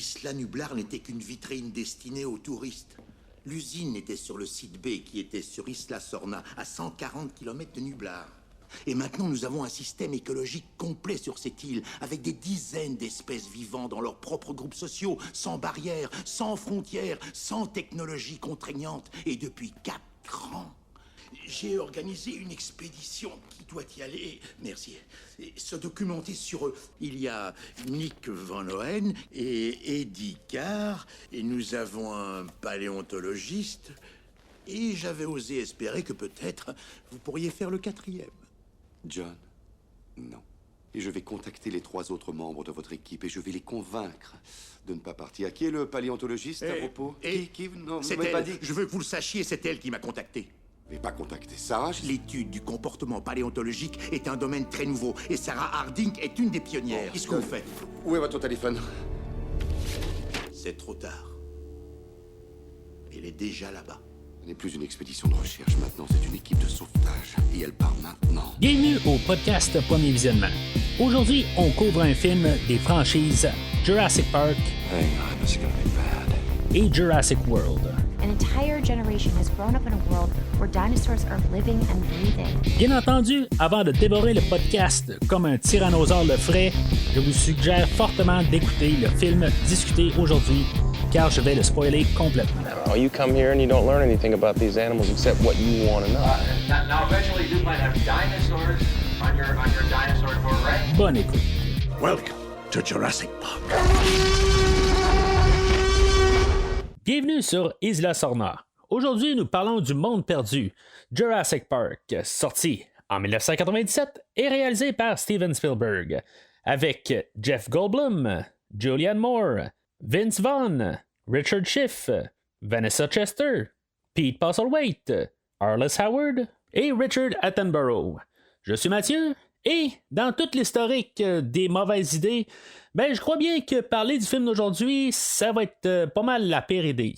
Isla Nublar n'était qu'une vitrine destinée aux touristes. L'usine était sur le site B, qui était sur Isla Sorna, à 140 km de Nublar. Et maintenant, nous avons un système écologique complet sur cette île, avec des dizaines d'espèces vivant dans leurs propres groupes sociaux, sans barrières, sans frontières, sans technologie contraignante. Et depuis 4 ans, j'ai organisé une expédition qui doit y aller, merci, et se documenter sur eux. Il y a Nick Van Loen et Eddie Carr, et nous avons un paléontologiste, et j'avais osé espérer que peut-être vous pourriez faire le 4e. John, non. Et je vais contacter les 3 autres membres de votre équipe et je vais les convaincre de ne pas partir. Qui est le paléontologiste à propos? Qui Non, c'est vous m'avez elle. pas dit. Je veux que vous le sachiez, c'est elle qui m'a contacté. Vous n'avez pas contacté Sarah? L'étude du comportement paléontologique est un domaine très nouveau et Sarah Harding est une des pionnières. Qu'est-ce que vous faites? Où est votre téléphone? C'est trop tard. Elle est déjà là-bas. Ce n'est plus une expédition de recherche maintenant, c'est une équipe de sauvetage. Et elle part maintenant. Bienvenue au podcast Premier Visionnement. Aujourd'hui, on couvre un film des franchises Jurassic Park et Jurassic World. An entire generation has grown up in a world where dinosaurs are living and breathing. Bien entendu, avant de dévorer le podcast comme un tyrannosaure le ferait, je vous suggère fortement d'écouter le film discuté aujourd'hui, car je vais le spoiler complètement. Oh, you come here and you don't learn anything about these animals except what you want to know. Now eventually you might have dinosaurs on your dinosaur tour, right? Bonne écoute. Welcome to Jurassic Park. Bienvenue sur Isla Sorna. Aujourd'hui, nous parlons du monde perdu, Jurassic Park, sorti en 1997 et réalisé par Steven Spielberg, avec Jeff Goldblum, Julianne Moore, Vince Vaughn, Richard Schiff, Vanessa Chester, Pete Postlethwaite, Arliss Howard et Richard Attenborough. Je suis Mathieu et dans toute l'historique des mauvaises idées, je crois bien que parler du film d'aujourd'hui, ça va être pas mal la pire idée.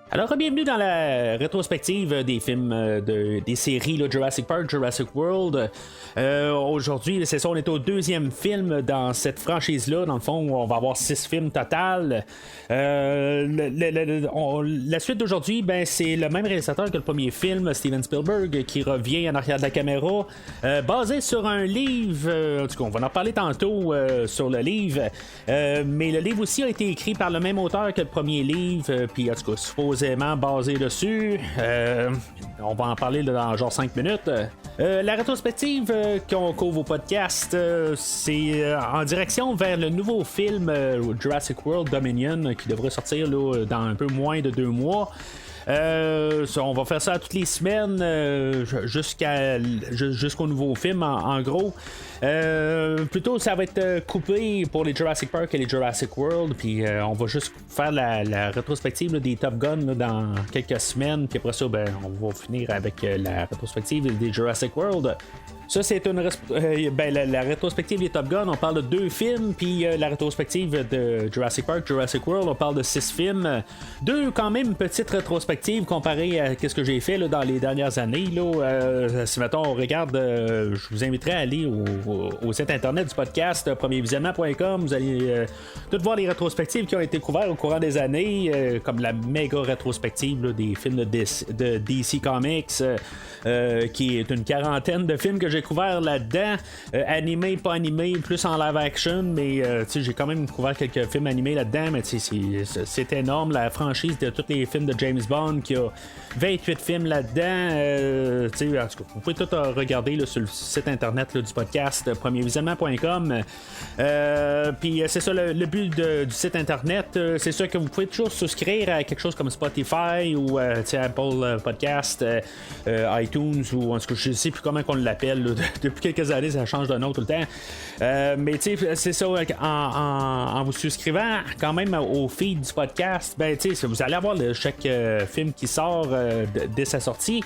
Alors, bienvenue dans la rétrospective des films des séries là, Jurassic Park, Jurassic World. Aujourd'hui, c'est ça, on est au 2e film dans cette franchise-là. Dans le fond, on va avoir 6 films total. La suite d'aujourd'hui, c'est le même réalisateur que le premier film, Steven Spielberg, qui revient en arrière de la caméra, basé sur un livre. En tout cas, on va en parler tantôt sur le livre. Mais le livre aussi a été écrit par le même auteur que le premier livre. Puis, en tout cas, supposément basé dessus. On va en parler dans genre 5 minutes. La rétrospective qu'on couvre au podcast, c'est en direction vers le nouveau film Jurassic World Dominion qui devrait sortir là, dans un peu moins de 2 mois. On va faire ça toutes les semaines jusqu'au nouveau film en gros. Plutôt ça va être coupé pour les Jurassic Park et les Jurassic World, puis on va juste faire la rétrospective là, des Top Gun là, dans quelques semaines, puis après ça on va finir avec la rétrospective des Jurassic World. Ça, c'est une la rétrospective des Top Gun, on parle de 2 films, puis la rétrospective de Jurassic Park, Jurassic World, on parle de 6 films. 2 quand même petites rétrospectives comparées à ce que j'ai fait là, dans les dernières années. Là. Si mettons on regarde, je vous inviterai à aller au site internet du podcast premiervisionnement.com. Vous allez tout voir les rétrospectives qui ont été couvertes au courant des années, comme la méga rétrospective là, des films de DC Comics, qui est une 40aine de films que j'ai couvert là-dedans, animé, pas animé, plus en live action, mais j'ai quand même couvert quelques films animés là-dedans, mais c'est énorme, la franchise de tous les films de James Bond qui a 28 films là-dedans. En tout cas, vous pouvez tout regarder là, sur le site internet là, du podcast premiervisionnement.com. Puis c'est ça le but du site internet. C'est sûr que vous pouvez toujours souscrire à quelque chose comme Spotify ou Apple Podcast, iTunes, ou en tout cas je sais plus comment qu'on l'appelle. Depuis quelques années, ça change de nom tout le temps. Mais c'est ça, en vous souscrivant quand même au feed du podcast, vous allez avoir chaque film qui sort dès sa sortie.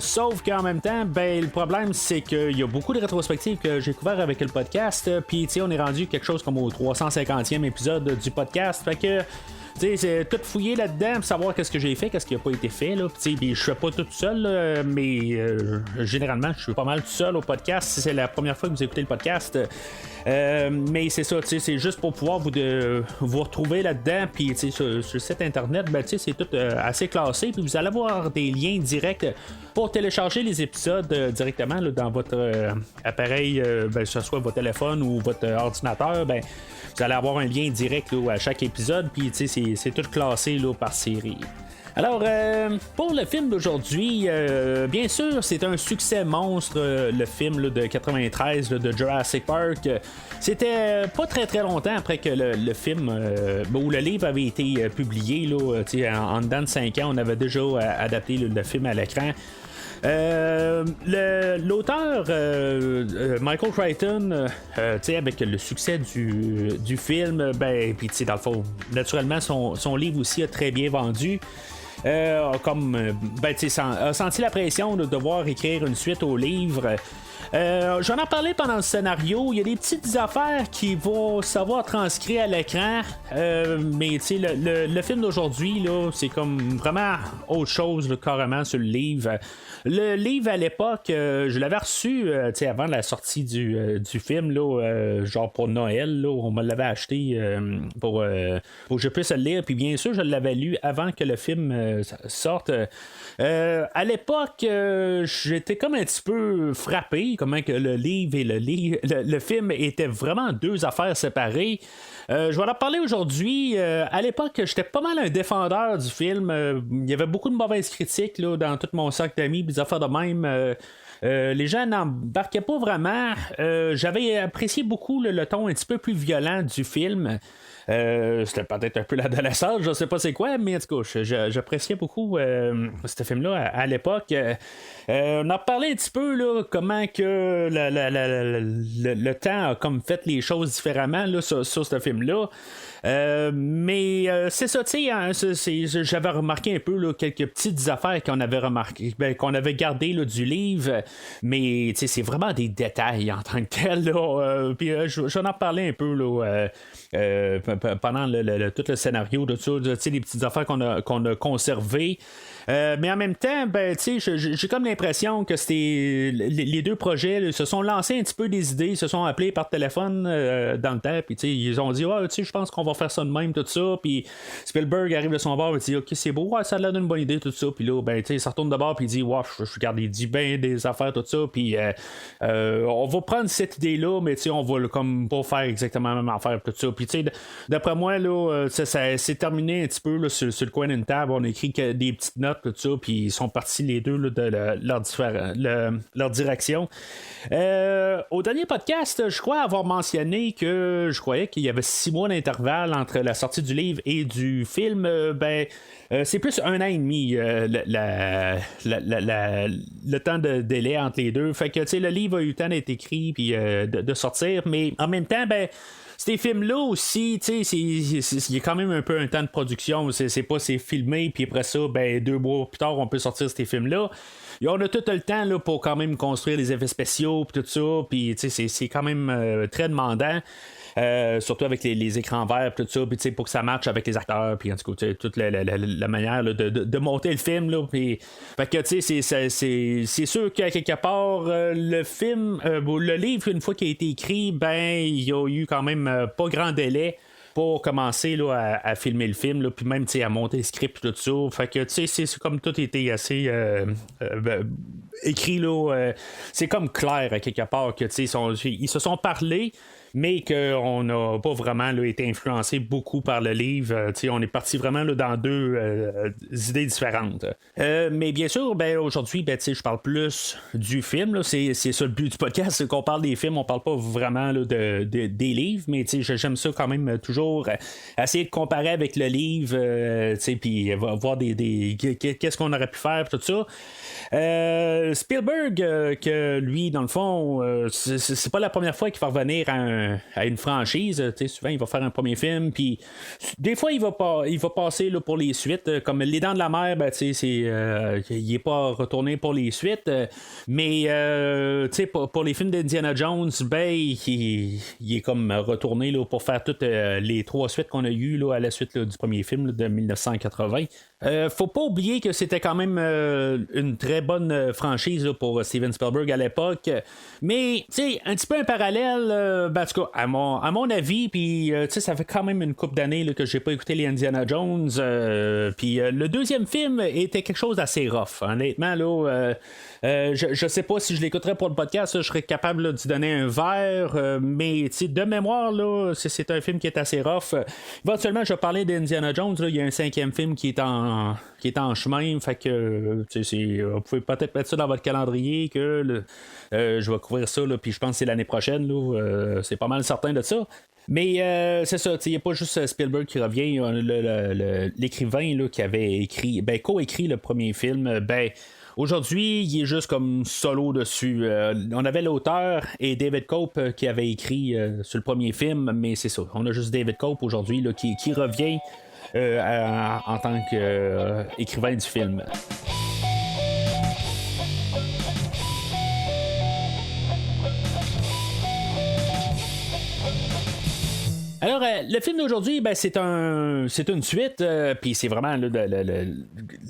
Sauf qu'en même temps, le problème, c'est qu'il y a beaucoup de rétrospectives que j'ai couvert avec le podcast. Puis, on est rendu quelque chose comme au 350e épisode du podcast. Fait que c'est tout fouiller là-dedans pour savoir qu'est-ce que j'ai fait, qu'est-ce qui a pas été fait. Là. Puis je fais pas tout seul, là, mais généralement, je suis pas mal tout seul au podcast. Si c'est la première fois que vous écoutez le podcast. Mais c'est ça, c'est juste pour pouvoir vous retrouver là-dedans. Puis sur le site internet, c'est tout assez classé. Puis vous allez avoir des liens directs pour télécharger les épisodes directement là, dans votre appareil, que ce soit votre téléphone ou votre ordinateur. Vous allez avoir un lien direct là, à chaque épisode. Puis c'est tout classé là, par série. Alors, pour le film d'aujourd'hui, bien sûr, c'est un succès monstre, le film là, de 93 là, de Jurassic Park. C'était pas très très longtemps après que le film ou le livre avait été publié. Là, en dedans de 5 ans, on avait déjà adapté le film à l'écran. L'auteur Michael Crichton, avec le succès du film, puis dans le fond, naturellement, son livre aussi a très bien vendu. A senti la pression de devoir écrire une suite au livre. J'en ai parlé pendant le scénario. Il y a des petites affaires qui vont savoir transcrire à l'écran, mais le film d'aujourd'hui là, c'est comme vraiment autre chose là, carrément sur le livre. Le livre à l'époque, je l'avais reçu avant la sortie du film là, genre pour Noël là, on me l'avait acheté pour que je puisse le lire. Puis bien sûr, je l'avais lu avant que le film sorte. À l'époque, j'étais comme un petit peu frappé comment que le livre et le film étaient vraiment deux affaires séparées. Je vais en parler aujourd'hui. À l'époque, j'étais pas mal un défendeur du film. Il y avait beaucoup de mauvaises critiques là, dans tout mon cercle d'amis, des affaires de même. Les gens n'embarquaient pas vraiment. J'avais apprécié beaucoup le ton un petit peu plus violent du film. C'était peut-être un peu l'adolescence, je sais pas c'est quoi, mais en tout cas, j'appréciais beaucoup ce film-là à l'époque. On a parlé un petit peu là, comment que le temps a comme fait les choses différemment là, sur ce film-là. Mais c'est ça, tu sais, j'avais remarqué un peu là, quelques petites affaires qu'on avait remarqué, qu'on avait gardé là, du livre, mais tu sais, c'est vraiment des détails en tant que tel. Puis j'en ai parlé un peu là, pendant tout le scénario de ça, les petites affaires qu'on a conservées. Mais en même temps, j'ai comme l'impression que c'était les deux projets là, se sont lancés un petit peu des idées, se sont appelés par téléphone dans le temps, puis ils ont dit je pense qu'on va faire ça de même, tout ça. Puis Spielberg arrive de son bord et dit ok, c'est beau, ça a l'air d'une bonne idée, tout ça. Puis là, il se retourne de bord puis il dit je regarde, il dit ben des affaires, tout ça. Puis on va prendre cette idée-là, mais on va comme pas faire exactement la même affaire, tout ça. Puis d'après moi, là, ça s'est terminé un petit peu là, sur le coin d'une table. On a écrit que des petites notes, tout ça, puis ils sont partis les deux là, de leur direction. Au dernier podcast, je crois avoir mentionné que je croyais qu'il y avait 6 mois d'intervalle entre la sortie du livre et du film. C'est plus 1 an et demi le temps de délai entre les deux. Fait que le livre a eu le temps d'être écrit puis de sortir, mais en même temps, ces films-là aussi, il y a quand même un peu un temps de production. C'est filmé, puis après ça, 2 mois plus tard, on peut sortir ces films-là. Et on a tout le temps là, pour quand même construire les effets spéciaux, puis tout ça, puis c'est quand même très demandant. Surtout avec les écrans verts, tout ça, puis pour que ça matche avec les acteurs, puis en tout cas, toute la manière là, de monter le film. Là, puis, fait que c'est sûr qu'à quelque part, le film, le livre, une fois qu'il a été écrit, il y a eu quand même pas grand délai pour commencer là, à filmer le film, là, puis même à monter le script tout ça. Fait que c'est comme tout était assez écrit là, c'est comme clair à quelque part que ils se sont parlé, mais qu'on n'a pas vraiment là, été influencé beaucoup par le livre. On est parti vraiment là, dans deux idées différentes. Mais bien sûr, aujourd'hui, je parle plus du film. Là. C'est ça le but du podcast, c'est qu'on parle des films, on parle pas vraiment là, des livres, mais j'aime ça quand même toujours essayer de comparer avec le livre, puis voir qu'est-ce qu'on aurait pu faire, tout ça. Spielberg, que lui, dans le fond, c'est pas la première fois qu'il va revenir à à une franchise. Souvent, il va faire un premier film, puis des fois, il va passer là, pour les suites. Comme Les Dents de la Mer, il n'est pas retourné pour les suites. Mais pour les films d'Indiana Jones, il est comme retourné là, pour faire toutes les 3 suites qu'on a eues là, à la suite là, du premier film là, de 1980. Faut pas oublier que c'était quand même une très bonne franchise là, pour Steven Spielberg à l'époque. Mais, un petit peu un parallèle, en tout cas, à mon avis, puis, ça fait quand même une couple d'années là, que j'ai pas écouté les Indiana Jones. Puis, le deuxième film était quelque chose d'assez rough. Honnêtement, là, je sais pas si je l'écouterais pour le podcast, là, je serais capable là, d'y donner un verre, mais de mémoire, là, c'est un film qui est assez rough. Éventuellement, je parlais d'Indiana Jones, là, il y a un 5e film qui est en chemin, fait que vous pouvez peut-être mettre ça dans votre calendrier que je vais couvrir ça, puis je pense que c'est l'année prochaine, là, c'est pas mal certain de ça. Mais c'est ça, il n'y a pas juste Spielberg qui revient, l'écrivain là, qui avait co-écrit le premier film, aujourd'hui, il est juste comme solo dessus. On avait l'auteur et David Cope qui avait écrit sur le premier film, mais c'est ça. On a juste David Cope aujourd'hui là, qui revient en tant qu'écrivain du film. Alors, le film d'aujourd'hui, c'est une suite, puis c'est vraiment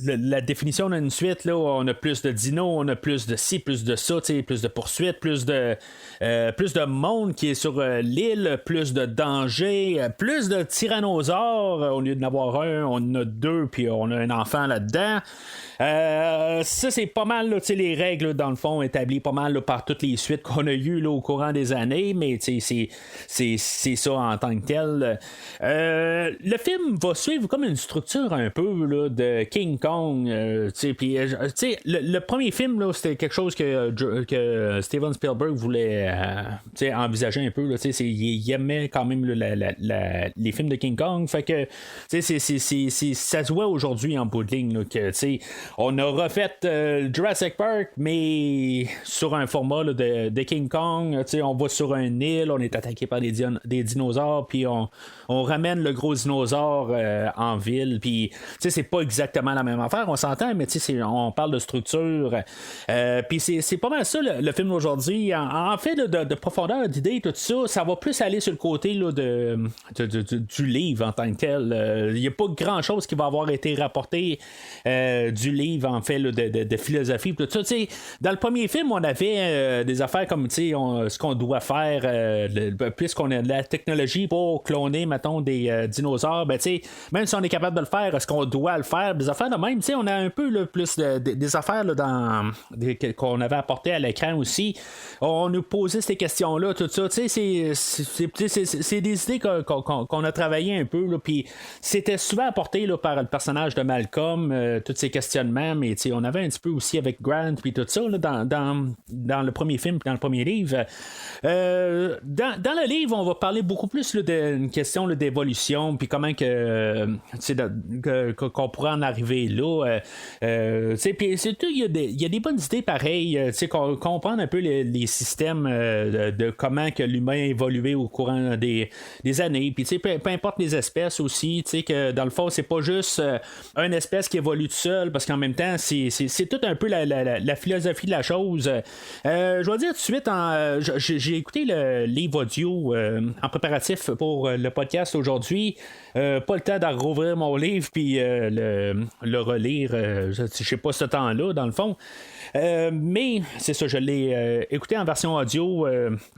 la définition d'une suite. Là, on a plus de dinos, on a plus de ci, plus de ça, plus de poursuites, plus de monde qui est sur l'île, plus de dangers, plus de tyrannosaures. Au lieu d'en avoir un, on en a 2, puis on a un enfant là-dedans. Ça, c'est pas mal là, les règles, dans le fond, établies pas mal là, par toutes les suites qu'on a eues là, au courant des années, mais c'est ça en tant que tel. Le film va suivre comme une structure un peu là, de King Kong. Puis, le premier film, là, c'était quelque chose que Steven Spielberg voulait envisager un peu. Là, il aimait quand même les films de King Kong. Fait que ça se voit aujourd'hui en bout de ligne là, que on a refait Jurassic Park, mais sur un format là, de King Kong. On va sur une île, on est attaqué par des dinosaures, puis on ramène le gros dinosaure en ville. Puis c'est pas exactement la même affaire, on s'entend, mais on parle de structure. Puis c'est pas mal ça le film d'aujourd'hui. En fait, de profondeur d'idée, tout ça, ça va plus aller sur le côté là, du livre en tant que tel. Il n'y a pas grand chose qui va avoir été rapporté du livre, en fait, là, de philosophie. Tout ça, dans le premier film, on avait des affaires comme ce qu'on doit faire, puisqu'on a de la technologie pour cloner, mettons, des dinosaures, même si on est capable de le faire, est-ce qu'on doit le faire? Des affaires de même, on a un peu là, plus des affaires là, qu'on avait apportées à l'écran aussi. On nous posait ces questions-là, tout ça. C'est des idées qu'on a travaillé un peu, puis c'était souvent apporté là, par le personnage de Malcolm, tous ces questionnements, mais on avait un petit peu aussi avec Grant, puis tout ça, là, dans le premier film, dans le premier livre. Dans le livre, on va parler beaucoup plus là, d'une question là, d'évolution, puis comment qu'on pourrait en arriver là. Puis c'est tout, il y a des bonnes idées pareilles, comprendre un peu les systèmes de comment que l'humain a évolué au courant des années, puis peu importe les espèces aussi, que dans le fond, c'est pas juste une espèce qui évolue tout seul, parce qu'en même temps, c'est tout un peu la philosophie de la chose. Je vais dire tout de suite, j'ai écouté le livre audio en préparatif pour le podcast aujourd'hui. Pas le temps de rouvrir mon livre puis le relire. Je sais pas ce temps-là, dans le fond. Mais c'est ça, je l'ai écouté en version audio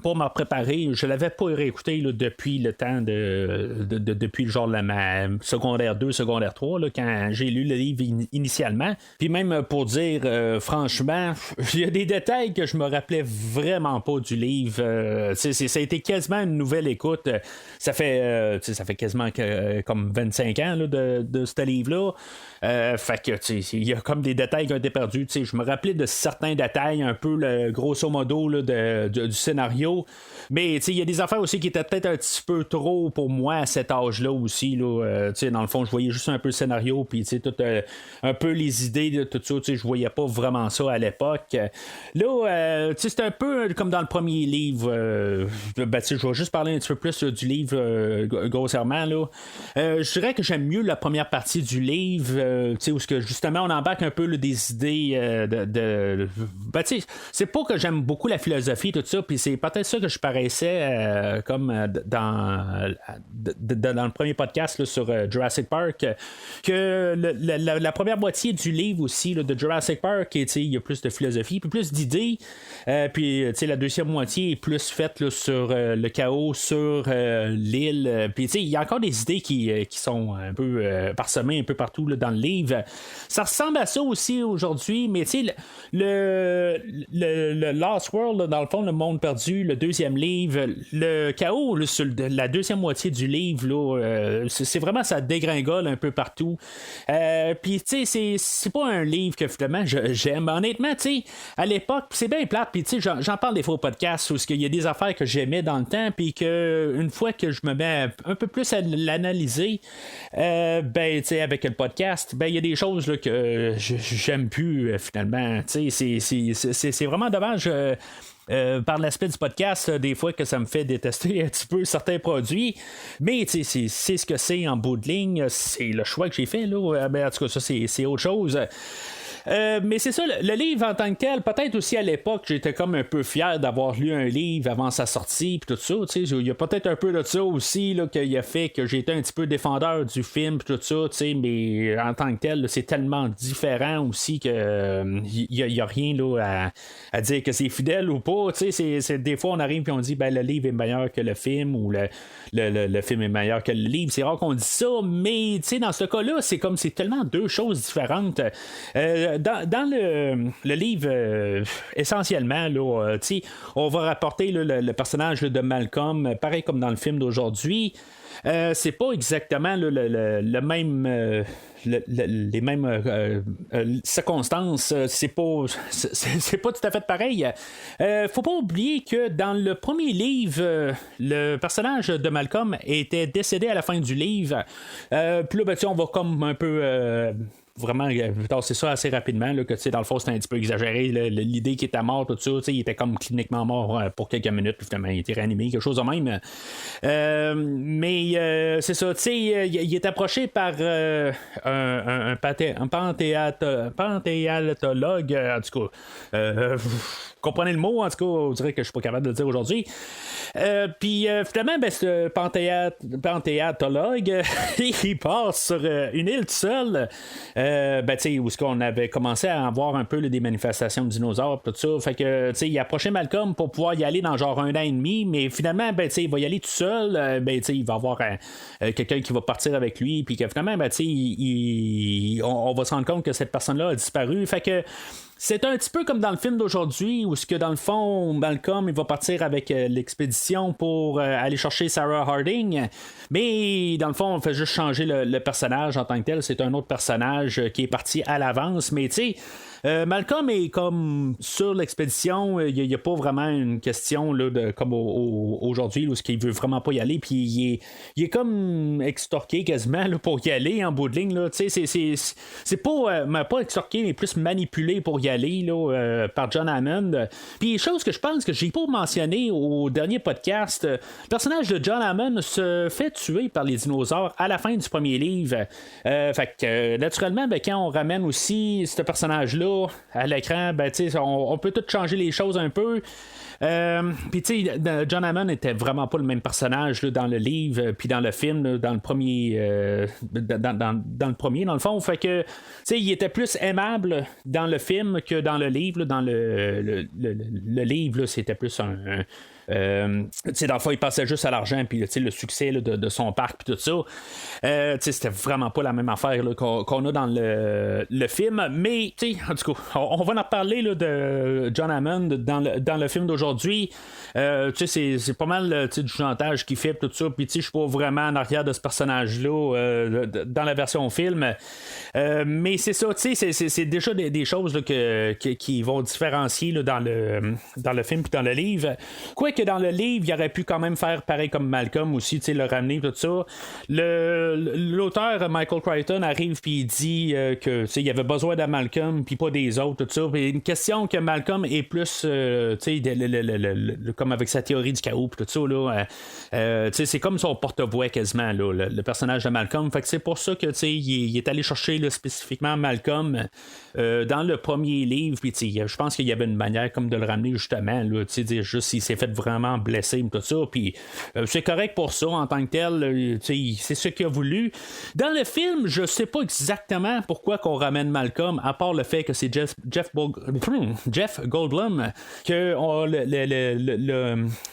pour me préparer. Je l'avais pas réécouté là, depuis le temps depuis le genre de ma secondaire 2, secondaire 3, là, quand j'ai lu le livre initialement. Puis même pour dire franchement, il y a des détails que je me rappelais vraiment pas du livre. Ça a été quasiment une nouvelle écoute. ça fait quasiment comme 25 ans là, de ce livre-là. Fait que il y a comme des détails qui ont été perdus. Je me rappelais de certains détails, un peu grosso modo là, du scénario. Mais il y a des affaires aussi qui étaient peut-être un petit peu trop pour moi à cet âge-là aussi. Là, dans le fond, je voyais juste un peu le scénario, puis tout un peu les idées de tout ça. Je voyais pas vraiment ça à l'époque. Là, c'est un peu comme dans le premier livre. Je vais juste parler un petit peu plus du livre grossièrement. Là. Je dirais que j'aime mieux la première partie du livre, où justement on embarque un peu là, des idées c'est pas que j'aime beaucoup la philosophie, tout ça, puis c'est peut-être ça que je paraissais comme dans le premier podcast là, sur Jurassic Park, que la première moitié du livre aussi là, de Jurassic Park, il y a plus de philosophie, puis plus d'idées, puis la deuxième moitié est plus faite là, sur le chaos, sur l'île, puis il y a encore des idées qui sont un peu parsemées un peu partout là, dans le livre. Ça ressemble à ça aussi aujourd'hui, mais le Lost World, là, dans le fond, le monde perdu, le deuxième livre, le chaos là, sur la deuxième moitié du livre, là, c'est vraiment ça dégringole un peu partout. Puis c'est pas un livre que finalement j'aime. Honnêtement, à l'époque, c'est bien plate, puis j'en parle des fois au podcast où il y a des affaires que j'aimais dans le temps, puis que une fois que je me mets un peu plus à l'analyser, avec le podcast, il y a des choses là, que j'aime plus finalement. C'est vraiment dommage. Par l'aspect du podcast, des fois que ça me fait détester un petit peu certains produits, mais c'est ce que c'est en bout de ligne, c'est le choix que j'ai fait là. En tout cas, ça c'est autre chose. Mais c'est ça, le livre en tant que tel, peut-être aussi à l'époque, j'étais comme un peu fier d'avoir lu un livre avant sa sortie, puis tout ça, il y a peut-être un peu de ça aussi, là, qu'il a fait que j'étais un petit peu défendeur du film, puis tout ça, mais en tant que tel, là, c'est tellement différent aussi que il y a rien là, à dire que c'est fidèle ou pas, des fois on arrive et on dit, le livre est meilleur que le film, ou le film est meilleur que le livre, c'est rare qu'on dit ça, mais dans ce cas-là, c'est comme c'est tellement deux choses différentes. Dans le livre, essentiellement, là, on va rapporter là, le personnage là, de Malcolm, pareil comme dans le film d'aujourd'hui. C'est pas exactement là, le même. Les mêmes circonstances, c'est pas tout à fait pareil. Faut pas oublier que dans le premier livre, le personnage de Malcolm était décédé à la fin du livre. Puis là, on va comme un peu vraiment c'est ça assez rapidement là, que dans le fond c'était un petit peu exagéré l'idée qu'il était mort, tout ça, il était comme cliniquement mort pour quelques minutes, puis finalement il était réanimé, quelque chose de même, mais c'est ça, il est approché par un panthéatologue, en tout cas, comprenez le mot, en tout cas, on dirait que je suis pas capable de le dire aujourd'hui. Puis finalement, ce panthéatologue, il passe sur une île tout seul, où est-ce qu'on avait commencé à avoir un peu des manifestations de dinosaures, tout ça. Fait que, il approchait Malcolm pour pouvoir y aller dans genre 1 an et demi, mais finalement, il va y aller tout seul. Il va avoir quelqu'un qui va partir avec lui, puis que finalement, on va se rendre compte que cette personne-là a disparu. Fait que c'est un petit peu comme dans le film d'aujourd'hui, où ce que dans le fond, Malcolm il va partir avec l'expédition pour aller chercher Sarah Harding, mais dans le fond, on fait juste changer le personnage en tant que tel. C'est un autre personnage qui est parti à l'avance, mais tu sais, Malcolm est comme sur l'expédition, il n'y a pas vraiment une question là, comme aujourd'hui où il veut vraiment pas y aller, puis il est comme extorqué quasiment là, pour y aller en bout de ligne là. C'est pas extorqué, mais plus manipulé pour y aller là, par John Hammond. Puis chose que je pense que j'ai pas mentionné au dernier podcast, le personnage de John Hammond se fait tuer par les dinosaures à la fin du premier livre. Fait que naturellement, quand on ramène aussi ce personnage-là à l'écran, on peut tout changer les choses un peu. Puis tu sais, John Hammond était vraiment pas le même personnage là, dans le livre, puis dans le film, là, dans le premier, dans le premier, dans le fond. Fait que tu sais, il était plus aimable dans le film que dans le livre. Là, dans le livre, là, c'était plus Dans le fond, il pensait juste à l'argent, puis le succès là, de son parc, puis tout ça. C'était vraiment pas la même affaire là, qu'on a dans le film. Mais, en tout cas, on va en reparler là, de John Hammond dans le film d'aujourd'hui. C'est pas mal du chantage qu'il fait, tout ça. Puis, je suis pas vraiment en arrière de ce personnage-là dans la version film. Mais c'est ça, c'est déjà des choses là, qui vont différencier là, dans le film puis dans le livre. Quoique dans le livre, il aurait pu quand même faire pareil comme Malcolm aussi, le ramener, tout ça. L'auteur Michael Crichton arrive puis il dit que il y avait besoin de Malcolm puis pas des autres, tout ça. Puis une question que Malcolm est plus comme avec sa théorie du chaos puis tout ça là, c'est comme son porte-voix quasiment là, le personnage de Malcolm. Fait que c'est pour ça que il est allé chercher là, spécifiquement Malcolm dans le premier livre. Puis je pense qu'il y avait une manière comme de le ramener justement là, dire juste s'il s'est fait vraiment blessé tout ça. Puis c'est correct pour ça en tant que tel. C'est ce qu'il a voulu. Dans le film, je sais pas exactement pourquoi qu'on ramène Malcolm, à part le fait que c'est Jeff Goldblum que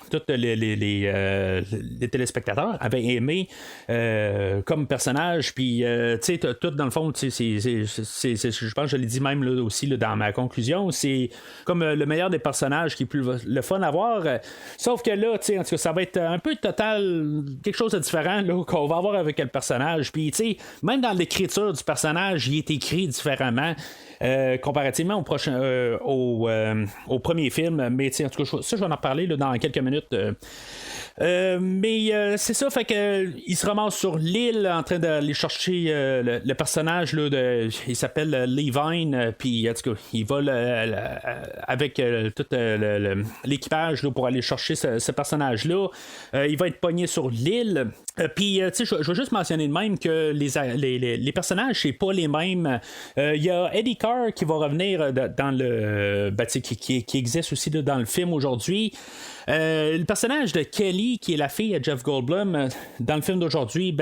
tous les téléspectateurs avaient aimé comme personnage. Puis tout dans le fond, je pense que je l'ai dit même là, aussi là, dans ma conclusion, c'est comme le meilleur des personnages qui est plus le fun à voir. Sauf que là, en tout cas, ça va être un peu total quelque chose de différent là, qu'on va avoir avec le personnage. Puis même dans l'écriture du personnage, il est écrit différemment. Comparativement au premier film, mais en tout cas, ça je vais en reparler là, dans quelques minutes. Mais c'est ça, fait que il se ramasse sur l'île en train d'aller chercher le personnage là, il s'appelle Levine, puis en tout cas, il va avec tout l'équipage là, pour aller chercher ce personnage-là. Il va être pogné sur l'île. Puis, je vais juste mentionner de même que les personnages, c'est pas les mêmes. Il y a Eddie Carr qui va revenir dans le. Qui existe aussi là, dans le film aujourd'hui. Le personnage de Kelly, qui est la fille de Jeff Goldblum, dans le film d'aujourd'hui,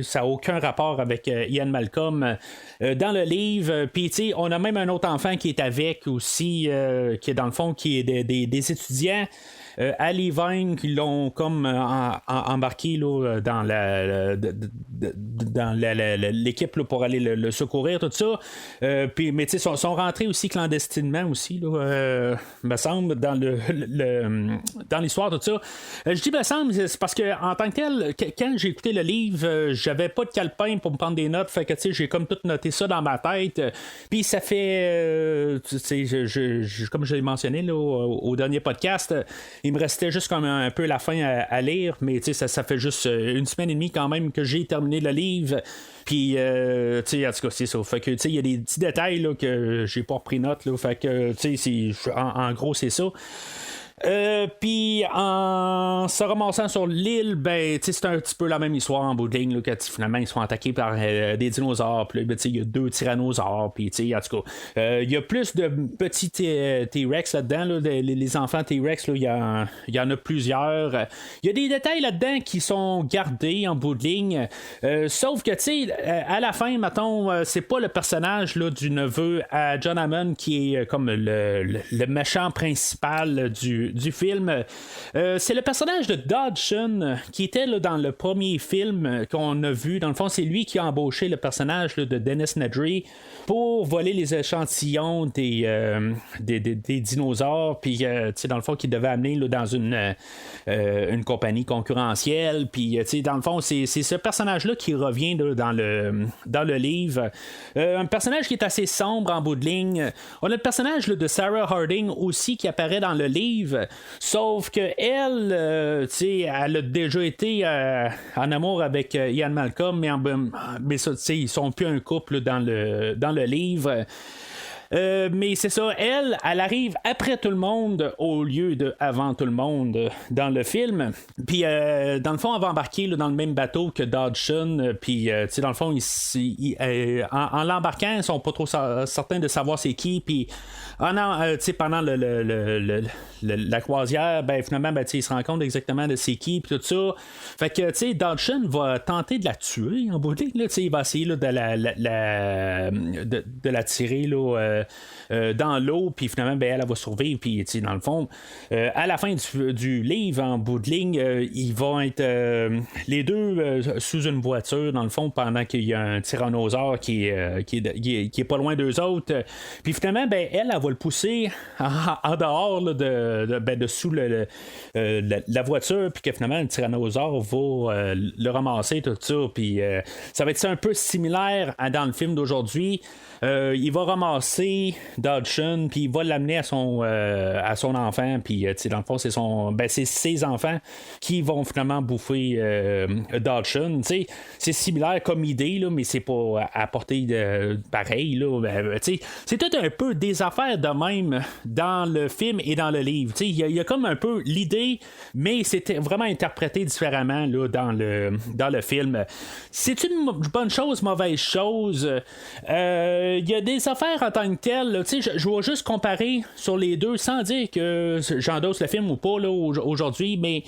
ça n'a aucun rapport avec Ian Malcolm dans le livre. Puis, on a même un autre enfant qui est avec aussi, qui est dans le fond, qui est des étudiants. À Levine qui l'ont comme embarqué là, dans l'équipe là, pour aller le secourir, tout ça. Puis, mais tu sais, sont rentrés aussi clandestinement aussi, là, me semble, dans dans l'histoire, tout ça. Je dis me semble, c'est parce que en tant que tel, quand j'ai écouté le livre, j'avais pas de calepin pour me prendre des notes, fait que tu sais, j'ai comme tout noté ça dans ma tête. Puis ça fait, comme je l'ai mentionné là, au dernier podcast, il me restait juste comme un peu la fin à lire, mais ça fait juste une semaine et demie quand même que j'ai terminé le livre. Puis, en tout cas, c'est ça. Fait que, il y a des petits détails là, que j'ai pas repris note. Là, fait que, en gros, c'est ça. Puis en se ramassant sur l'île, c'est un petit peu la même histoire en bout de ligne, là, que finalement ils sont attaqués par des dinosaures, puis il y a 2 tyrannosaures, puis en tout cas il y a plus de petits T-Rex là-dedans, là, les enfants T-Rex, il y en a plusieurs. Il y a des détails là-dedans qui sont gardés en bout de ligne, sauf que à la fin, mettons, c'est pas le personnage là, du neveu à John Hammond qui est comme le méchant principal du film. C'est le personnage de Dodgson qui était là, dans le premier film qu'on a vu. Dans le fond, c'est lui qui a embauché le personnage là, de Dennis Nedry pour voler les échantillons des dinosaures, puis dans le fond, qui devait amener là, dans une compagnie concurrentielle. Puis dans le fond, c'est ce personnage-là qui revient là, dans le livre. Un personnage qui est assez sombre en bout de ligne. On a le personnage là, de Sarah Harding aussi qui apparaît dans le livre. Sauf que elle, elle a déjà été en amour avec Ian Malcolm, mais ça, ils sont plus un couple dans le livre. Mais c'est ça, elle arrive après tout le monde au lieu de avant tout le monde dans le film. Puis dans le fond, elle va embarquer là, dans le même bateau que Dodgson. Puis dans le fond, en l'embarquant, ils sont pas trop certains de savoir c'est qui. Puis pendant la croisière, finalement, ils se rendent compte exactement de c'est qui. Puis tout ça. Fait que Dodgson va tenter de la tuer en bout de ligne. Il va essayer là, de la tirer là, dans l'eau, puis finalement, ben, elle va survivre, puis dans le fond, à la fin du livre, en bout de ligne, ils vont être les deux sous une voiture, dans le fond, pendant qu'il y a un tyrannosaure qui est pas loin d'eux autres. Puis finalement, ben, elle va le pousser en dehors là, de sous la voiture, puis que finalement, le tyrannosaure va le ramasser, tout ça. Puis ça va être ça un peu similaire dans le film d'aujourd'hui. Il va ramasser Dodgson, puis il va l'amener à son enfant, puis dans le fond, c'est ses enfants qui vont finalement bouffer Dodgson. C'est similaire comme idée, là, mais c'est pas à portée pareil. Là. C'est tout un peu des affaires de même dans le film et dans le livre. Il y a comme un peu l'idée, mais c'était vraiment interprété différemment là, dans le film. C'est une bonne chose, mauvaise chose. Il y a des affaires en tant que telles. Je vais juste comparer sur les deux sans dire que j'endosse le film ou pas là, aujourd'hui, mais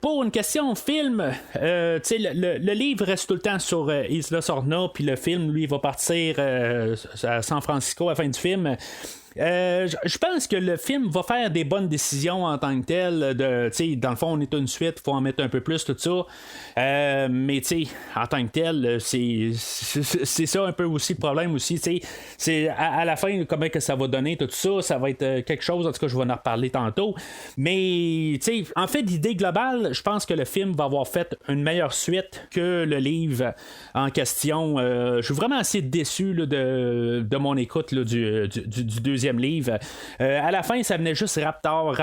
pour une question film, le livre reste tout le temps sur Isla Sorna, puis le film, lui, va partir à San Francisco à la fin du film. Je pense que le film va faire des bonnes décisions en tant que tel. Dans le fond, on est une suite, il faut en mettre un peu plus, tout ça. Mais en tant que tel, c'est ça un peu aussi le problème aussi. C'est à la fin, comment que ça va donner, tout ça, ça va être quelque chose, en tout cas, je vais en reparler tantôt. Mais en fait, l'idée globale, je pense que le film va avoir fait une meilleure suite que le livre en question. Je suis vraiment assez déçu là, de mon écoute là, du deuxième livre. À la fin, ça venait juste Raptor.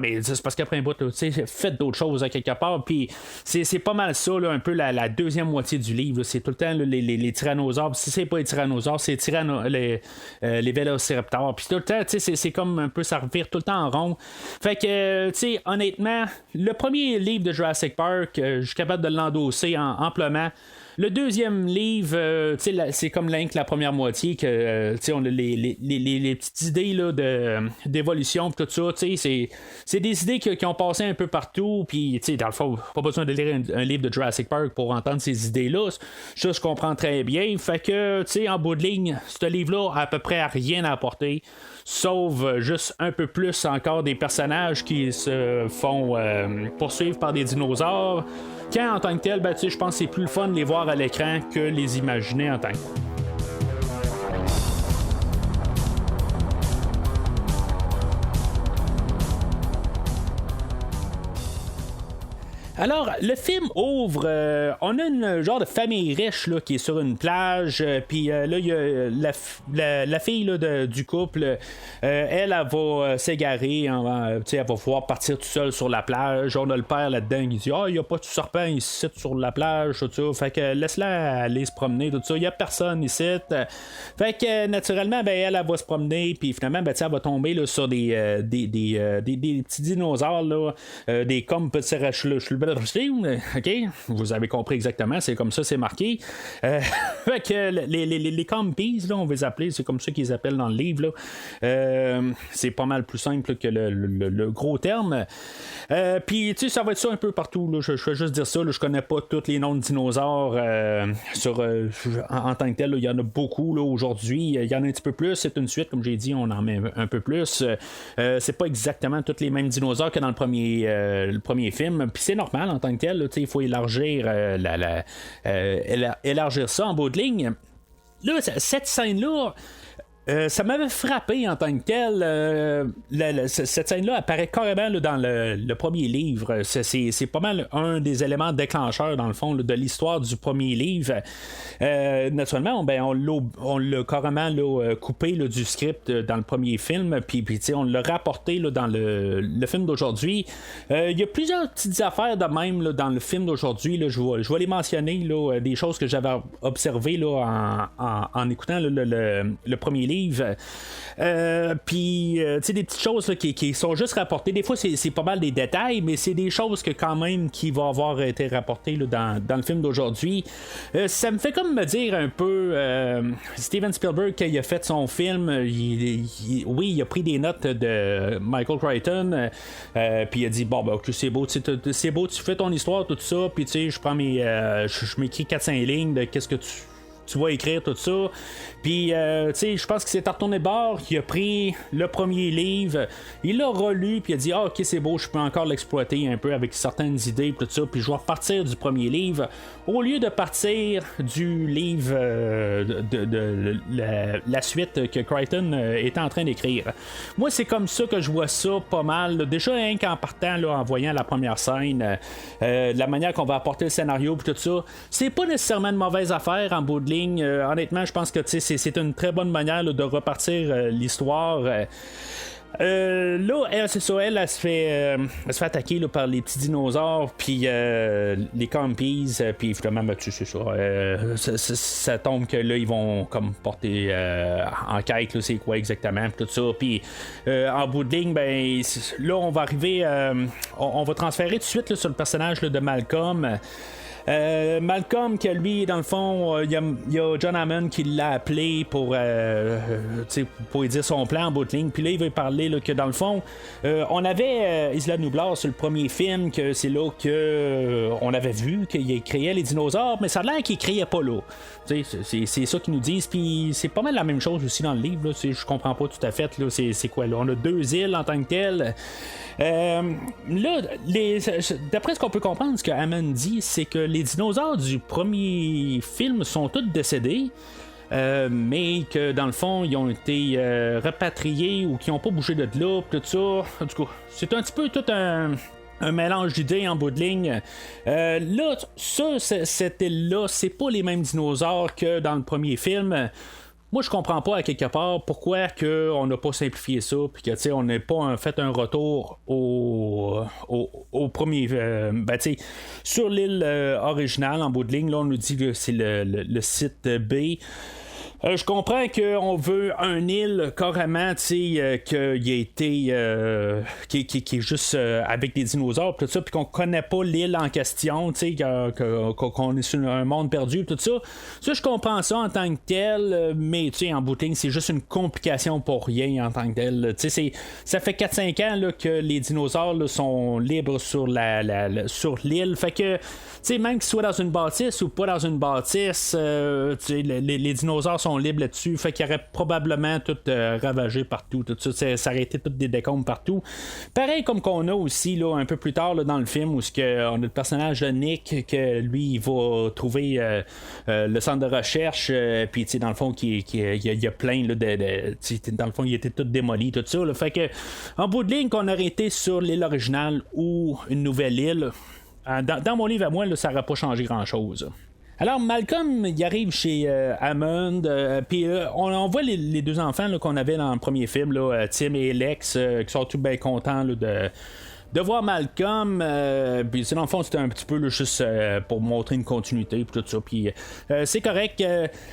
Mais c'est parce qu'après un bout, faites d'autres choses à quelque part. Puis c'est pas mal ça, là, un peu la deuxième moitié du livre. Là. C'est tout le temps là, les tyrannosaures. Si c'est pas les tyrannosaures, c'est les vélociraptors. Puis tout le temps, c'est comme un peu ça revire tout le temps en rond. Fait que, honnêtement, le premier livre de Jurassic Park, je suis capable de l'endosser amplement. Le deuxième livre, c'est comme la première moitié que on a les petites idées là, d'évolution tout ça. C'est des idées qui ont passé un peu partout. Puis dans le fond, pas besoin de lire un livre de Jurassic Park pour entendre ces idées-là. Ça, je comprends très bien. Fait que en bout de ligne, ce livre-là a à peu près rien à apporter. Sauf juste un peu plus encore des personnages qui se font poursuivre par des dinosaures. Quand en tant que tel, je pense que c'est plus le fun de les voir à l'écran que les imaginer en tant que tel. Alors, le film ouvre, on a une genre de famille riche là, qui est sur une plage, puis là, il y a la fille là, du couple, elle va s'égarer, elle va pouvoir partir tout seul sur la plage. On a le père là-dedans qui dit il n'y a pas de serpent ici sur la plage, tout ça. Fait que laisse-la aller se promener, tout ça. Il n'y a personne ici. Fait que naturellement, elle va se promener, puis finalement, elle va tomber là, sur des petits dinosaures, là, des comme petits OK, vous avez compris exactement, c'est comme ça, c'est marqué. Fait que les compies, là, on va les appeler, c'est comme ça qu'ils appellent dans le livre. Là. C'est pas mal plus simple que le gros terme. Puis, ça va être ça un peu partout. Là. Je vais juste dire ça. Là, je connais pas tous les noms de dinosaures en tant que tel. Il y en a beaucoup là, aujourd'hui. Il y en a un petit peu plus. C'est une suite, comme j'ai dit, on en met un peu plus. C'est pas exactement tous les mêmes dinosaures que dans le premier film. Puis c'est normal en tant que tel, il faut élargir élargir ça en bout de ligne. Là, cette scène-là, ça m'avait frappé en tant que tel. Cette scène-là apparaît carrément là, dans le premier livre. C'est pas mal un des éléments déclencheurs, dans le fond, là, de l'histoire du premier livre. Naturellement, on l'a carrément là, coupé là, du script dans le premier film, puis on l'a rapporté là, dans le film d'aujourd'hui. Il y a plusieurs petites affaires de même là, dans le film d'aujourd'hui. Là, je vais les mentionner, là, des choses que j'avais observées là, en écoutant là, le premier livre. Puis, des petites choses là, qui sont juste rapportées. Des fois, c'est pas mal des détails, mais c'est des choses que quand même qui vont avoir été rapportées là, dans le film d'aujourd'hui. Ça me fait comme me dire un peu Steven Spielberg, quand il a fait son film, il a pris des notes de Michael Crichton, puis il a dit ok, c'est beau, tu fais ton histoire, tout ça, puis je prends je m'écris 4-5 lignes de qu'est-ce tu vas écrire tout ça. Puis, tu sais, je pense qu'il s'est retourné de bord, il a pris le premier livre, il l'a relu, puis il a dit, ok, c'est beau, je peux encore l'exploiter un peu avec certaines idées, tout ça, puis je vais repartir du premier livre, au lieu de partir du livre de la suite que Crichton était en train d'écrire. Moi, c'est comme ça que je vois ça pas mal. Là. Déjà, hein, qu'en partant, là, en voyant la première scène, la manière qu'on va apporter le scénario, puis tout ça, c'est pas nécessairement une mauvaise affaire en bout de ligne. Honnêtement, je pense que c'est une très bonne manière là, de repartir l'histoire. Là, c'est ça, elle se fait attaquer là, par les petits dinosaures, puis les compies, puis finalement, c'est ça. Ça tombe que là, ils vont comme porter en quête, là, c'est quoi exactement, tout ça. Puis en bout de ligne, ben, là, on va arriver, on va transférer tout de suite là, sur le personnage là, de Malcolm. Malcolm, que lui, dans le fond, il y a John Hammond qui l'a appelé pour lui dire son plan en bout de ligne. Puis là, il veut parler là, que dans le fond, on avait Isla Nublar sur le premier film, que c'est là que on avait vu qu'il créait les dinosaures, mais ça a l'air qu'il créait pas là. C'est ça qu'ils nous disent. Puis c'est pas mal la même chose aussi dans le livre. Là, je comprends pas tout à fait. Là, c'est quoi là? On a 2 îles en tant que telles. Là, d'après ce qu'on peut comprendre, ce que Hammond dit, c'est que les dinosaures du premier film sont tous décédés, mais que dans le fond, ils ont été repatriés ou qu'ils n'ont pas bougé de là, tout ça. En tout cas, c'est un petit peu tout un mélange d'idées en bout de ligne. Là, cette île-là, c'est pas les mêmes dinosaures que dans le premier film. Moi, je comprends pas à quelque part pourquoi que on n'a pas simplifié ça, puis que on n'a pas fait un retour au premier. Sur l'île originale en bout de ligne, là, on nous dit que c'est le site B. Je comprends qu'on veut un île carrément, qui a été qui est juste avec des dinosaures, tout ça, puis qu'on connaît pas l'île en question, qu'on est sur un monde perdu, tout ça. Ça, je comprends ça en tant que tel, mais en bout de ligne, c'est juste une complication pour rien en tant que tel. Ça fait 4-5 ans là, que les dinosaures là, sont libres sur sur l'île, fait que même qu'ils soient dans une bâtisse ou pas dans une bâtisse, les dinosaures sont libres là-dessus, fait qu'il y aurait probablement tout ravagé partout, tout ça, ça aurait été tout des décombres partout. Pareil comme qu'on a aussi là, un peu plus tard là, dans le film où on a le personnage de Nick, que lui il va trouver le centre de recherche, puis dans le fond il y a plein là, dans le fond il était tout démoli, tout ça là, fait que en bout de ligne qu'on aurait été sur l'île originale ou une nouvelle île, dans mon livre à moi là, ça n'aurait pas changé grand chose. Alors, Malcolm, il arrive chez Hammond, puis on voit les 2 enfants là, qu'on avait dans le premier film, là, Tim et Lex, qui sont tout bien contents là, de voir Malcolm. Puis, dans le fond, c'était un petit peu là, juste pour montrer une continuité, puis tout ça. Puis, c'est correct.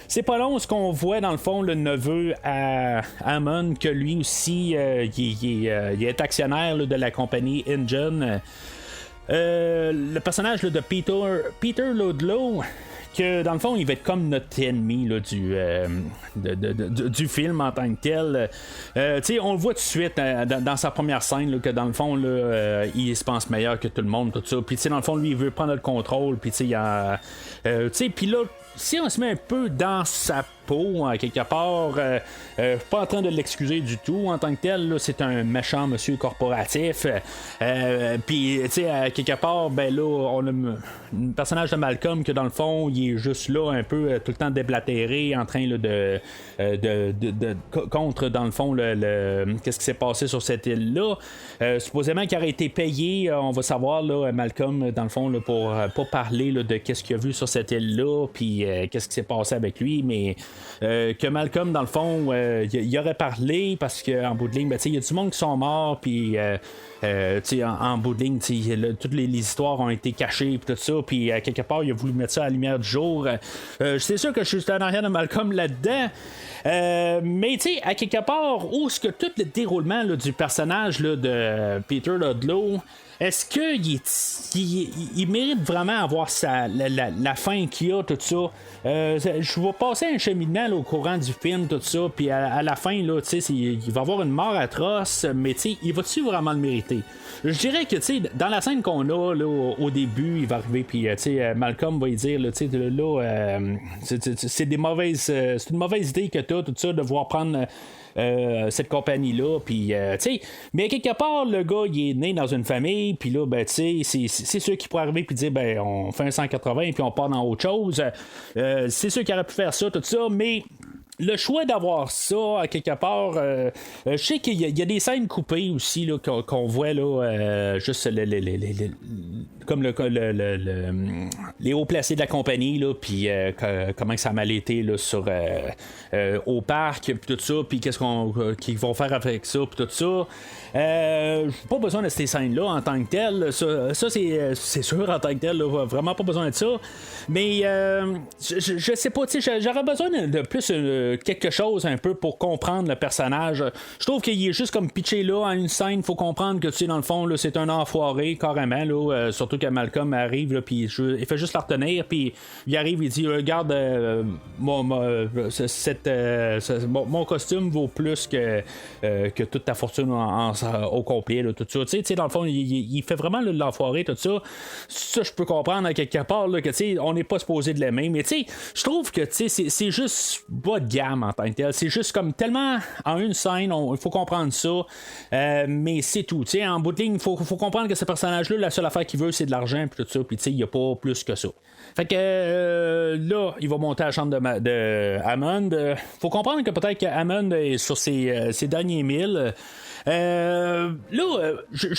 C'est pas long ce qu'on voit, dans le fond, le neveu à Hammond, que lui aussi, il est actionnaire là, de la compagnie Engine. Le personnage là, de Peter Ludlow, que dans le fond il va être comme notre ennemi là, du film en tant que tel. On le voit tout de suite dans sa première scène là, que dans le fond là, il se pense meilleur que tout le monde, tout ça. Puis dans le fond lui il veut prendre le contrôle, puis puis là si on se met un peu dans sa peau, quelque part, pas en train de l'excuser du tout en tant que tel, là, c'est un méchant monsieur corporatif, puis tu sais, quelque part, ben là, on a un personnage de Malcolm que dans le fond, il est juste là un peu tout le temps déblatéré, en train là, de contre dans le fond qu'est-ce qui s'est passé sur cette île-là. Supposément qu'il aurait été payé, on va savoir là, Malcolm dans le fond là, pour pas parler là, de qu'est-ce qu'il a vu sur cette île-là, puis qu'est-ce qui s'est passé avec lui, mais que Malcolm dans le fond il aurait parlé parce qu'en bout de ligne il y a du monde qui sont morts, puis en bout de ligne toutes les histoires ont été cachées, puis tout ça, puis quelque part il a voulu mettre ça à la lumière du jour. C'est sûr que je suis en arrière de Malcolm là-dedans, mais à quelque part où est-ce que tout le déroulement là, du personnage là, de Peter Ludlow, est-ce qu'il mérite vraiment avoir la fin qu'il a, tout ça? Je vais passer un cheminement là, au courant du film, tout ça, puis à la fin, là, il va avoir une mort atroce, mais il va-tu vraiment le mériter? Je dirais que dans la scène qu'on a là, au début, il va arriver, puis Malcolm va lui dire là, c'est une mauvaise idée que tu as, tout ça, de vouloir prendre. Cette compagnie-là, puis mais quelque part, le gars, il est né dans une famille, puis là, ben, c'est sûr qu'il pourrait arriver puis dire, ben, on fait un 180 puis on part dans autre chose. C'est sûr qu'il aurait pu faire ça, tout ça, mais le choix d'avoir ça, à quelque part, je sais qu'il y a des scènes coupées aussi là, qu'on voit là, juste comme les hauts placés de la compagnie, là, puis comment ça a mal été là, au parc, puis tout ça, puis qu'est-ce qu'ils vont faire avec ça, puis tout ça. Pas besoin de ces scènes-là en tant que telles. Ça c'est sûr en tant que tel, là, vraiment pas besoin de ça. Mais je sais pas, j'aurais besoin de plus quelque chose un peu pour comprendre le personnage. Je trouve qu'il est juste comme pitché là en une scène. Faut comprendre que dans le fond là, c'est un enfoiré carrément là, surtout que Malcolm arrive puis il fait juste la retenir, puis il arrive, il dit regarde mon costume vaut plus que toute ta fortune au complet là, tout ça. Dans le fond il fait vraiment l'enfoiré, tout ça. Ça je peux comprendre à quelque part là, que on n'est pas supposé de l'aimer, mais je trouve que c'est juste bas de gamme en tant que tel. C'est juste comme tellement en une scène, il faut comprendre ça, mais c'est tout. En bout de ligne, il faut comprendre que ce personnage-là, la seule affaire qu'il veut, c'est de l'argent, puis tout ça, puis il n'y a pas plus que ça. Fait que là, il va monter à la chambre de Hammond. Faut comprendre que peut-être que Hammond est sur ses derniers milles. Je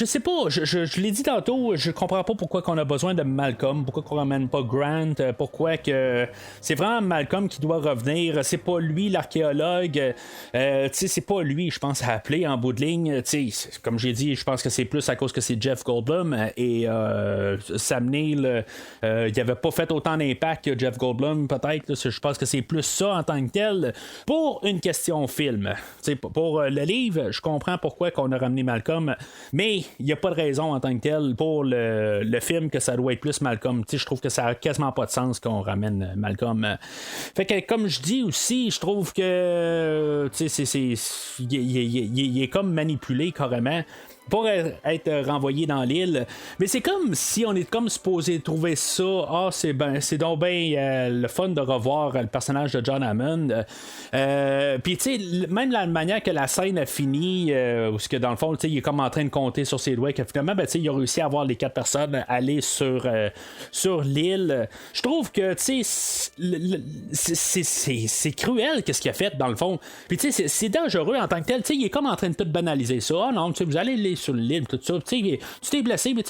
sais pas, je l'ai dit tantôt, je comprends pas pourquoi qu'on a besoin de Malcolm, pourquoi qu'on ramène pas Grant, pourquoi que c'est vraiment Malcolm qui doit revenir, c'est pas lui l'archéologue, c'est pas lui, je pense, à appeler en bout de ligne, comme j'ai dit, je pense que c'est plus à cause que c'est Jeff Goldblum et Sam Neill, il avait pas fait autant d'impact que Jeff Goldblum, peut-être, je pense que c'est plus ça en tant que tel, pour une question film, pour le livre, je comprends pourquoi qu'on a ramené Malcolm, mais il n'y a pas de raison en tant que tel pour le film que ça doit être plus Malcolm. Je trouve que ça a quasiment pas de sens qu'on ramène Malcolm. Fait que comme je dis aussi, je trouve que il est comme manipulé carrément pour être renvoyé dans l'île, mais c'est comme si on est comme supposé trouver ça, c'est donc bien le fun de revoir le personnage de John Hammond, puis même la manière que la scène a fini, où que dans le fond il est comme en train de compter sur ses doigts, que finalement il a réussi à avoir les 4 personnes aller sur l'île. Je trouve que c'est cruel qu'est-ce qu'il a fait dans le fond, puis c'est dangereux en tant que tel, il est comme en train de tout banaliser ça. Non, vous allez aller sur l'île, tout ça, tu t'es blessé, mais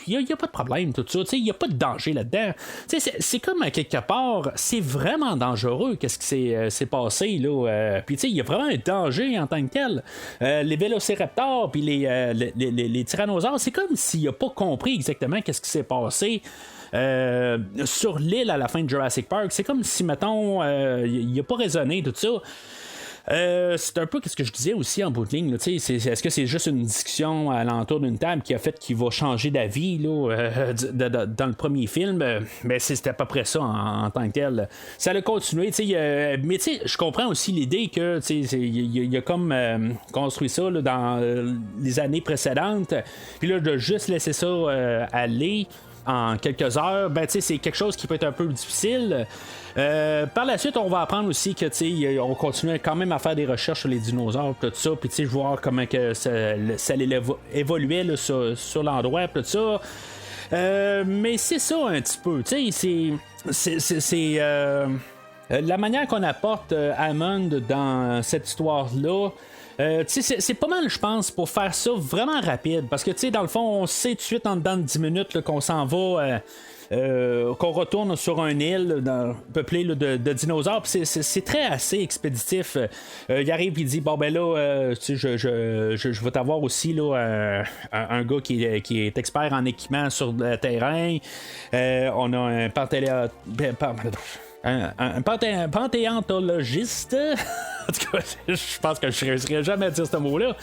il n'y a pas de problème, tout ça, il n'y a pas de danger là-dedans. C'est comme à quelque part, c'est vraiment dangereux qu'est-ce qui s'est passé là, puis il y a vraiment un danger en tant que tel. Les vélociraptors puis les tyrannosaures, c'est comme s'il n'a pas compris exactement qu'est-ce qui s'est passé sur l'île à la fin de Jurassic Park. C'est comme si, mettons, il n'a pas raisonné, tout ça. C'est un peu ce que je disais aussi en bout de ligne. Est-ce que c'est juste une discussion à l'entour d'une table qui a fait qu'il va changer d'avis là, dans le premier film? Mais c'était à peu près ça en tant que tel. Ça a continué. Mais je comprends aussi l'idée que il a comme construit ça là, dans les années précédentes. Puis là, de juste laisser ça aller en quelques heures, c'est quelque chose qui peut être un peu difficile. Par la suite, on va apprendre aussi que on continue quand même à faire des recherches sur les dinosaures, tout ça, puis voir comment que ça évoluait là, sur l'endroit, tout ça. Mais c'est ça un petit peu, c'est la manière qu'on apporte Hammond dans cette histoire-là. C'est pas mal, je pense, pour faire ça vraiment rapide. Parce que, dans le fond, on sait tout de suite en dedans de 10 minutes là, qu'on s'en va, qu'on retourne sur une île peuplée là, de dinosaures. Puis c'est très assez expéditif. Il arrive, il dit bon, ben là, je vais t'avoir aussi là, un gars qui est expert en équipement sur le terrain. On a un panthéontologiste. En tout cas, je pense que je réussirais jamais à dire ce mot-là.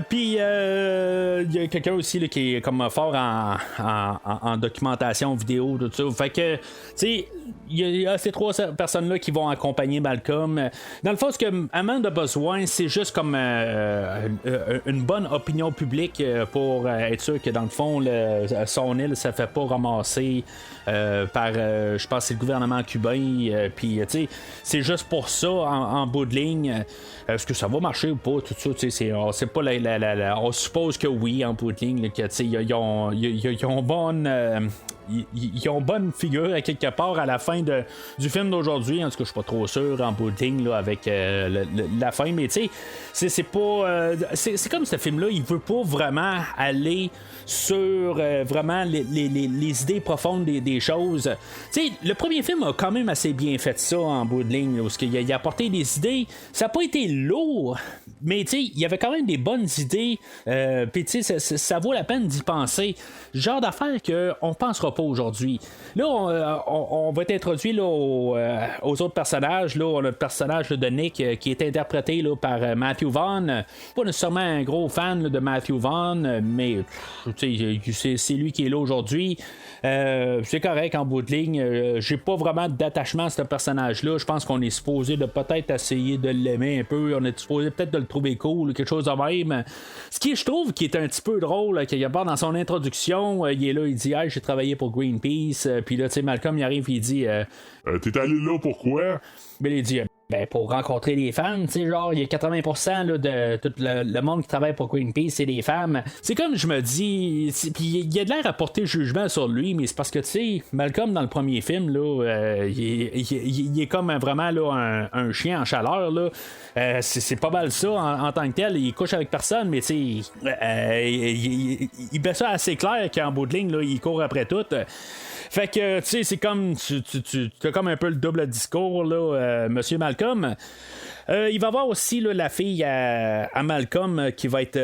Puis, il y a quelqu'un aussi là, qui est comme fort en documentation vidéo, tout ça. Fait que, tu sais, il y a ces 3 personnes-là qui vont accompagner Malcolm. Dans le fond, ce que Amand a besoin, c'est juste comme une bonne opinion publique pour être sûr que, dans le fond, son île, ça fait pas ramasser par, je pense, c'est le gouvernement cubain. Puis, tu sais, c'est juste pour ça, en bout de ligne. Est-ce que ça va marcher ou pas, tout ça, tu sais, c'est pas on suppose que oui, en bout de ligne, que, tu sais, ils ont bonne figure à quelque part à la fin du film d'aujourd'hui. En tout cas, je suis pas trop sûr en bout de ligne là, avec la fin, mais tu sais, c'est pas. C'est comme ce film-là, il veut pas vraiment aller sur vraiment les idées profondes des choses. Tu sais, le premier film a quand même assez bien fait ça en bout de ligne, parce qu'il a apporté des idées. Ça n'a pas été lourd, mais tu sais, il y avait quand même des bonnes idées. Puis tu sais, ça vaut la peine d'y penser. Genre d'affaires qu'on pensera pas aujourd'hui. Là, on va être introduit là, aux autres personnages. Là, on a le personnage là, de Nick qui est interprété là, par Matthew Vaughn. Pas nécessairement un gros fan là, de Matthew Vaughn, mais c'est lui qui est là aujourd'hui. C'est correct en bout de ligne. J'ai pas vraiment d'attachement à ce personnage-là. Je pense qu'on est supposé de peut-être essayer de l'aimer un peu. On est supposé peut-être de le trouver cool, quelque chose de même. Ce qui, je trouve, qui est un petit peu drôle, qu'il y a pas dans son introduction, il est là, il dit hey, j'ai travaillé pour Greenpeace. Puis là, tu sais, Malcolm il arrive, il dit t'es allé là pourquoi? Ben, il dit ben, pour rencontrer des femmes, tu sais, genre, il y a 80% là, de tout le monde qui travaille pour Greenpeace, c'est des femmes. C'est comme je me dis, puis il y a de l'air à porter jugement sur lui, mais c'est parce que, tu sais, Malcolm, dans le premier film, là, il est comme vraiment là, un chien en chaleur, là. C'est pas mal ça en tant que tel. Il couche avec personne, mais tu sais, il met ça assez clair qu'en bout de ligne, là, il court après tout. Fait que, tu sais, c'est comme tu as comme un peu le double discours, là, Monsieur Malcolm. Il va y avoir aussi là, la fille à Malcolm qui va être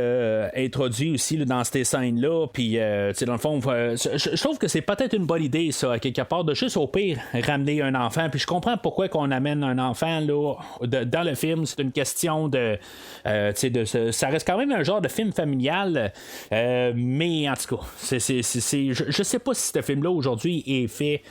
introduite aussi là, dans ces scènes-là. Puis, dans le fond, je trouve que c'est peut-être une bonne idée, ça, à quelque part, de juste au pire ramener un enfant. Puis, je comprends pourquoi qu'on amène un enfant là, dans le film. C'est une question de. Ça reste quand même un genre de film familial. Mais, en tout cas, je sais pas si ce film-là aujourd'hui est fait.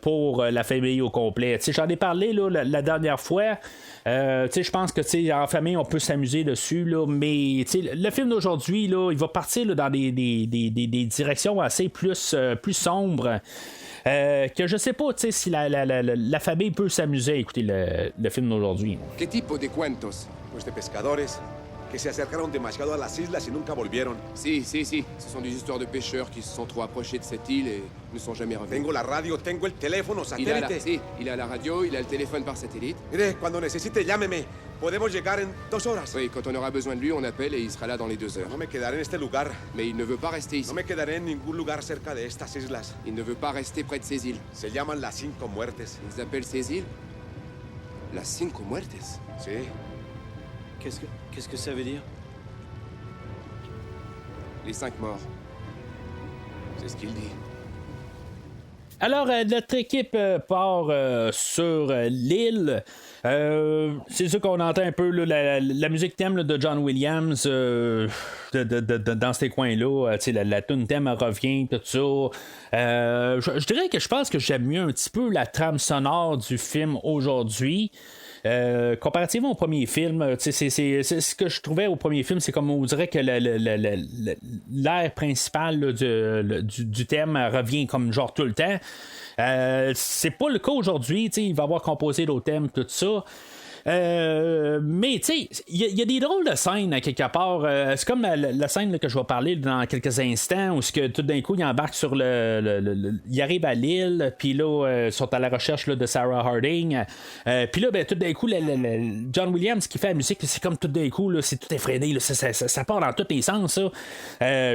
Pour la famille au complet. T'sais, j'en ai parlé là, la dernière fois. Je pense que en famille, on peut s'amuser dessus, là, mais le film d'aujourd'hui, là, il va partir là, dans des directions assez plus sombres. Que je sais pas si la famille peut s'amuser à écouter le film d'aujourd'hui. ¿Qué tipo de cuentos? Pues de pescadores que se acercaron demasiado a las islas y nunca volvieron. Sí. Ce sont des histoires de pêcheurs qui se sont trop approchés de cette île et ne sont jamais revenus. Tengo la radio, tengo el teléfono satélite. Il a la radio, il a le téléphone par satellite. Mire, cuando necesite, llámeme. Podemos llegar en 2 horas. Oui, quand on aura besoin de lui, on appelle et il sera là dans les 2 heures. No me quedaré en este lugar. Mais il ne veut pas rester ici. No me quedaré en ningún lugar cerca de estas islas. Il ne veut pas rester près de ces îles. Se llaman las 5 muertes. Ils appellent ces îles las 5 muertes. Sí. Qu'est-ce que ça veut dire? Les 5 morts. C'est ce qu'il dit. Alors, notre équipe part sur l'île. C'est sûr qu'on entend un peu là, la musique thème là, de John Williams dans ces coins-là. La tune thème revient, tout ça. Je dirais que je pense que j'aime mieux un petit peu la trame sonore du film aujourd'hui. Comparativement au premier film, c'est ce que je trouvais au premier film, c'est comme on dirait que l'air principal là, du thème revient comme genre tout le temps. C'est pas le cas aujourd'hui, il va avoir composé d'autres thèmes, tout ça. Mais tu sais, il y a des drôles de scènes à quelque part. C'est comme la scène là, que je vais parler dans quelques instants où que, tout d'un coup il embarque sur il arrive à l'île, puis là ils sont à la recherche là, de Sarah Harding, puis là ben, tout d'un coup John Williams qui fait la musique, c'est comme tout d'un coup là, c'est tout effréné là, ça part dans tous les sens ça.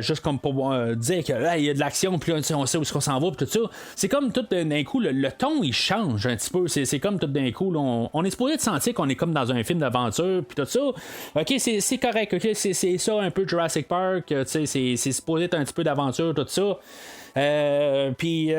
Juste comme pour dire que il y a de l'action, puis là on sait où est-ce qu'on s'en va, puis tout ça. C'est comme tout d'un coup le ton il change un petit peu. C'est comme tout d'un coup là, on est supposé de sentir qu'on est comme dans un film d'aventure puis tout ça. Ok, c'est correct, ok, c'est ça un peu Jurassic Park, c'est supposé être un petit peu d'aventure, tout ça. Puis,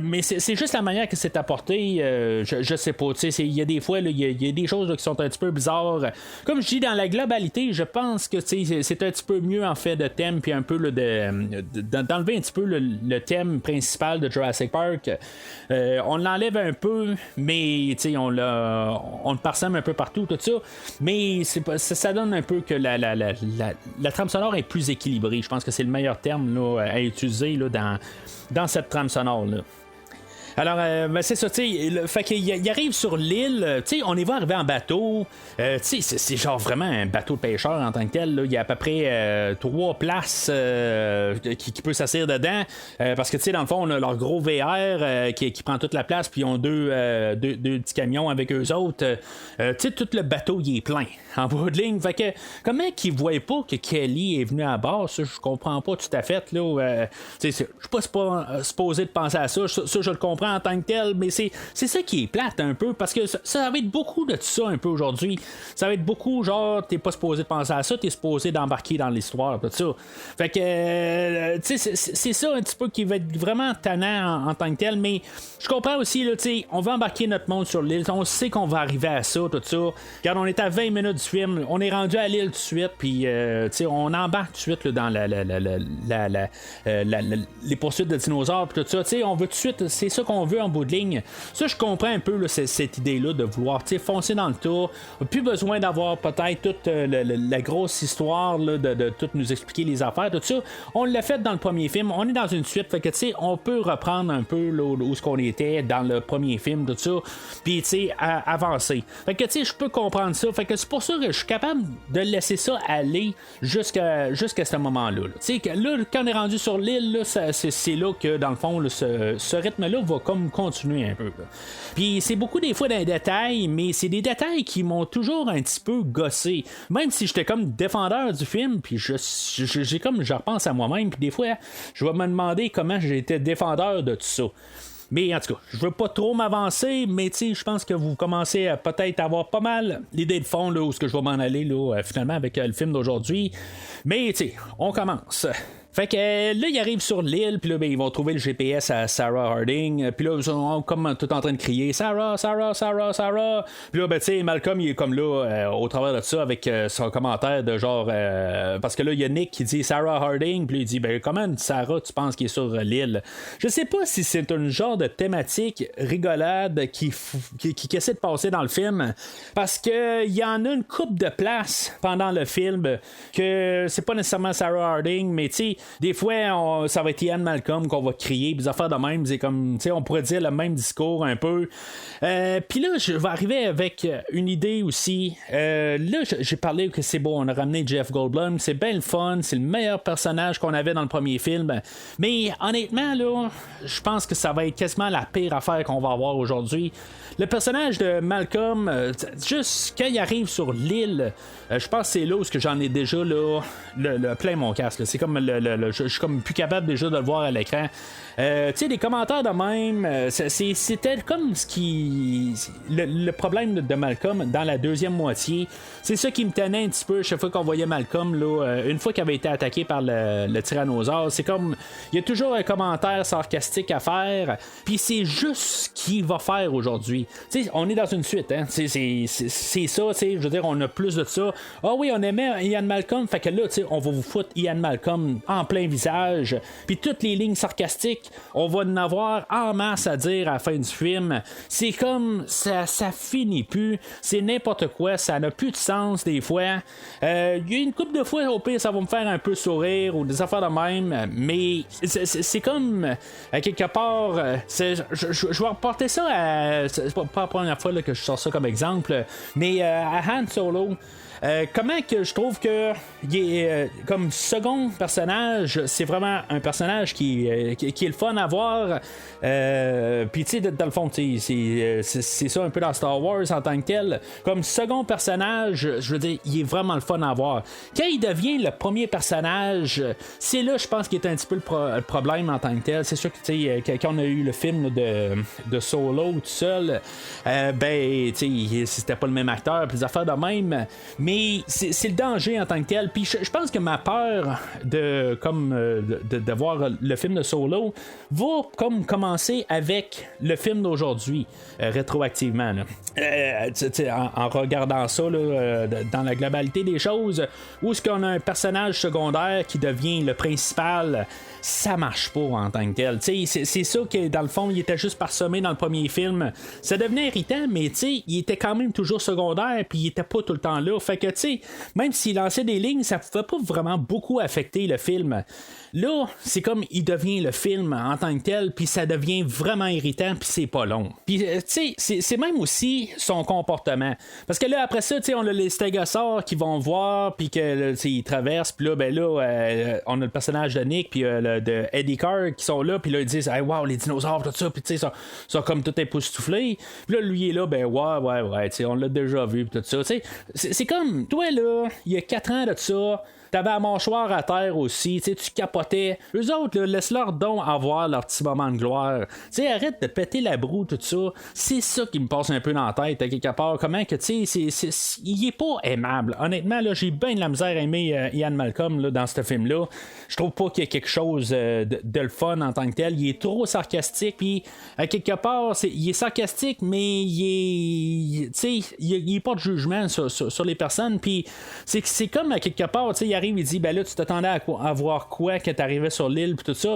mais c'est juste la manière que c'est apporté. Je sais pas. Il y a des fois, il y a des choses là, qui sont un petit peu bizarres. Comme je dis, dans la globalité, je pense que c'est un petit peu mieux en fait de thème, puis un peu là, d'enlever un petit peu le thème principal de Jurassic Park. On l'enlève un peu, mais on le parsème un peu partout, tout ça. Mais ça donne un peu que la trame sonore est plus équilibrée. Je pense que c'est le meilleur terme là, à utiliser là, dans cette trame sonore là. Alors, ben c'est ça, fait qu'il arrive sur l'île, on y va arriver en bateau, c'est genre vraiment un bateau de pêcheur en tant que tel, là. Il y a à peu près 3 places qui peut s'asseoir dedans, parce que, dans le fond, on a leur gros VR qui prend toute la place, puis ils ont deux petits camions avec eux autres. Tout le bateau, il est plein, en bout de ligne. Fait que, comment qu'ils voient pas que Kelly est venue à bord, ça, je comprends pas tout à fait, là. Je suis pas supposé de penser à ça, je le comprends en tant que tel, mais c'est ça qui est plate un peu, parce que ça va être beaucoup de ça un peu aujourd'hui. Ça va être beaucoup genre, t'es pas supposé de penser à ça, t'es supposé d'embarquer dans l'histoire, tout ça. Fait que, c'est ça un petit peu qui va être vraiment tannant en tant que tel, mais je comprends aussi, là, on va embarquer notre monde sur l'île, on sait qu'on va arriver à ça, tout ça. Regarde, on est à 20 minutes du film, on est rendu à l'île tout de suite, puis on embarque tout de suite là, dans les poursuites de dinosaures, puis tout ça. On veut tout de suite, c'est ça qu'on veut en bout de ligne. Ça, je comprends un peu là, cette idée-là de vouloir foncer dans le tour. Plus besoin d'avoir peut-être toute la grosse histoire là, de tout nous expliquer les affaires, tout ça. On l'a fait dans le premier film. On est dans une suite, fait que on peut reprendre un peu là, où ce qu'on était dans le premier film, tout ça, puis avancer. Fait que je peux comprendre ça. Fait que c'est pour ça que je suis capable de laisser ça aller jusqu'à ce moment-là. Là, quand on est rendu sur l'île, là, c'est là que dans le fond, là, ce rythme-là va comme continuer un peu. Puis c'est beaucoup des fois dans les détails, mais c'est des détails qui m'ont toujours un petit peu gossé. Même si j'étais comme défendeur du film, puis j'ai comme je repense à moi-même, puis des fois je vais me demander comment j'étais défendeur de tout ça. Mais en tout cas, je veux pas trop m'avancer, mais je pense que vous commencez à peut-être avoir pas mal l'idée de fond là, où est-ce que je vais m'en aller là, finalement avec le film d'aujourd'hui. Mais on commence. Fait que là, ils arrivent sur l'île, puis là, ils vont trouver le GPS à Sarah Harding, puis là, ils sont comme tout en train de crier Sarah, Sarah, Sarah, Sarah. Puis là, Malcolm, il est comme là, au travers de ça, avec son commentaire de genre. Parce que là, il y a Nick qui dit Sarah Harding, puis il dit comment Sarah, tu penses qu'il est sur l'île? Je sais pas si c'est un genre de thématique rigolade qui essaie de passer dans le film, parce que il y en a une couple de places pendant le film que c'est pas nécessairement Sarah Harding, mais des fois, ça va être Ian Malcolm qu'on va crier, des affaires de même, c'est comme, on pourrait dire le même discours un peu. Puis là, je vais arriver avec une idée aussi. Là, j'ai parlé que c'est bon, on a ramené Jeff Goldblum, c'est bien le fun, c'est le meilleur personnage qu'on avait dans le premier film. Mais honnêtement, là, je pense que ça va être quasiment la pire affaire qu'on va avoir aujourd'hui. Le personnage de Malcolm, juste quand il arrive sur l'île, je pense que c'est là où j'en ai déjà là, le plein mon casque. Là. C'est comme je suis comme plus capable déjà de le voir à l'écran. Les commentaires de même, c'était comme ce qui. Le problème de Malcolm dans la deuxième moitié. C'est ça qui me tenait un petit peu chaque fois qu'on voyait Malcolm, là, une fois qu'il avait été attaqué par le tyrannosaure. C'est comme. Il y a toujours un commentaire sarcastique à faire, puis c'est juste ce qu'il va faire aujourd'hui. On est dans une suite, hein. C'est ça, je veux dire, on a plus de ça. Ah oui, on aimait Ian Malcolm, fait que là, on va vous foutre Ian Malcolm en plein visage, puis toutes les lignes sarcastiques, on va en avoir en masse à dire à la fin du film. C'est comme, ça finit plus, c'est n'importe quoi, ça n'a plus de sens des fois. Il y a une couple de fois, au pire, ça va me faire un peu sourire, ou des affaires de même, mais c'est comme, à quelque part, je vais reporter ça à... C'est pas la première fois là, que je sors ça comme exemple, mais à Han Solo. Comment que je trouve que il est, comme second personnage, c'est vraiment un personnage qui est le fun à voir. Puis tu sais, dans le fond, c'est ça un peu dans Star Wars en tant que tel. Comme second personnage, je veux dire, il est vraiment le fun à voir. Quand il devient le premier personnage, c'est là, je pense, qu'il est un petit peu le problème en tant que tel. C'est sûr que tu sais, quand on a eu le film là, de Solo tout seul, ben, tu sais, c'était pas le même acteur, puis des affaires de même. Mais c'est le danger en tant que tel. Puis je pense que ma peur de de voir le film de Solo va comme commencer avec le film d'aujourd'hui, rétroactivement. En regardant ça dans la globalité des choses, où est-ce qu'on a un personnage secondaire qui devient le principal, ça marche pas en tant que tel. C'est ça que dans le fond, il était juste parsemé dans le premier film. Ça devenait irritant, mais il était quand même toujours secondaire, puis il était pas tout le temps là. Fait que même s'il lançait des lignes, ça pouvait pas vraiment beaucoup affecter le film. Là, c'est comme il devient le film en tant que tel, puis ça devient vraiment irritant, puis c'est pas long. Puis, c'est même aussi son comportement. Parce que là, après ça, on a les stégosaures qui vont voir, puis qu'ils traversent, puis là, on a le personnage de Nick, puis de Eddie Carr qui sont là, puis là, ils disent hey, wow, les dinosaures, tout ça, puis sont comme tout époustouflés. Puis là, lui est là, ouais, on l'a déjà vu, puis tout ça. C'est comme, toi, là, il y a 4 ans de ça. T'avais la mâchoire à terre aussi, tu capotais. Eux autres, laisse-leur donc avoir leur petit moment de gloire. Arrête de péter la broue, tout ça. C'est ça qui me passe un peu dans la tête, à quelque part. Comment que, il est pas aimable. Honnêtement, là, j'ai bien de la misère à aimer Ian Malcolm dans ce film-là. Je trouve pas qu'il y a quelque chose de le fun en tant que tel. Il est trop sarcastique, puis à quelque part, il est sarcastique, mais il est pas de jugement sur les personnes, puis c'est comme à quelque part, il arrive, il dit là tu t'attendais à voir quoi quand t'arrivais sur l'île puis tout ça,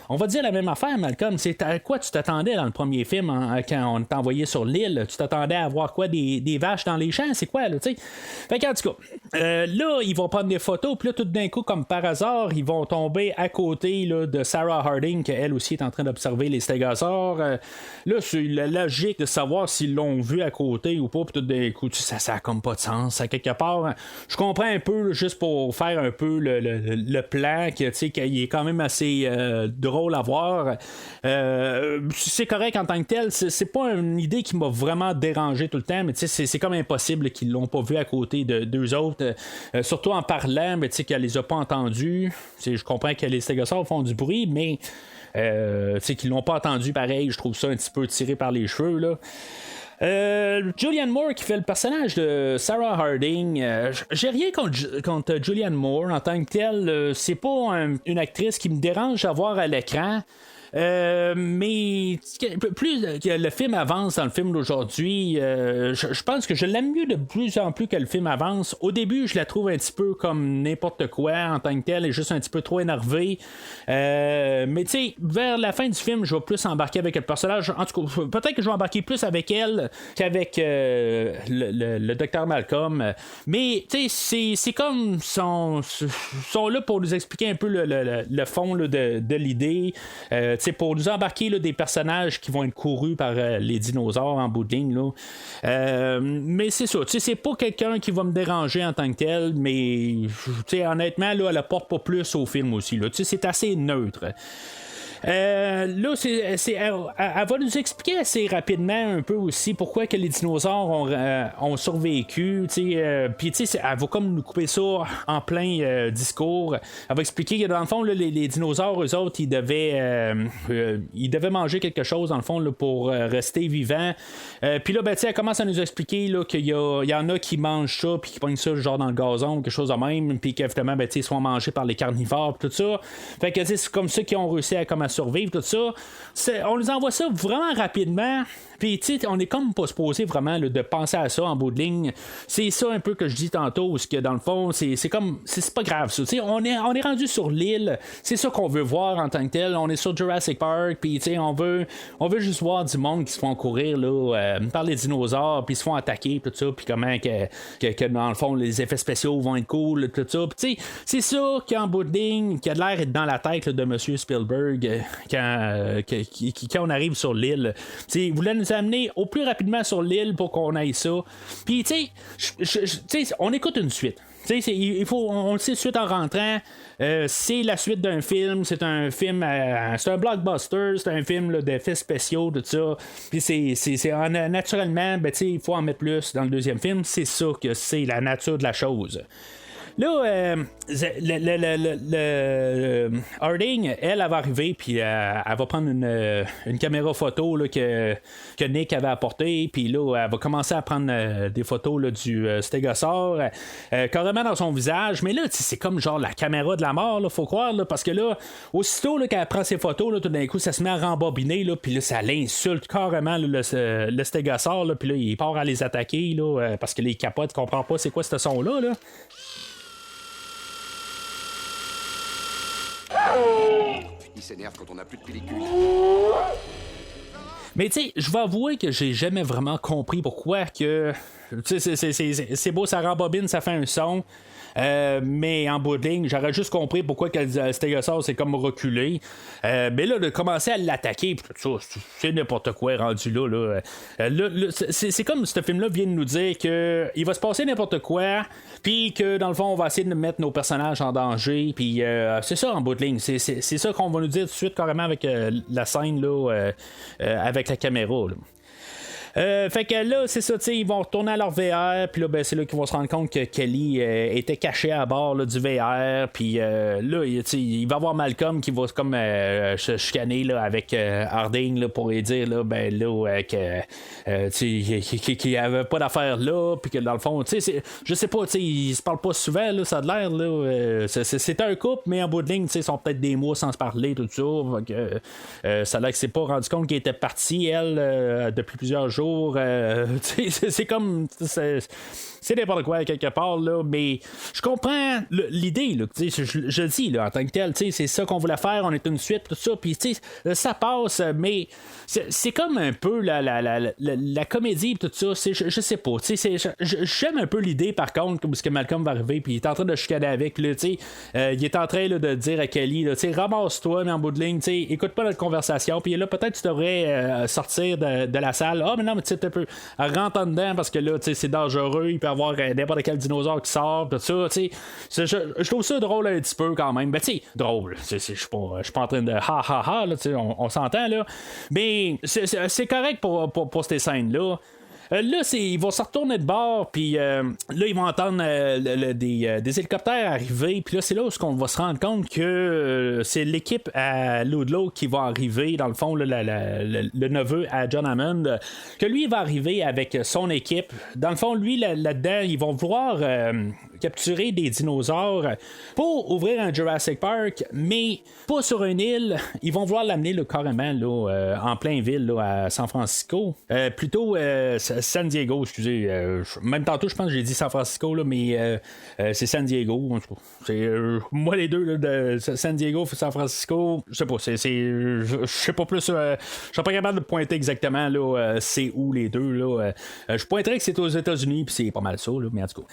on va dire la même affaire, Malcolm, c'est à quoi tu t'attendais dans le premier film quand on t'envoyait sur l'île, tu t'attendais à voir quoi, des vaches dans les champs, c'est quoi là, tu sais. Fait qu'en tout cas, là ils vont prendre des photos, puis là tout d'un coup comme par hasard ils vont tomber à côté là, de Sarah Harding, qu'elle aussi est en train d'observer les stégosaures. Là c'est la logique de savoir s'ils l'ont vu à côté ou pas, puis tout d'un coup ça a comme pas de sens à quelque part. Je comprends un peu là, juste pour faire un peu le plan qu'il est quand même assez drôle à voir. C'est correct en tant que tel, c'est pas une idée qui m'a vraiment dérangé tout le temps, mais c'est comme impossible qu'ils l'ont pas vu à côté de deux autres, surtout en parlant, mais qu'elle les a pas entendus. Je comprends que les stégosaures font du bruit, mais qu'ils l'ont pas entendu pareil, je trouve ça un petit peu tiré par les cheveux là. Julianne Moore qui fait le personnage de Sarah Harding, j'ai rien contre Julianne Moore en tant que telle, c'est pas une actrice qui me dérange à voir à l'écran. Mais plus que le film avance dans le film d'aujourd'hui, je pense que je l'aime mieux de plus en plus que le film avance. Au début, je la trouve un petit peu comme n'importe quoi en tant que tel, et juste un petit peu trop énervée. Mais tu sais, vers la fin du film, je vais plus embarquer avec le personnage. En tout cas, peut-être que je vais embarquer plus avec elle qu'avec le Dr Malcolm. Mais tu sais, c'est comme sont là pour nous expliquer un peu le fond là, de l'idée. Pour nous embarquer là, des personnages qui vont être courus par les dinosaures en bout de ligne. Là. Mais c'est ça, c'est pas quelqu'un qui va me déranger en tant que tel, mais honnêtement, là, elle apporte pas plus au film aussi. Là. C'est assez neutre. Là, elle va nous expliquer assez rapidement un peu aussi pourquoi que les dinosaures ont survécu. Puis elle va comme nous couper ça en plein discours. Elle va expliquer que dans le fond, là, les dinosaures, eux autres, ils devaient manger quelque chose dans le fond là, pour rester vivants. Puis là, elle commence à nous expliquer là, qu'il y en a qui mangent ça, puis qui pognent ça genre dans le gazon, quelque chose de même, puis qu'évidemment, ils sont mangés par les carnivores, tout ça. Fait que c'est comme ça qu'ils ont réussi à survivre, tout ça. On nous envoie ça vraiment rapidement. Puis, tu sais, on est comme pas supposé vraiment là, de penser à ça en bout de ligne. C'est ça un peu que je dis tantôt, parce que dans le fond, c'est comme, c'est pas grave ça. Tu sais, on est rendu sur l'île. C'est ça qu'on veut voir en tant que tel. On est sur Jurassic Park, puis tu sais, on veut juste voir du monde qui se font courir là, par les dinosaures, puis se font attaquer, tout ça, puis comment que dans le fond, les effets spéciaux vont être cool, tout ça. Puis, tu sais, c'est ça qui en bout de ligne, qui a l'air d'être dans la tête là, de M. Spielberg quand on arrive sur l'île. Tu sais, vous voulez nous amener au plus rapidement sur l'île pour qu'on aille ça. Puis, tu sais, on écoute une suite. On le sait suite en rentrant, c'est la suite d'un film, c'est un film, c'est un blockbuster, c'est un film là, d'effets spéciaux, tout ça. Puis naturellement, il faut en mettre plus dans le deuxième film. C'est ça que c'est la nature de la chose. Là, Harding, elle va arriver, puis elle va prendre une caméra photo là, que Nick avait apportée, puis là, elle va commencer à prendre des photos là, du stégosaure, carrément dans son visage, mais là, c'est comme genre la caméra de la mort, là, faut croire, là, parce que là, aussitôt là, qu'elle prend ses photos, là, tout d'un coup, ça se met à rembobiner, là, puis là, ça l'insulte carrément là, le stégosaure, là, puis là, il part à les attaquer, là, parce que les capotes ne comprennent pas c'est quoi ce son-là, là. Il s'énerve quand on n'a plus de pellicule. Mais tu sais, je vais avouer que j'ai jamais vraiment compris pourquoi que... Tu sais, c'est beau, ça rembobine, ça fait un son. Mais en bout de ligne, j'aurais juste compris pourquoi que le stégosaure s'est comme reculé. Mais là, de commencer à l'attaquer, pis tout ça, c'est n'importe quoi rendu là. C'est comme ce film-là vient de nous dire que il va se passer n'importe quoi, puis que dans le fond, on va essayer de mettre nos personnages en danger, puis c'est ça en bout de ligne. C'est ça qu'on va nous dire tout de suite carrément avec la scène là, avec la caméra. Là. Fait que là, c'est ça, ils vont retourner à leur VR, puis là, ben, c'est là qu'ils vont se rendre compte que Kelly était cachée à bord là, du VR, puis là, il va y avoir Malcolm qui va comme se chicaner là, avec Harding là, pour lui dire là, ben, là, qu'il n'y avait pas d'affaire là, puis que dans le fond, je sais pas, ils se parlent pas souvent, là, ça a l'air, là, c'est un couple, mais en bout de ligne, ils sont peut-être des mois sans se parler, tout ça, ça a l'air que c'est pas rendu compte qu'elle était partie, elle, depuis plusieurs jours. C'est comme c'est n'importe quoi quelque part là, mais je comprends l'idée là, je le dis là, en tant que tel, c'est ça qu'on voulait faire, on est une suite tout ça, puis ça passe, mais c'est comme un peu la comédie tout ça, je sais pas, j'aime un peu l'idée par contre parce que Malcolm va arriver puis il est en train de chicaner avec là, il est en train là, de dire à Kelly là, ramasse-toi, mais en bout de ligne, écoute pas notre conversation, puis là peut-être tu devrais sortir de la salle. Ah mais non, mais tu sais, rentre en dedans parce que là, c'est dangereux, il peut y avoir n'importe quel dinosaure qui sort, tout ça, je trouve ça drôle un petit peu quand même. Ben, tu sais, drôle, je suis pas en train de ha, là, on s'entend, là. Mais c'est correct pour ces scènes-là. Là, ils vont se retourner de bord, puis là, ils vont entendre des hélicoptères arriver, puis là, c'est là où on va se rendre compte que c'est l'équipe à Ludlow qui va arriver, dans le fond, là, le neveu à John Hammond, que lui, il va arriver avec son équipe. Dans le fond, lui, là-dedans, ils vont vouloir capturer des dinosaures pour ouvrir un Jurassic Park, mais pas sur une île. Ils vont vouloir l'amener là, carrément là, en plein ville là, à San Francisco. Plutôt San Diego, excusez. Même tantôt, je pense que j'ai dit San Francisco, là, mais c'est San Diego. C'est, moi, les deux, là, de San Diego et San Francisco, je sais pas. Je sais pas plus. Je suis pas capable de pointer exactement là, c'est où les deux. Là. Je pointerais que c'est aux États-Unis, puis c'est pas mal ça, là, mais en tout cas.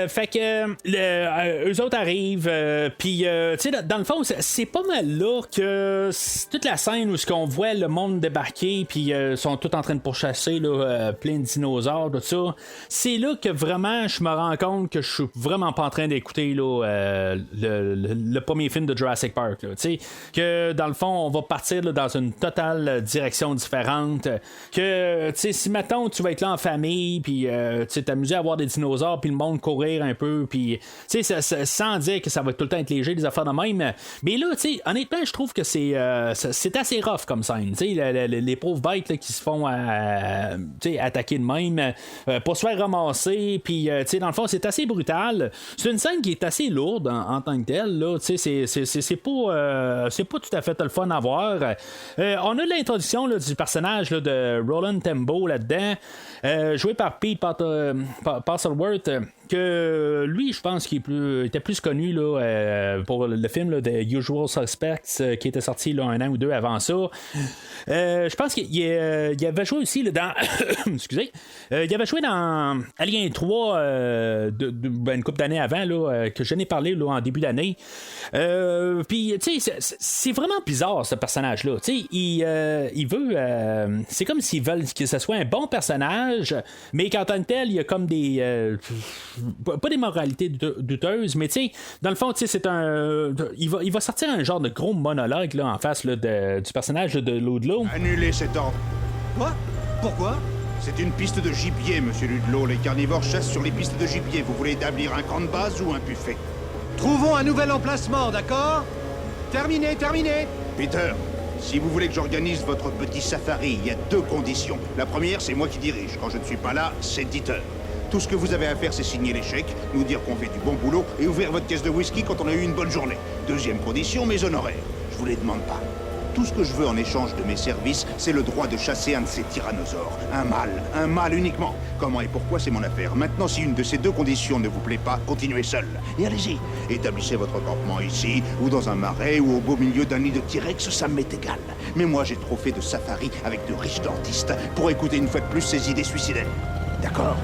Fait que eux autres arrivent, puis tu sais, dans le fond, c'est pas mal là que toute la scène où ce qu'on voit le monde débarquer, puis sont tous en train de pourchasser là, plein de dinosaures, tout ça. C'est là que vraiment je me rends compte que je suis vraiment pas en train d'écouter là, le premier film de Jurassic Park. Tu sais, que dans le fond, on va partir là, dans une totale direction différente. Que tu sais, si mettons tu vas être là en famille, puis tu t'amuser à voir des dinosaures, puis le monde courir un peu, puis tu sais, sans dire que ça va tout le temps être léger, des affaires de même, mais là, tu sais, honnêtement, je trouve que c'est assez rough comme scène, tu sais, les pauvres bêtes là, qui se font attaquer de même pour se faire ramasser, puis tu sais, dans le fond, c'est assez brutal. C'est une scène qui est assez lourde en tant que telle, là, tu sais, c'est pas tout à fait le fun à voir. On a l'introduction là, du personnage là, de Roland Tembo là-dedans, joué par Pete Postlethwaite, que lui, je pense qu'il était plus connu là, pour le film là, The Usual Suspects qui était sorti là, 1 an ou 2 avant ça. Je pense qu'il avait joué aussi là, dans excusez, il avait joué dans Alien 3 une couple d'années avant là, que je n'ai parlé là, en début d'année. Puis tu sais, c'est vraiment bizarre ce personnage là, tu sais, il veut c'est comme s'ils veulent que ce soit un bon personnage, mais qu'en tant que tel il y a comme des pas des moralités douteuses, mais tu sais, dans le fond, tu sais, c'est il va sortir un genre de gros monologue là, en face là, du personnage là, de Ludlow. Annulez cet ordre. Quoi? Pourquoi? C'est une piste de gibier, monsieur Ludlow. Les carnivores chassent sur les pistes de gibier. Vous voulez établir un camp de base ou un buffet? Trouvons un nouvel emplacement, d'accord? Terminé. Peter, si vous voulez que j'organise votre petit safari, il y a 2 conditions. La première, c'est moi qui dirige. Quand je ne suis pas là, c'est Dieter. Tout ce que vous avez à faire, c'est signer les chèques, nous dire qu'on fait du bon boulot et ouvrir votre caisse de whisky quand on a eu une bonne journée. Deuxième condition, mes honoraires. Je vous les demande pas. Tout ce que je veux en échange de mes services, c'est le droit de chasser un de ces tyrannosaures. Un mâle uniquement. Comment et pourquoi, c'est mon affaire. Maintenant, si une de ces 2 conditions ne vous plaît pas, continuez seul. Et allez-y, établissez votre campement ici, ou dans un marais, ou au beau milieu d'un nid de T-Rex, ça m'est égal. Mais moi, j'ai trop fait de safari avec de riches dentistes pour écouter une fois de plus ces idées suicidaires. D'accord?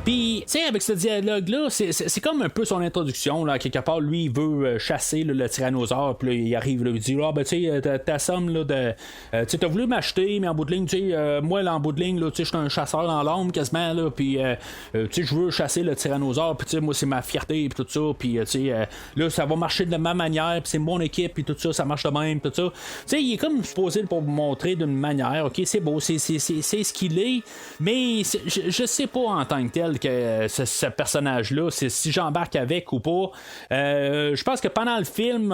Puis, tu sais, avec ce dialogue-là, c'est comme un peu son introduction, là, quelque part, lui, il veut chasser là, le tyrannosaure, puis là, il arrive, là, il dit, ben, tu sais, ta somme, là, de. Tu sais, t'as voulu m'acheter, mais en bout de ligne, tu sais, moi, là, en bout de ligne, là, tu sais, je suis un chasseur dans l'ombre, quasiment, là, puis, tu sais, je veux chasser le tyrannosaure, puis, tu sais, moi, c'est ma fierté, puis tout ça, puis, tu sais, là, ça va marcher de la même manière, puis c'est mon équipe, puis tout ça, ça marche de même, tout ça. Tu sais, il est comme supposé pour vous montrer d'une manière, ok, c'est beau, c'est ce qu'il est, mais je sais pas en tant que tel que ce personnage-là, si j'embarque avec ou pas. Je pense que pendant le film,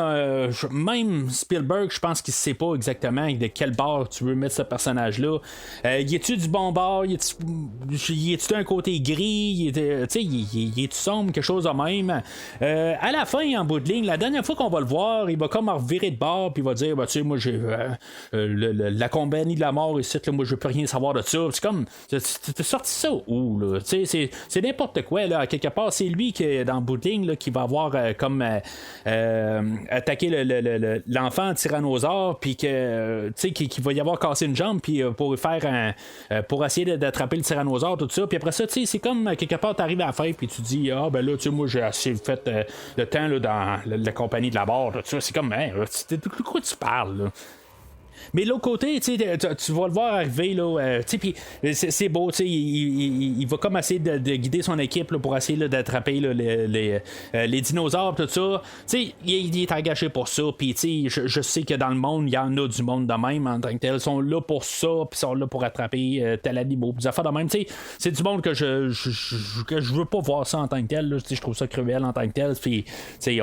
même Spielberg, je pense qu'il sait pas exactement de quel bord tu veux mettre ce personnage-là. Y est-tu du bon bord? Y est-tu d'un côté gris? Y est-tu sombre? Quelque chose de même. À la fin, en bout de ligne, la dernière fois qu'on va le voir, il va comme revirer de bord puis il va dire, tu sais, moi j'ai la compagnie de la mort ici, là, moi je veux plus rien savoir de ça. C'est comme, t'as sorti ça où, là? Tu sais, c'est n'importe quoi, là. Quelque part, c'est lui qui, dans le bout de ligne, là, qui va avoir attaqué l'enfant tyrannosaure, puis que, tu sais, qui va y avoir cassé une jambe, puis pour essayer d'attraper le tyrannosaure, tout ça. Puis après ça, tu sais, c'est comme quelque part, t'arrives à la fin, puis tu dis, ben là, tu sais, moi, j'ai assez fait le temps là, dans la compagnie de la barre, tout ça. C'est comme, de quoi tu parles, là? Mais de l'autre côté, tu vas le voir arriver, là, puis c'est beau, il va comme essayer de guider son équipe là, pour essayer là, d'attraper là, les dinosaures, tout ça. Il est engagé pour ça, puis je sais que dans le monde, il y en a du monde de même en tant que tel. Ils sont là pour ça, puis sont là pour attraper tel animal, des affaires de même. C'est du monde que je veux pas voir ça en tant que tel. Là, je trouve ça cruel en tant que tel, puis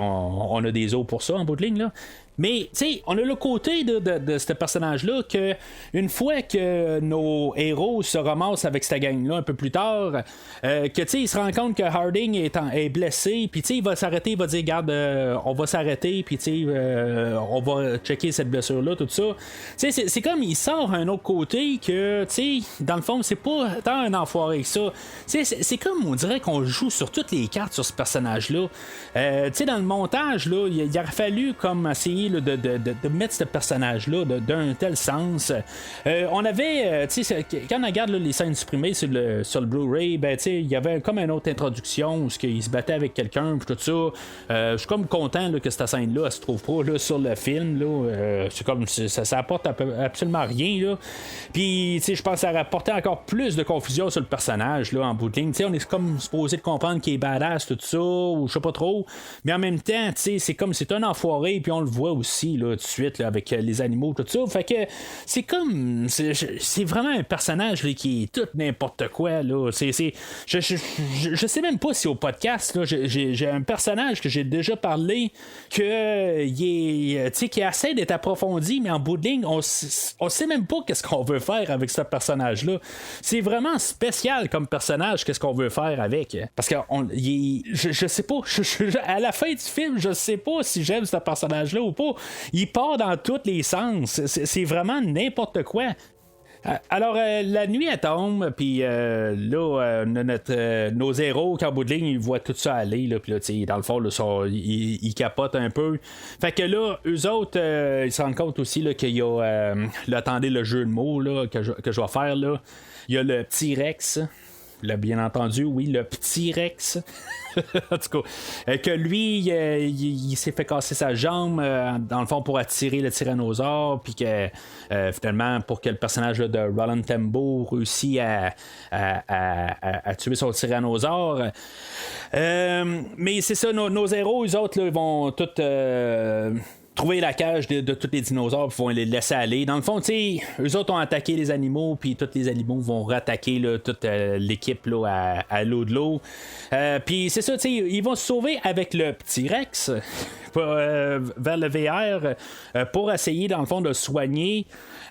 on a des os pour ça en bout de ligne, là. Mais, tu sais, on a le côté de ce personnage-là que, une fois que nos héros se ramassent avec cette gang-là un peu plus tard, que, tu sais, il se rend compte que Harding est blessé, puis, tu sais, il va s'arrêter, il va dire, regarde, on va s'arrêter, puis, tu sais, on va checker cette blessure-là, tout ça. Tu sais, c'est comme, il sort un autre côté que, tu sais, dans le fond, c'est pas tant un enfoiré que ça. Tu sais, c'est comme, on dirait qu'on joue sur toutes les cartes sur ce personnage-là. Tu sais, dans le montage, là, il aurait fallu, comme, essayer de mettre ce personnage-là d'un tel sens. On avait, tu sais, quand on regarde là, les scènes supprimées sur le Blu-ray, ben, tu sais, il y avait comme une autre introduction où il se battait avec quelqu'un, puis tout ça. Je suis comme content là, que cette scène-là, elle se trouve pas là, sur le film. Là. C'est comme, ça apporte absolument rien. Là. Puis, tu sais, je pense que ça rapportait encore plus de confusion sur le personnage, là, en bout de ligne. Tu sais, on est comme supposé de comprendre qu'il est badass, tout ça, ou je sais pas trop. Mais en même temps, tu sais, c'est comme, c'est un enfoiré, puis on le voit aussi, là, tout de suite, là, avec les animaux, tout ça. Fait que c'est comme, c'est vraiment un personnage là, qui est tout n'importe quoi, là. Je sais même pas si au podcast, là, j'ai un personnage que j'ai déjà parlé que il est, tu sais, qui essaie d'être approfondi, mais en bout de ligne, on sait même pas qu'est-ce qu'on veut faire avec ce personnage-là. C'est vraiment spécial comme personnage, qu'est-ce qu'on veut faire avec. Parce que je sais pas, à la fin du film, je sais pas si j'aime ce personnage-là ou pas. Il part dans tous les sens. C'est vraiment n'importe quoi. Alors, la nuit, elle tombe, puis là, nos héros, qu'en bout de ligne, ils voient tout ça aller, là, puis là, dans le fond, là, ils capotent un peu. Fait que là, eux autres, ils se rendent compte aussi là, qu'il y a, attendez le jeu de mots là, que je vais faire, là. Il y a le petit Rex. Là, bien entendu, oui, le petit Rex. En tout cas, que lui, il s'est fait casser sa jambe, dans le fond, pour attirer le tyrannosaure, puis que finalement, pour que le personnage là, de Roland Tembo réussisse à tuer son tyrannosaure. Mais c'est ça, nos héros, eux autres, là, ils vont tout. trouver la cage de tous les dinosaures puis vont les laisser aller. Dans le fond, eux autres ont attaqué les animaux, puis tous les animaux vont rattaquer toute l'équipe là, à l'eau de l'eau. Puis c'est ça, ils vont se sauver avec le petit Rex vers le VR pour essayer, dans le fond, de le soigner.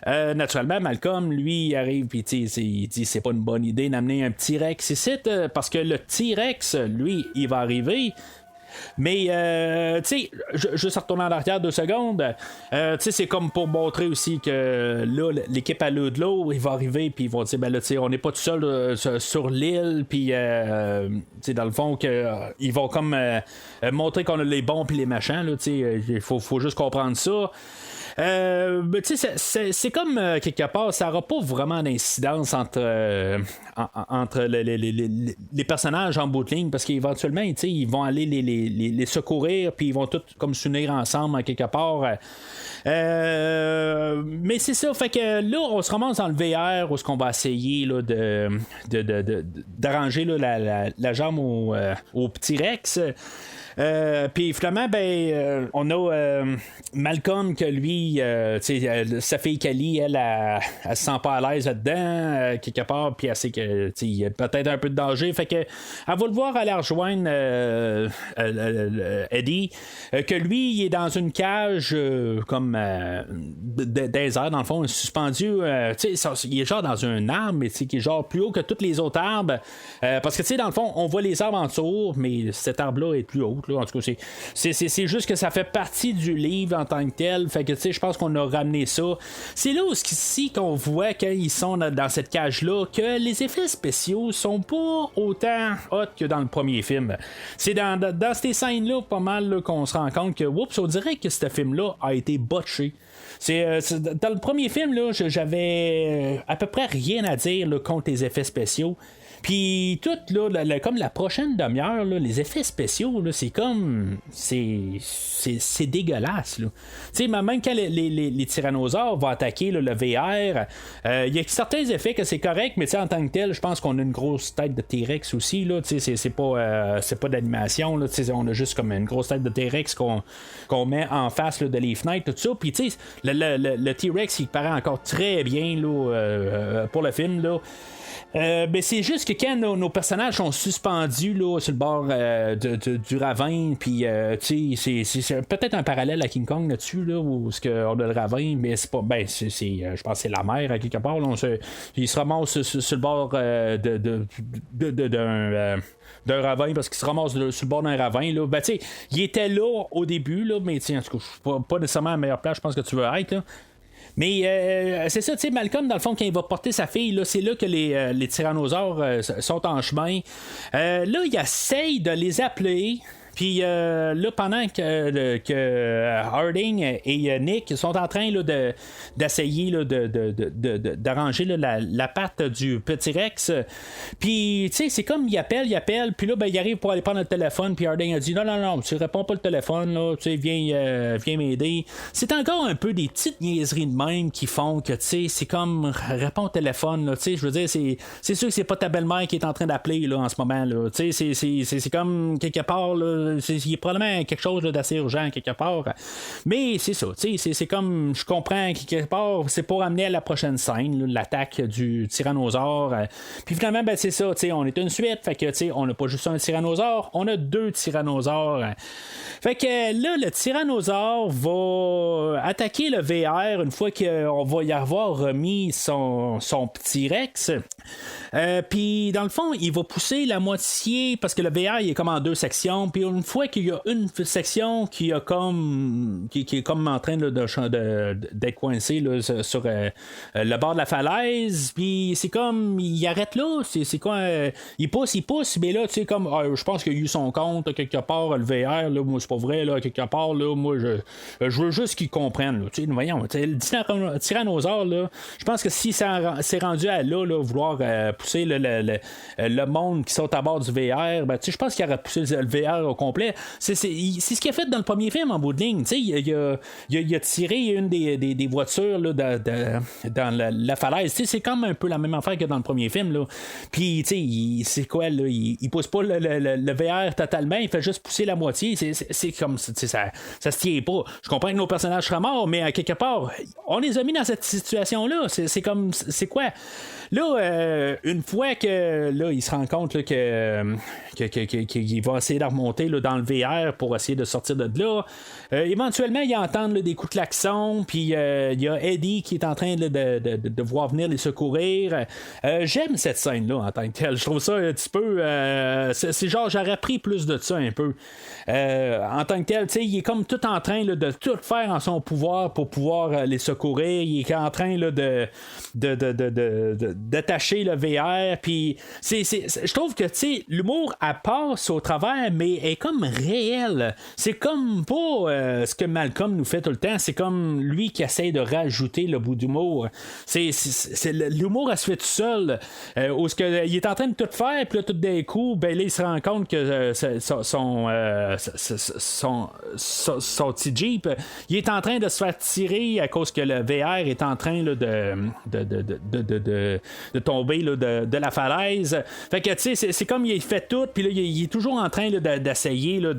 Naturellement, Malcolm, lui, il arrive puis il dit c'est pas une bonne idée d'amener un petit Rex ici, parce que le T-Rex, lui, il va arriver. Mais, juste retourner en arrière 2 secondes, c'est comme pour montrer aussi que là, l'équipe à l'eau de l'eau, il va arriver, puis ils vont dire, ben là, on n'est pas tout seul sur l'île, puis, dans le fond, ils vont comme montrer qu'on a les bons puis les machins, il faut juste comprendre ça. C'est comme quelque part, ça n'aura pas vraiment d'incidence entre les personnages en bout de ligne, parce qu'éventuellement, ils vont aller les secourir, puis ils vont tous comme s'unir ensemble en quelque part. Mais c'est ça, fait que là, on se ramasse dans le VR où est-ce qu'on va essayer là, d'arranger là, la jambe au petit Rex. Puis finalement, on a Malcolm que lui, sa fille Kelly, elle se sent pas à l'aise là-dedans, quelque part, puis elle sait que il y a peut-être un peu de danger, fait que elle va le voir aller rejoindre Eddie, que lui, il est dans une cage comme désert, dans le fond, suspendu, il est genre dans un arbre, mais qui est genre plus haut que tous les autres arbres, parce que dans le fond, on voit les arbres en dessous, mais cet arbre-là est plus haut. Là. En tout cas, c'est juste que ça fait partie du livre en tant que tel. Fait que je pense qu'on a ramené ça. C'est là où ici qu'on voit quand ils sont dans cette cage-là que les effets spéciaux sont pas autant hot que dans le premier film. C'est dans ces scènes-là pas mal là, qu'on se rend compte que on dirait que ce film-là a été botché. Dans le premier film, là, j'avais à peu près rien à dire là, contre les effets spéciaux. Puis tout, là, comme la prochaine demi-heure, là, les effets spéciaux, là, c'est comme... C'est dégueulasse, là. Tu sais, même quand les tyrannosaures vont attaquer là, le VR, il y a certains effets que c'est correct, mais en tant que tel, je pense qu'on a une grosse tête de T-Rex aussi, là. Tu sais, c'est pas d'animation, là. Tu sais, on a juste comme une grosse tête de T-Rex qu'on met en face là, de les fenêtres, tout ça. Puis, tu sais, le T-Rex, il paraît encore très bien, là, pour le film, là. Ben c'est juste que quand nos personnages sont suspendus là, sur le bord du ravin, puis c'est peut-être un parallèle à King Kong là-dessus, là, où on a le ravin, mais c'est pas. Je pense que c'est la mer à quelque part. Là, il se ramasse sur le bord d'un ravin, parce qu'il se ramasse sur le bord d'un ravin. Là. Il était là au début, là, mais en tout cas, pas nécessairement à la meilleure place, je pense que tu veux être. Là. Mais c'est ça, tu sais, Malcolm, dans le fond, quand il va porter sa fille, là, c'est là que les tyrannosaures sont en chemin. Là, il essaye de les appeler. Puis là, pendant que Harding et Nick sont en train là, d'essayer là, d'arranger là, la patte du petit Rex, puis tu sais, c'est comme il appelle, puis là, il arrive pour aller prendre le téléphone, puis Harding a dit non, tu réponds pas le téléphone, là, tu sais, viens m'aider. C'est encore un peu des petites niaiseries de même qui font que, tu sais, c'est comme réponds au téléphone, là, tu sais, je veux dire, c'est sûr que c'est pas ta belle-mère qui est en train d'appeler là, en ce moment, là, tu sais, c'est comme quelque part, là, il y a probablement quelque chose là, d'assez urgent quelque part, mais c'est ça, c'est comme je comprends quelque part, c'est pour amener à la prochaine scène là, l'attaque du tyrannosaure, puis finalement c'est ça, on est une suite, fait que on n'a pas juste un tyrannosaure, on a 2 tyrannosaures, fait que là le tyrannosaure va attaquer le VR une fois qu'on va y avoir remis son petit Rex, puis dans le fond il va pousser la moitié, parce que le VR il est comme en 2 sections, puis une fois qu'il y a une section qui est comme en train là, d'être coincé là, sur le bord de la falaise, puis c'est comme il arrête là, c'est quoi, il pousse, mais là tu sais comme je pense qu'il a eu son compte quelque part, le VR là, moi c'est pas vrai là, quelque part là, moi je veux juste qu'ils comprennent là, tu sais, voyons, le tyrannosaure là, je pense que si ça s'est rendu à là vouloir pousser le monde qui sont à bord du VR, ben tu sais, je pense qu'il aurait poussé le VR au complet. C'est ce qu'il a fait dans le premier film en bout de ligne. Il a tiré une des voitures là, dans la falaise. C'est comme un peu la même affaire que dans le premier film. Là. Puis, c'est quoi? Là, il pousse pas le VR totalement, il fait juste pousser la moitié. C'est comme ça se tient pas. Je comprends que nos personnages seraient morts, mais à quelque part, on les a mis dans cette situation-là. C'est comme. C'est quoi? Là, une fois que là, il se rend compte là, qu'il va essayer de remonter là, dans le VR pour essayer de sortir de là, éventuellement, il entend là, des coups de klaxon, puis il y a Eddie qui est en train là, de voir venir les secourir. J'aime cette scène-là en tant que telle. Je trouve ça un petit peu. C'est genre, j'aurais pris plus de ça un peu. En tant que tel, il est comme tout en train là, de tout faire en son pouvoir pour pouvoir les secourir. Il est en train là, d'attacher le VR. Puis je trouve que l'humour elle passe au travers, mais elle est comme réelle. C'est comme pas ce que Malcolm nous fait tout le temps. C'est comme lui qui essaie de rajouter le bout d'humour. L'humour elle se fait tout seul. Où il est en train de tout faire, puis là tout d'un coup, ben là il se rend compte que son petit Jeep, il est en train de se faire tirer à cause que le VR est en train là, de tomber là, de la falaise. Fait que tu sais, c'est comme il fait tout, puis là il est toujours en train là, d'essayer là,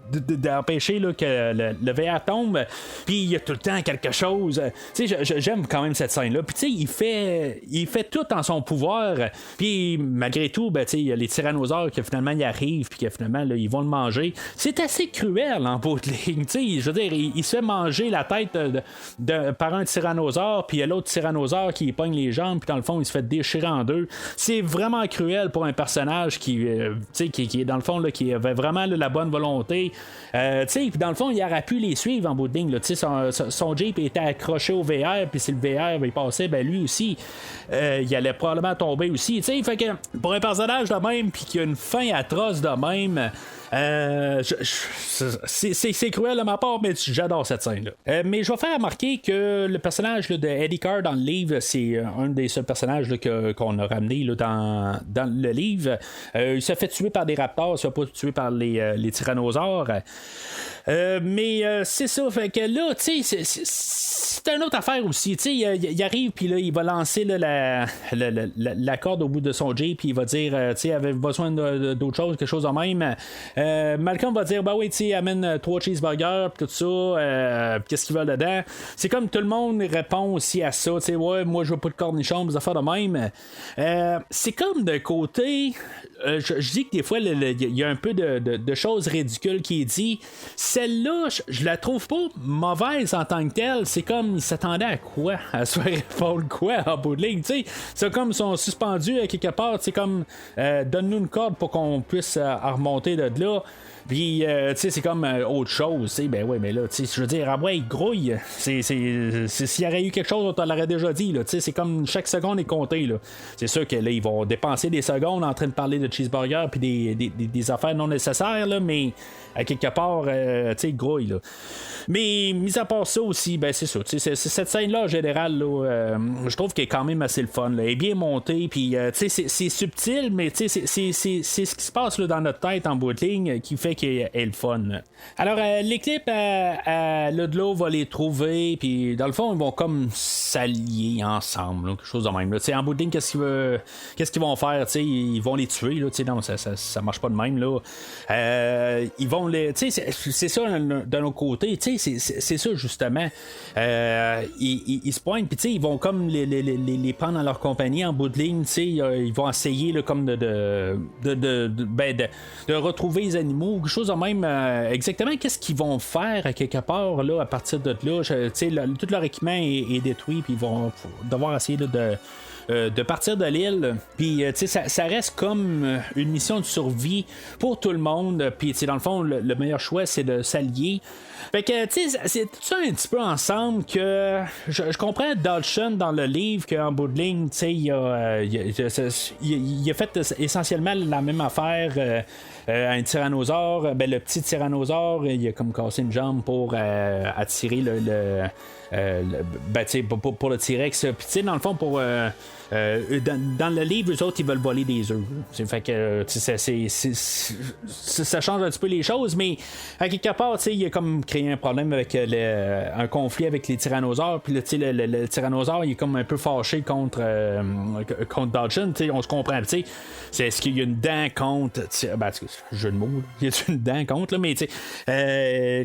d'empêcher là, que le VR tombe, puis il y a tout le temps quelque chose. Tu sais, j'aime quand même cette scène-là. Puis tu sais, il fait tout en son pouvoir. Puis malgré tout, ben, tu sais, il y a les tyrannosaures qui finalement y arrivent, puis que finalement là, ils vont le manger. C'est assez cruel en bout de ligne. Tu sais, je veux dire, il se fait manger la tête par un tyrannosaure, puis il y a l'autre tyrannosaure qui pogne les jambes, puis dans le fond, il se fait déchirer en deux. C'est vraiment cruel pour un personnage qui est dans le fond là, qui avait vraiment là, la bonne volonté. Dans le fond, il aurait pu les suivre en bout de ligne. Son Jeep était accroché au VR, puis si le VR il passait, ben lui aussi, il allait probablement tomber aussi. Fait que pour un personnage de même, puis qu'il y a une fin atroce de même, c'est cruel de ma part, mais j'adore cette scène-là. Mais je vais faire remarquer que le personnage là, de Eddie Carr dans le livre, c'est un des seuls personnages là, qu'on a ramené là, dans le livre. Il s'est fait tuer par des raptors, il s'est pas tué par les tyrannosaures. Mais c'est ça, fait que là, tu sais, c'est une autre affaire aussi. Tu sais, il arrive, puis là, il va lancer là, la corde au bout de son Jeep, puis il va dire, tu sais, avait besoin d'autre chose, quelque chose de même. Malcolm va dire, bah oui, tu sais, amène 3 cheeseburgers, pis tout ça, qu'est-ce qu'ils veulent dedans. C'est comme tout le monde répond aussi à ça, tu sais, ouais, moi je veux pas de cornichons, des affaires de même. C'est comme d'un côté, je dis que des fois, il y a un peu de choses ridicules qui est dit. Celle-là, je la trouve pas mauvaise en tant que telle. C'est comme, ils s'attendaient à quoi? À se faire répondre quoi en bout de ligne, tu sais? C'est comme, ils sont suspendus à quelque part, c'est comme, donne-nous une corde pour qu'on puisse remonter de là. Puis, tu sais, c'est comme autre chose, tu sais. Ben ouais, mais là, tu sais, je veux dire, ah ouais, il grouille. S'il y aurait eu quelque chose, on l'aurait déjà dit, là. Tu sais, c'est comme chaque seconde est comptée, là. C'est sûr que là, ils vont dépenser des secondes en train de parler de cheeseburger puis des affaires non nécessaires, là, mais à quelque part, tu sais, il grouille, là. Mais, mis à part ça aussi, ben c'est ça. Cette scène-là, en général, là, je trouve qu'elle est quand même assez le fun. Là. Elle est bien montée, puis tu sais, c'est subtil, mais tu sais, c'est ce qui se passe là, dans notre tête en bout de ligne qui fait qu'elle est le fun. Alors, l'équipe Ludlow va les trouver, puis dans le fond, ils vont comme s'allier ensemble, là, quelque chose de même. Là. En bout de ligne, qu'est-ce qu'ils vont faire? T'sais, ils vont les tuer, là, non, ça marche pas de même. Là. Ils vont les. C'est ça de nos côtés, c'est ça justement. Ils se pointent, puis ils vont comme les prendre dans leur compagnie en bout de ligne, ils vont essayer là, comme de retrouver les animaux, quelque chose de même. Exactement, qu'est-ce qu'ils vont faire à quelque part là, à partir de là, tout leur équipement est détruit, puis ils vont devoir essayer là, de partir de l'île, puis ça reste comme une mission de survie pour tout le monde, puis dans le fond le meilleur choix c'est de s'allier. Fait que c'est tout ça un petit peu ensemble que je comprends Dodson dans le livre qu'en bout de ligne il a fait essentiellement la même affaire à un tyrannosaure. Ben, le petit tyrannosaure il a comme cassé une jambe pour attirer pour le T-Rex, puis dans le fond pour dans le livre, eux autres, ils veulent voler des œufs. Fait que ça change un petit peu les choses, mais à quelque part, il a comme créé un problème avec un conflit avec les tyrannosaures. Puis le tyrannosaure, il est comme un peu fâché contre Dodgen. On se comprend. C'est est-ce qu'il y a une dent contre. Jeu de mots, là. Il y a une dent contre, là, mais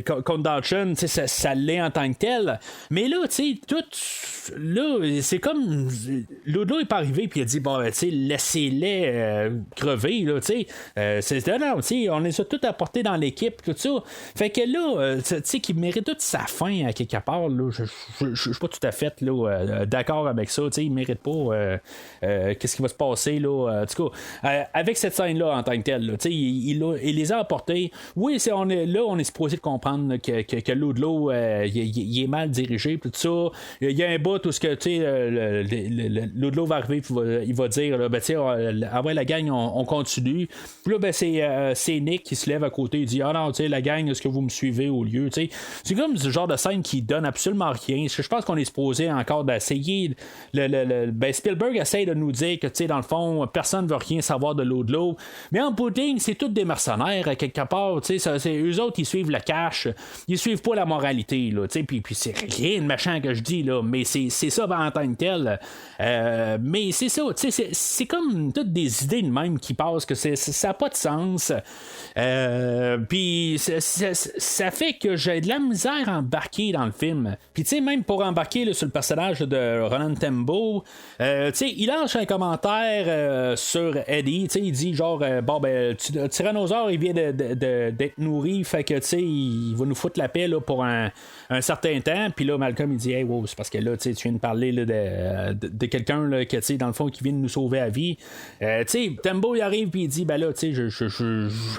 contre Dodgen, ça l'est en tant que tel. Mais là, tout. Là, c'est comme. Ludo est pas arrivé, puis il a dit, bon, laissez-les crever, là, non, on les a tous apportés dans l'équipe, tout ça. Fait que là, qu'il mérite toute sa fin à quelque part, là, je suis pas tout à fait là, d'accord avec ça, il mérite pas qu'est-ce qui va se passer, là, en tout cas, avec cette scène-là en tant que telle, là, il les a apportés. Oui, on est supposé de comprendre que Ludlow, il est mal dirigé, tout ça. Il y a un bout où ce que Ludlow va arriver, il va dire, là, ouais, la gang, on continue. Puis là, c'est Nick qui se lève à côté, il dit, ah non, la gang, est-ce que vous me suivez au lieu, c'est comme ce genre de scène qui donne absolument rien. Je pense qu'on est supposé encore d'essayer. Spielberg essaye de nous dire que, dans le fond, personne ne veut rien savoir de Ludlow. Mais en bout de ligne, c'est tous des mercenaires, à quelque part. Eux autres, ils suivent le cash. Ils suivent pas la moralité. Puis c'est rien de méchant que je dis, là, mais c'est ça en tant que tel. Mais c'est ça. C'est comme toutes des idées de même qui passent, que ça n'a pas de sens. Puis ça fait que j'ai de la misère à embarquer dans le film. Puis même pour embarquer là, sur le personnage de Roland Tembo, il lâche un commentaire sur Eddie. Il dit genre Tyrannosaure, il vient d'être nourri, fait que il va nous foutre la paix là, pour un certain temps. Puis là, Malcolm il dit hey, wow, c'est parce que là tu viens de parler là, de quelqu'un là, que, dans le fond qui vient de nous sauver la vie. Tembo il arrive puis il dit ben là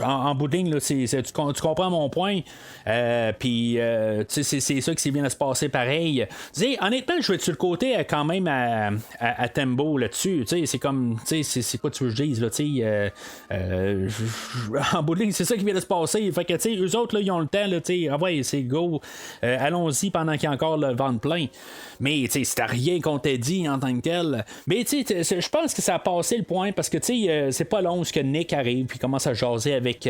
en bout de ligne là, tu comprends mon point. Puis c'est ça qui vient de se passer pareil. Honnêtement, je vais sur le côté quand même à Tembo là-dessus. C'est comme c'est quoi tu veux que je dise là, en bout de ligne, c'est ça qui vient de se passer. Fait que eux autres là, ils ont le temps là, ah ouais, c'est go. Allons-y pendant qu'il y a encore le ventre plein. Mais c'était rien qu'on t'a dit en tant que tel. Mais je pense que ça a passé le point parce que c'est pas long ce que Nick arrive puis commence à jaser avec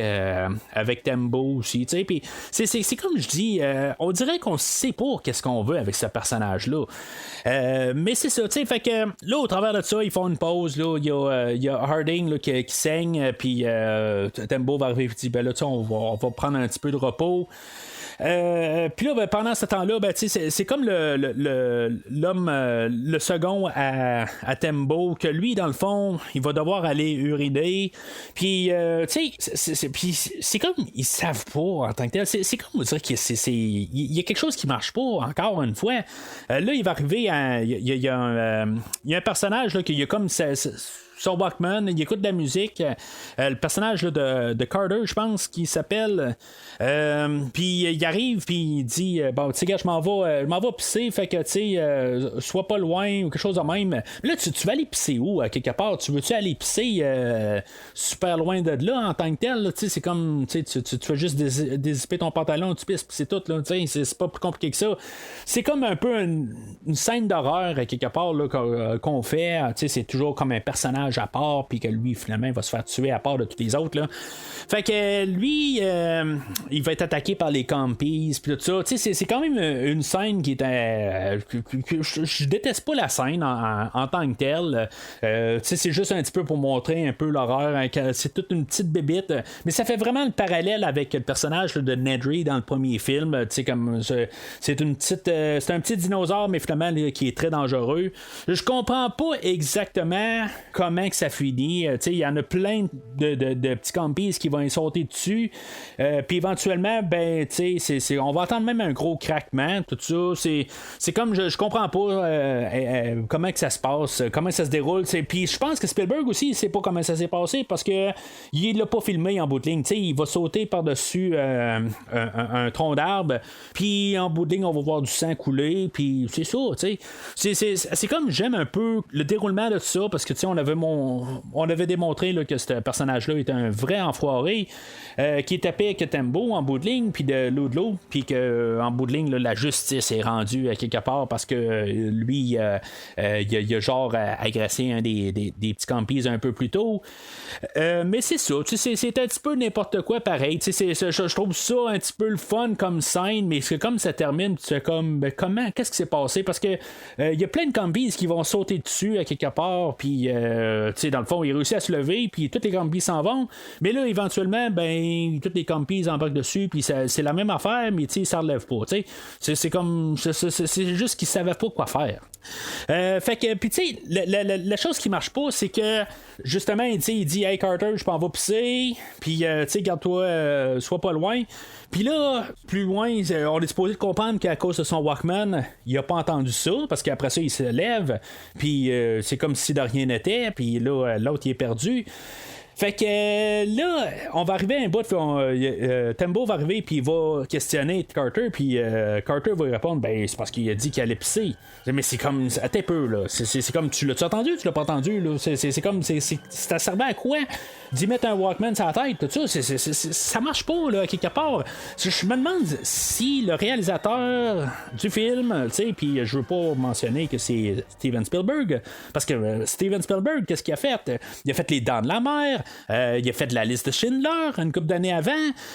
Tembo aussi. Puis c'est comme je dis, on dirait qu'on sait pas qu'est-ce qu'on veut avec ce personnage-là. Mais c'est ça, fait que là, au travers de ça, ils font une pause. Il y a Harding là, qui saigne, puis Tembo va arriver et dit ben là, on va prendre un petit peu de repos. Puis là, pendant ce temps-là, c'est comme l'homme, le second à Tembo, que lui, dans le fond, il va devoir aller uriner. Puis, c'est comme, ils savent pas en tant que tel. C'est comme vous dire qu'il y a quelque chose qui marche pas, encore une fois. Là, il va arriver il y a un personnage là, qui a comme son Walkman, il écoute de la musique. Le personnage là, de Carter, je pense, qui s'appelle. Puis il arrive, puis il dit bon, tu sais, gars, je m'en vais pisser, fait que, tu sais, sois pas loin ou quelque chose de même. Là, tu vas aller pisser où, à quelque part? Tu veux-tu aller pisser super loin de là en tant que tel? Tu sais, c'est comme, tu veux juste dézipper ton pantalon, tu pisses, puis c'est tout, là, tu sais, c'est pas plus compliqué que ça. C'est comme un peu une scène d'horreur, à quelque part, là, qu'on fait. Tu sais, c'est toujours comme un personnage à part, puis que lui, finalement, il va se faire tuer à part de tous les autres, là. Fait que lui, il va être attaqué par les Compies, puis tout ça. Tu sais, c'est quand même une scène qui est. Je déteste pas la scène en tant que telle. Tu sais, c'est juste un petit peu pour montrer un peu l'horreur. Hein, c'est toute une petite bébite. Mais ça fait vraiment le parallèle avec le personnage là, de Nedry dans le premier film. Tu sais, comme c'est un petit dinosaure, mais finalement là, qui est très dangereux. Je comprends pas exactement comment que ça finit. Tu sais, il y en a plein de petits Compies qui vont sauter dessus. Puis éventuellement, ben, tu sais, on va entendre même un gros craquement, tout ça. C'est comme, je comprends pas comment que ça se passe, comment ça se déroule. Puis je pense que Spielberg aussi, il sait pas comment ça s'est passé parce que il l'a pas filmé en bout de ligne. Tu sais, il va sauter par-dessus un tronc d'arbre, puis en bout de ligne, on va voir du sang couler, puis c'est ça, tu sais. C'est comme, j'aime un peu le déroulement de tout ça parce que, tu sais, on avait comme on avait démontré là, que ce personnage-là était un vrai enfoiré, qui était pire que Tembo en bout de ligne, puis de Ludlow, puis qu'en bout de ligne, là, la justice est rendue à quelque part parce que lui, il a genre agressé un des petits campies un peu plus tôt. Mais c'est ça, c'est un petit peu n'importe quoi pareil. Je trouve ça un petit peu le fun comme scène, mais c'est comme ça termine, tu sais, comme comment, qu'est-ce qui s'est passé? Parce que il y a plein de campies qui vont sauter dessus à quelque part, puis dans le fond, il réussit à se lever, puis tous les campies s'en vont. Mais là, éventuellement, toutes les campies embarquent dessus, puis c'est la même affaire, mais ils s'en relèvent pas. C'est comme. C'est juste qu'ils savaient pas quoi faire. Fait que, puis tu sais, la chose qui marche pas, c'est que justement, il dit hey Carter, je m'en vais pisser, puis tu sais, garde-toi, sois pas loin. Puis là, plus loin, on est supposé comprendre qu'à cause de son Walkman, il a pas entendu ça, parce qu'après ça, il se lève, puis c'est comme si de rien n'était, puis là, l'autre, il est perdu. Fait que là, on va arriver à un bout, Tembo va arriver puis il va questionner Carter, puis Carter va lui répondre c'est parce qu'il a dit qu'il allait pisser. Mais c'est comme attends un peu là, c'est comme tu l'as-tu entendu, tu l'as pas entendu là, c'est comme ça servait à quoi d'y mettre un Walkman sur la tête, tout ça, ça marche pas là quelque part. Je me demande si le réalisateur du film, tu sais, puis je veux pas mentionner que c'est Steven Spielberg, parce que Steven Spielberg, qu'est-ce qu'il a fait? Il a fait Les Dents de la Mer. Il a fait la liste de Schindler une couple d'années avant.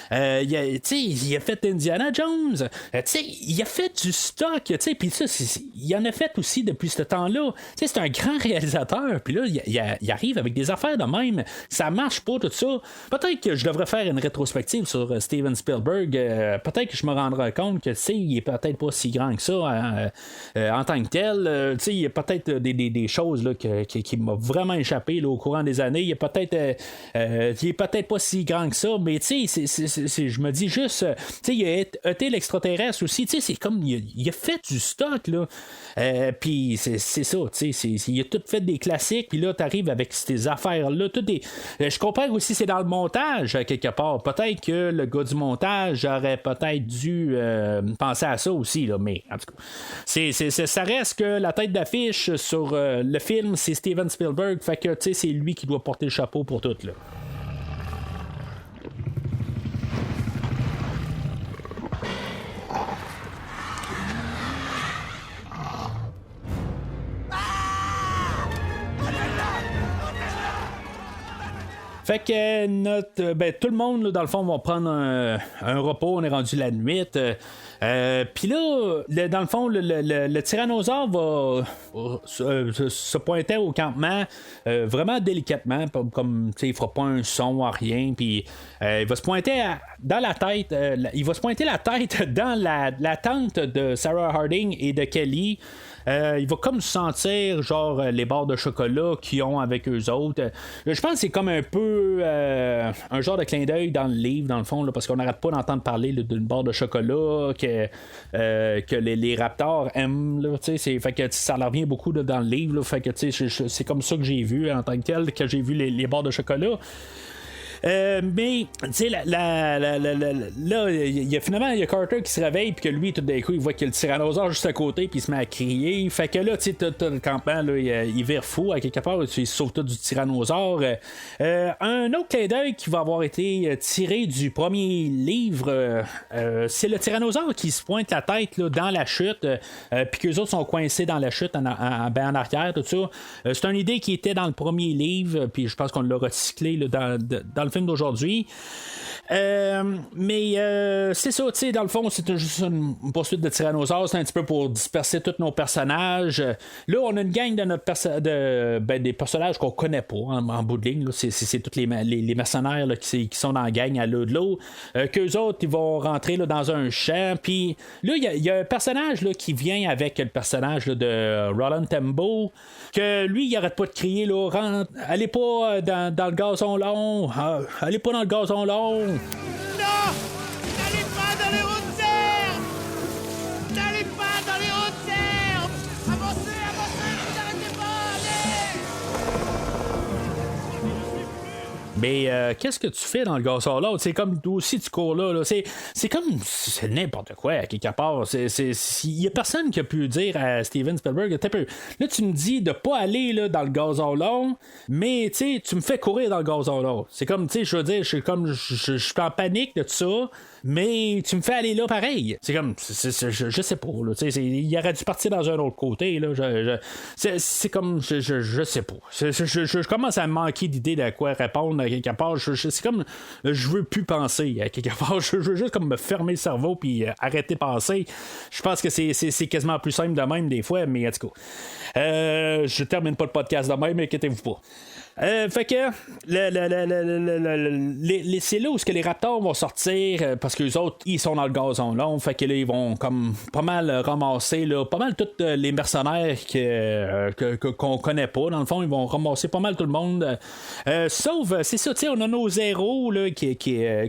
Il a fait Indiana Jones. Il a fait du stock. Puis ça, il en a fait aussi depuis ce temps-là. C'est un grand réalisateur. Puis là, il arrive avec des affaires de même. Ça marche pas, tout ça. Peut-être que je devrais faire une rétrospective sur Steven Spielberg. Peut-être que je me rendrai compte que il est peut-être pas si grand que ça en tant que tel. Il y a peut-être des choses là, qui m'ont vraiment échappé là, au courant des années. Il y a peut-être il est peut-être pas si grand que ça, mais tu sais, je me dis juste, tu sais, il a été l'extraterrestre aussi, tu sais, c'est comme, il a fait du stock, là, puis c'est ça, tu sais, il a tout fait des classiques, puis là, t'arrives avec ces affaires-là, je comprends aussi, c'est dans le montage, quelque part, peut-être que le gars du montage aurait peut-être dû penser à ça aussi, là, mais en tout cas, ça reste que la tête d'affiche sur le film, c'est Steven Spielberg, fait que, tu sais, c'est lui qui doit porter le chapeau pour tout, là. Fait que tout le monde, là, dans le fond, va prendre un repos. On est rendu la nuit. Puis là, dans le fond, le tyrannosaure va se pointer au campement vraiment délicatement, comme il fera pas un son à rien. Puis il va se pointer dans la tête. Il va se pointer la tête dans la tente de Sarah Harding et de Kelly. Il va comme sentir genre les barres de chocolat qu'ils ont avec eux autres. Je pense que c'est comme un peu un genre de clin d'œil dans le livre, dans le fond, là, parce qu'on n'arrête pas d'entendre parler là, d'une barre de chocolat que les raptors aiment. Là, fait que ça leur revient beaucoup là, dans le livre. Là, fait que c'est comme ça que j'ai vu en tant que tel, que j'ai vu les barres de chocolat. Mais tu sais là il y a Carter qui se réveille puis que lui tout d'un coup il voit qu'il y a le tyrannosaure juste à côté puis il se met à crier, fait que là tu sais t'as le campement là, il vire fou à quelque part, il se sauve tout du tyrannosaure. Un autre clin d'œil qui va avoir été tiré du premier livre, c'est le tyrannosaure qui se pointe la tête là, dans la chute puis qu'eux autres sont coincés dans la chute en arrière, tout ça. C'est une idée qui était dans le premier livre puis je pense qu'on l'a recyclé là, dans le film d'aujourd'hui. Mais c'est ça, tu sais, dans le fond, c'est juste une poursuite de tyrannosaures, c'est un petit peu pour disperser tous nos personnages. Là, on a une gang de des personnages qu'on connaît pas en bout de ligne. Là. C'est tous les mercenaires là, qui sont dans la gang à l'eau de l'eau. Qu'eux autres, ils vont rentrer là, dans un champ. Puis là, il y a un personnage là, qui vient avec le personnage là, de Roland Tembo, que lui, il arrête pas de crier là, allez pas dans le gazon long. Allez pas dans le gazon long. Non! N'allez pas dans les hautes herbes! N'allez pas dans les hautes herbes! Avancez, avancez, vous n'arrêtez pas, allez! Mais qu'est-ce que tu fais dans le gazon là? C'est comme aussi tu cours là. C'est comme c'est n'importe quoi à quelque part. Il y a personne qui a pu dire à Steven Spielberg, là tu me dis de pas aller là, dans le gazon long, mais tu me fais courir dans le gazon long. C'est comme, je veux dire, je suis en panique de tout ça, mais tu me fais aller là pareil. C'est comme, je sais pas, là, il aurait dû partir dans un autre côté, là. C'est comme, je sais pas. Je commence à manquer d'idées de quoi répondre à quelque part. C'est comme, je veux plus penser à quelque part. Je veux juste comme me fermer le cerveau puis arrêter de penser. Je pense que c'est quasiment plus simple de même des fois, mais en tout cas. Je termine pas le podcast de même, inquiétez-vous pas. Fait que c'est là où les Raptors vont sortir parce que les autres ils sont dans le gazon long. Fait que là ils vont comme pas mal ramasser là, pas mal tous les mercenaires qu'on connaît pas. Dans le fond ils vont ramasser pas mal tout le monde. Sauf c'est ça, on a nos héros là, qui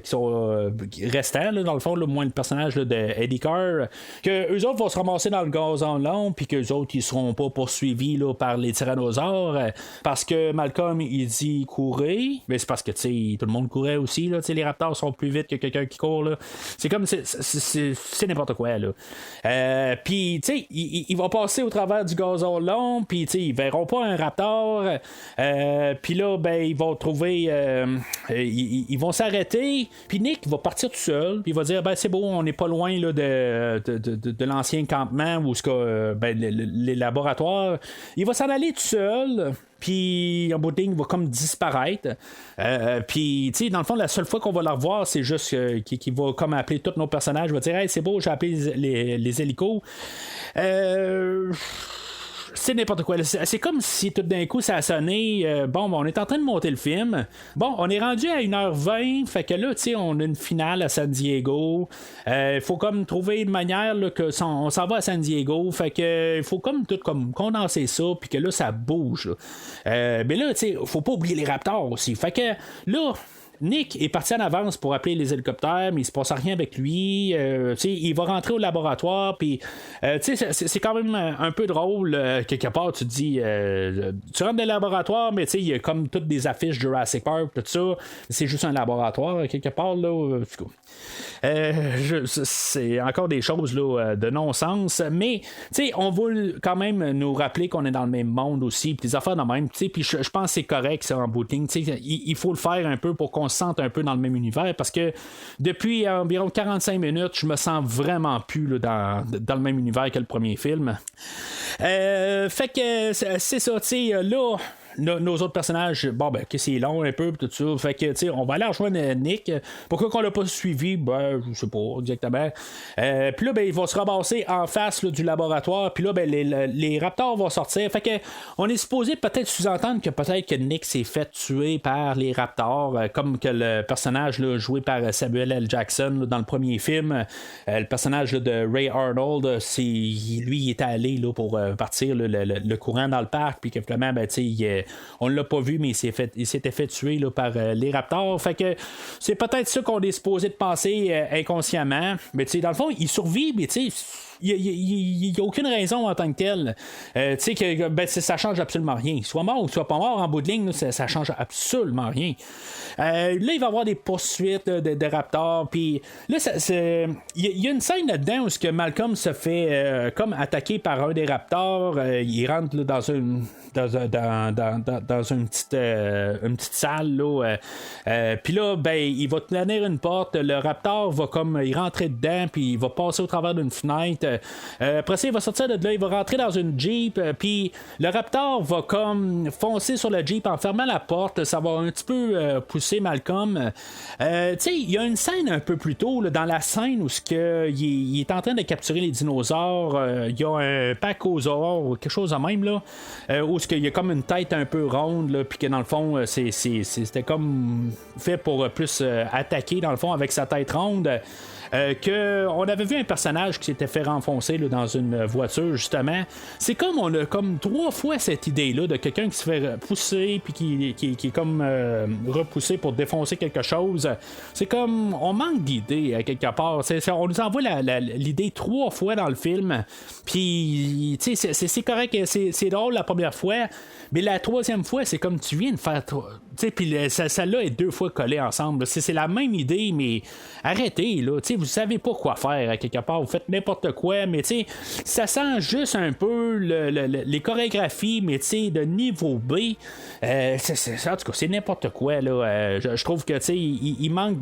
sont restants là, dans le fond, là, moins le personnage là, de Eddie Carr, que eux autres vont se ramasser dans le gazon long puis que eux autres ils seront pas poursuivis là, par les tyrannosaures parce que Malcolm il dit courir, mais c'est parce que tout le monde courait aussi là, les raptors sont plus vite que quelqu'un qui court là. C'est comme c'est n'importe quoi là. Puis il va passer au travers du gazon long, puis ils verront pas un raptor. Puis là ben ils vont trouver ils vont s'arrêter, puis Nick va partir tout seul, puis il va dire ben c'est bon, on n'est pas loin là, de l'ancien campement où les laboratoires. Il va s'en aller tout seul. Puis en bout de ligne, il va comme disparaître. Puis, tu sais, dans le fond, la seule fois qu'on va le revoir, c'est juste qu'il va comme appeler tous nos personnages. Il va dire hey, c'est beau, j'ai appelé les hélicos. C'est n'importe quoi. C'est comme si tout d'un coup ça a sonné. On est en train de monter le film. Bon, on est rendu à 1h20. Fait que là, tu sais, on a une finale à San Diego. Il faut comme trouver une manière là, que on s'en va à San Diego. Fait que il faut comme tout comme condenser ça. Puis que là, ça bouge. Mais là, tu sais, faut pas oublier les Raptors aussi. Fait que là. Nick est parti en avance pour appeler les hélicoptères, mais il se passe rien avec lui. Il va rentrer au laboratoire, puis c'est quand même un peu drôle. Quelque part, tu te dis, tu rentres dans le laboratoire, mais il y a comme toutes des affiches Jurassic Park, tout ça. C'est juste un laboratoire, quelque part. Là, c'est encore des choses là, de non-sens, mais on veut quand même nous rappeler qu'on est dans le même monde aussi, puis des affaires de même. Puis je pense que c'est correct, ça, en bout de ligne. Il faut le faire un peu pour qu'on se sente un peu dans le même univers, parce que depuis environ 45 minutes, je me sens vraiment plus là, dans le même univers que le premier film. Fait que c'est ça, là. Nos autres personnages, que c'est long un peu, tout ça. Fait que, on va aller rejoindre Nick. Pourquoi qu'on l'a pas suivi? Je sais pas exactement. Puis là, il va se ramasser en face là, du laboratoire. Puis là, les raptors vont sortir. Fait que, on est supposé peut-être sous-entendre que peut-être que Nick s'est fait tuer par les raptors, comme que le personnage là, joué par Samuel L. Jackson là, dans le premier film. Le personnage là, de Ray Arnold, lui, il était allé là, pour partir là, le courant dans le parc. Puis que finalement, on l'a pas vu, mais il s'était fait tuer là, par les raptors. Fait que c'est peut-être ça qu'on est supposé de penser inconsciemment. Mais dans le fond, il survit, mais il n'y a aucune raison en tant que tel. Que ça change absolument rien. Soit mort ou soit pas mort, en bout de ligne, là, ça change absolument rien. Là, il va y avoir des poursuites de raptors. Puis là, il y a une scène là-dedans où que Malcolm se fait comme attaquer par un des raptors. Il rentre là, dans une petite salle là, puis là il va tenir une porte, le raptor va comme il rentrer dedans, puis il va passer au travers d'une fenêtre, après ça il va sortir de là, il va rentrer dans une Jeep, puis le raptor va comme foncer sur le Jeep en fermant la porte, ça va un petit peu pousser Malcolm. Il y a une scène un peu plus tôt là, dans la scène où il est en train de capturer les dinosaures, il y a un pachysaure ou quelque chose de même là, où il y a comme une tête un peu ronde, puis que dans le fond, c'était comme fait pour plus attaquer, dans le fond, avec sa tête ronde. On avait vu un personnage qui s'était fait s'enfoncer là, dans une voiture, justement. C'est comme on a comme 3 fois cette idée-là de quelqu'un qui se fait pousser puis qui est comme repoussé pour défoncer quelque chose. C'est comme on manque d'idées à quelque part. On nous envoie l'idée 3 fois dans le film. Puis c'est correct, c'est drôle la première fois, mais la 3e fois, c'est comme tu viens de faire. Puis celle-là est 2 fois collée ensemble. C'est la même idée, mais arrêtez, là. Vous savez pas quoi faire à quelque part. Vous faites n'importe quoi, mais ça sent juste un peu les chorégraphies, mais de niveau B. En tout cas, c'est n'importe quoi, là. Je trouve que il manque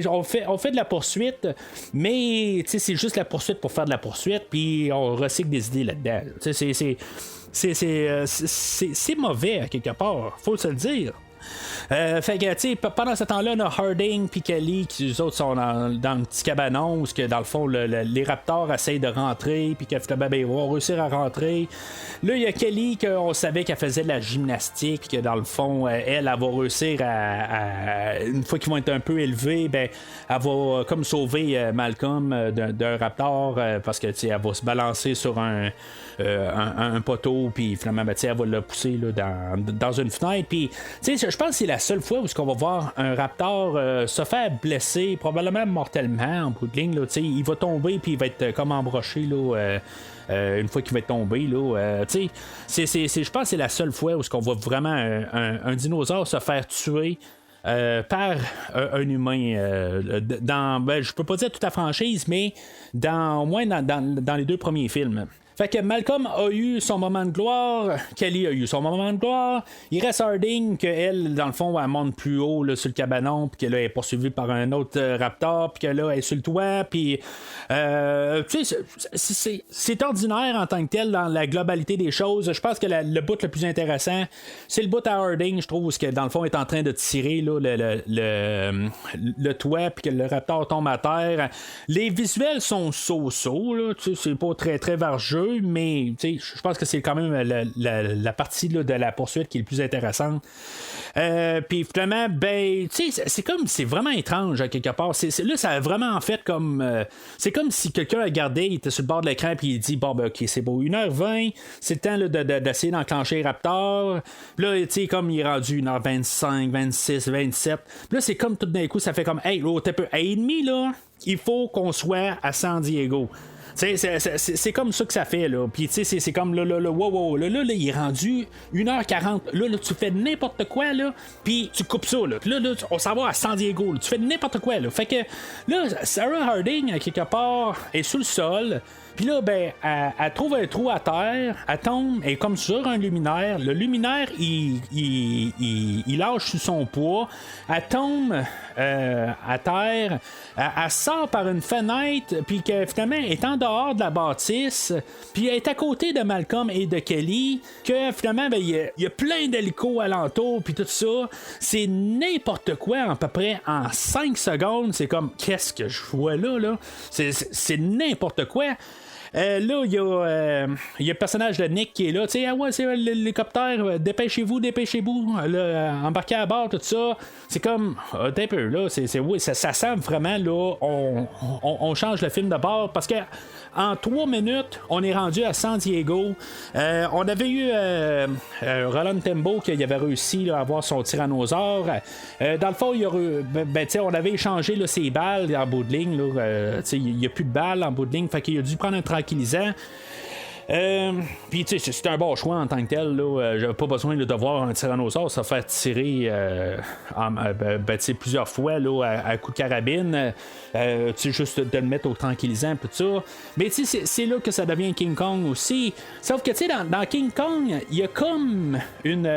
on fait de la poursuite, mais c'est juste la poursuite pour faire de la poursuite, puis on recycle des idées là-dedans. C'est mauvais à quelque part, faut se le dire. Fait que, tu sais, pendant ce temps-là, on a Harding puis Kelly qui, eux autres, sont dans le petit cabanon où, que, dans le fond, les Raptors essayent de rentrer, puis qu'ils vont réussir à rentrer. Là, il y a Kelly, qu'on savait qu'elle faisait de la gymnastique, puis que, dans le fond, elle va réussir à une fois qu'ils vont être un peu élevés, ben, elle va comme sauver Malcolm d'un Raptor, parce que, tu sais, elle va se balancer sur un poteau, puis finalement, ben, elle va le pousser là, dans une fenêtre. Puis, tu sais, je pense que c'est la seule fois où on va voir un Raptor se faire blesser, probablement mortellement en bout de ligne. Là, il va tomber, puis il va être comme embroché là, une fois qu'il va être tombé. Je pense que c'est la seule fois où on voit vraiment un dinosaure se faire tuer. Par un humain je peux pas dire toute la franchise, mais au moins dans les 2 premiers films. Fait que Malcolm a eu son moment de gloire, Kelly a eu son moment de gloire, il reste Harding, qu'elle, dans le fond, elle monte plus haut là, sur le cabanon, puis qu'elle est poursuivie par un autre Raptor, puis que là, elle est sur le toit, puis tu sais, c'est ordinaire en tant que tel dans la globalité des choses. Je pense que le bout le plus intéressant, c'est le bout à Harding, je trouve, où dans le fond, est en train de tirer là, le toit, puis que le Raptor tombe à terre. Les visuels sont so-so, là, tu sais, c'est pas très, très vargeux, mais je pense que c'est quand même la partie là, de la poursuite qui est le plus intéressante. Puis finalement, ben, c'est vraiment étrange à quelque part. Là, ça a vraiment en fait comme. C'est comme si quelqu'un regardait, il était sur le bord de l'écran, puis il dit bon, ben, ok, c'est beau, 1h20, c'est le temps là, d'essayer d'enclencher Raptor. Puis là, tu sais, comme il est rendu 1h25, 26, 27. Puis là, c'est comme tout d'un coup, ça fait comme hey, là, t'es peu à et demi, là, il faut qu'on soit à San Diego. C'est comme ça que ça fait, là. Puis, tu sais, c'est comme là, wow, là, il est rendu 1h40. Là, tu fais n'importe quoi, là. Puis, tu coupes ça, là. Puis là, on s'en va à San Diego, là. Tu fais n'importe quoi, là. Fait que, là, Sarah Harding, à quelque part, est sous le sol. Puis là, ben, elle trouve un trou à terre, elle tombe, elle est comme sur un luminaire. Le luminaire, il lâche sous son poids. Elle tombe à terre. Elle sort par une fenêtre, puis que finalement, elle est en dehors de la bâtisse. Puis elle est à côté de Malcolm et de Kelly. Que finalement, ben, il y a plein d'hélicos alentour, puis tout ça. C'est n'importe quoi, à peu près en 5 secondes. C'est comme, qu'est-ce que je vois là? C'est n'importe quoi. Là, il y a le personnage de Nick qui est là. Tu sais, ouais, c'est l'hélicoptère, dépêchez-vous, là, embarquez à bord, tout ça. C'est comme, t'es un peu, là, oui, ça sent vraiment, là, on change le film de bord parce que en 3 minutes, on est rendu à San Diego. On avait eu Roland Tembo qui avait réussi là, à avoir son tyrannosaure. Dans le fond, on avait échangé là, ses balles en bout de ligne. Il n'y a plus de balles en bout de ligne. Fait qu'il a dû prendre un tranquillisant. Puis tu sais, c'est un bon choix en tant que tel là. J'avais pas besoin là, de voir un tyrannosaure se faire tirer plusieurs fois là, à coup de carabine. Juste de le mettre au tranquillisant tout ça. Mais tu sais, c'est là que ça devient King Kong aussi. Sauf que tu sais, dans King Kong, il y a comme une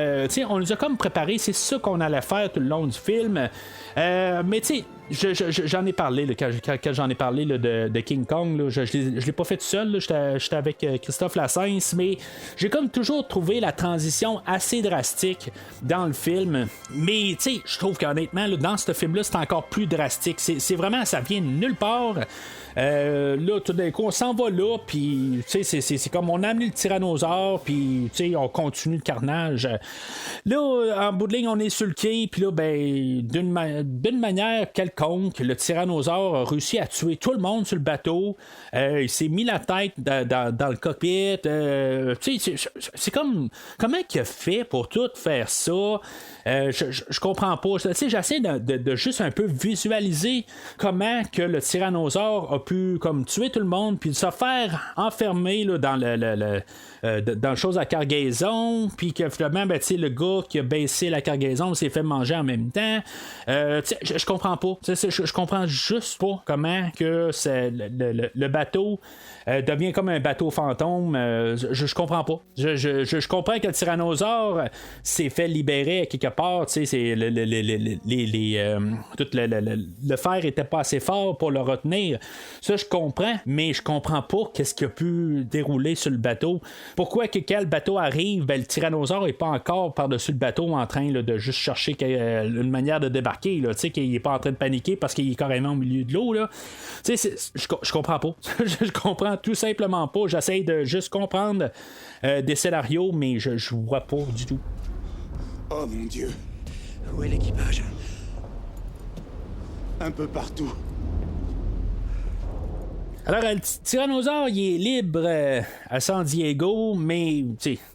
on nous a comme préparé, c'est ça qu'on allait faire tout le long du film. Mais tu sais, j'en ai parlé là, quand j'en ai parlé là, de King Kong là, je l'ai pas fait tout seul, j'étais avec Christophe Lassens, mais j'ai comme toujours trouvé la transition assez drastique dans le film. Mais tu sais, je trouve qu'honnêtement là, dans ce film là c'est encore plus drastique, c'est vraiment, ça vient de nulle part. Là, tout d'un coup, on s'en va là, puis c'est comme on a amené le tyrannosaure, puis on continue le carnage. Là, en bout de ligne, on est sur le quai, puis là, ben, d'une manière quelconque, quelconque. Le tyrannosaure a réussi à tuer tout le monde sur le bateau. Il s'est mis la tête dans le cockpit. C'est comme... Comment il a fait pour tout faire ça? Je comprends pas. J'essaie de juste un peu visualiser comment que le tyrannosaure a pu comme tuer tout le monde puis se faire enfermer là, dans le chose à cargaison, puis que finalement le gars qui a baissé la cargaison s'est fait manger en même temps. Je comprends pas. Je comprends juste pas comment que le bateau devient comme un bateau fantôme. Je comprends pas. Je comprends que le tyrannosaure s'est fait libérer à quelque part. C'est tout le fer était pas assez fort pour le retenir. Ça, je comprends, mais je comprends pas qu'est-ce qui a pu dérouler sur le bateau. Pourquoi que quand le bateau arrive, le tyrannosaure est pas encore par-dessus le bateau en train là, de juste chercher une manière de débarquer, là, qu'il est pas en train de paniquer parce qu'il est carrément au milieu de l'eau. Là. Je comprends pas. Je comprends tout simplement pas. J'essaie de juste comprendre des scénarios, mais je vois pas du tout. Oh mon Dieu. Où est l'équipage? Un peu partout. Alors, le tyrannosaure, il est libre à San Diego, mais,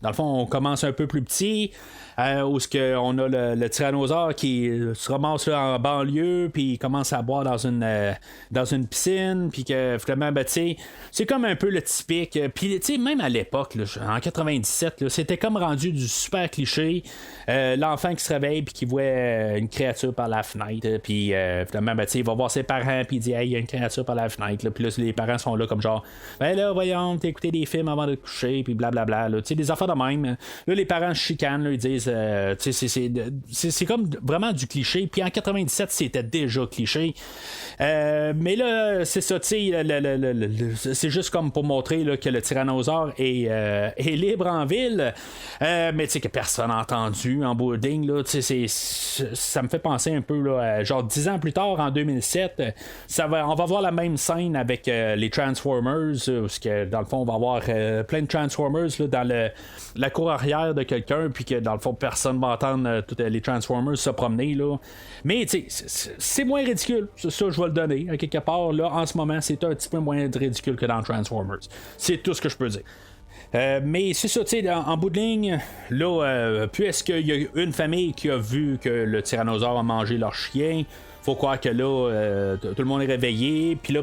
dans le fond, on commence un peu plus petit. Où on a le tyrannosaure qui se ramasse là, en banlieue, puis il commence à boire dans une piscine, puis que finalement, c'est comme un peu le typique. Puis, même à l'époque, là, en 97, là, c'était comme rendu du super cliché. L'enfant qui se réveille, puis qui voit une créature par la fenêtre, puis finalement, il va voir ses parents, puis il dit, hey, il y a une créature par la fenêtre, là. Puis là, les parents sont là comme genre, là, voyons, t'as écouté des films avant de te coucher, puis blablabla, là. Des affaires de même. Là, les parents chicanent, là, ils disent, c'est comme vraiment du cliché. Puis en 97, c'était déjà cliché. Mais là, c'est ça, c'est juste comme pour montrer là, que le tyrannosaure est libre en ville. Mais que personne n'a entendu en boarding. Là, ça me fait penser un peu, là, genre 10 ans plus tard, en 2007, on va voir la même scène avec les Transformers. Parce que dans le fond, on va avoir plein de Transformers là, dans la cour arrière de quelqu'un. Puis que dans le fond, personne va entendre tous les Transformers se promener. Là. Mais c'est moins ridicule. Ça, je vais le donner. À quelque part, là, en ce moment, c'est un petit peu moins ridicule que dans Transformers. C'est tout ce que je peux dire. Mais c'est ça, tu sais, en bout de ligne, là, puisqu'il y a une famille qui a vu que le tyrannosaure a mangé leur chien, faut croire que là, tout le monde est réveillé. Puis là,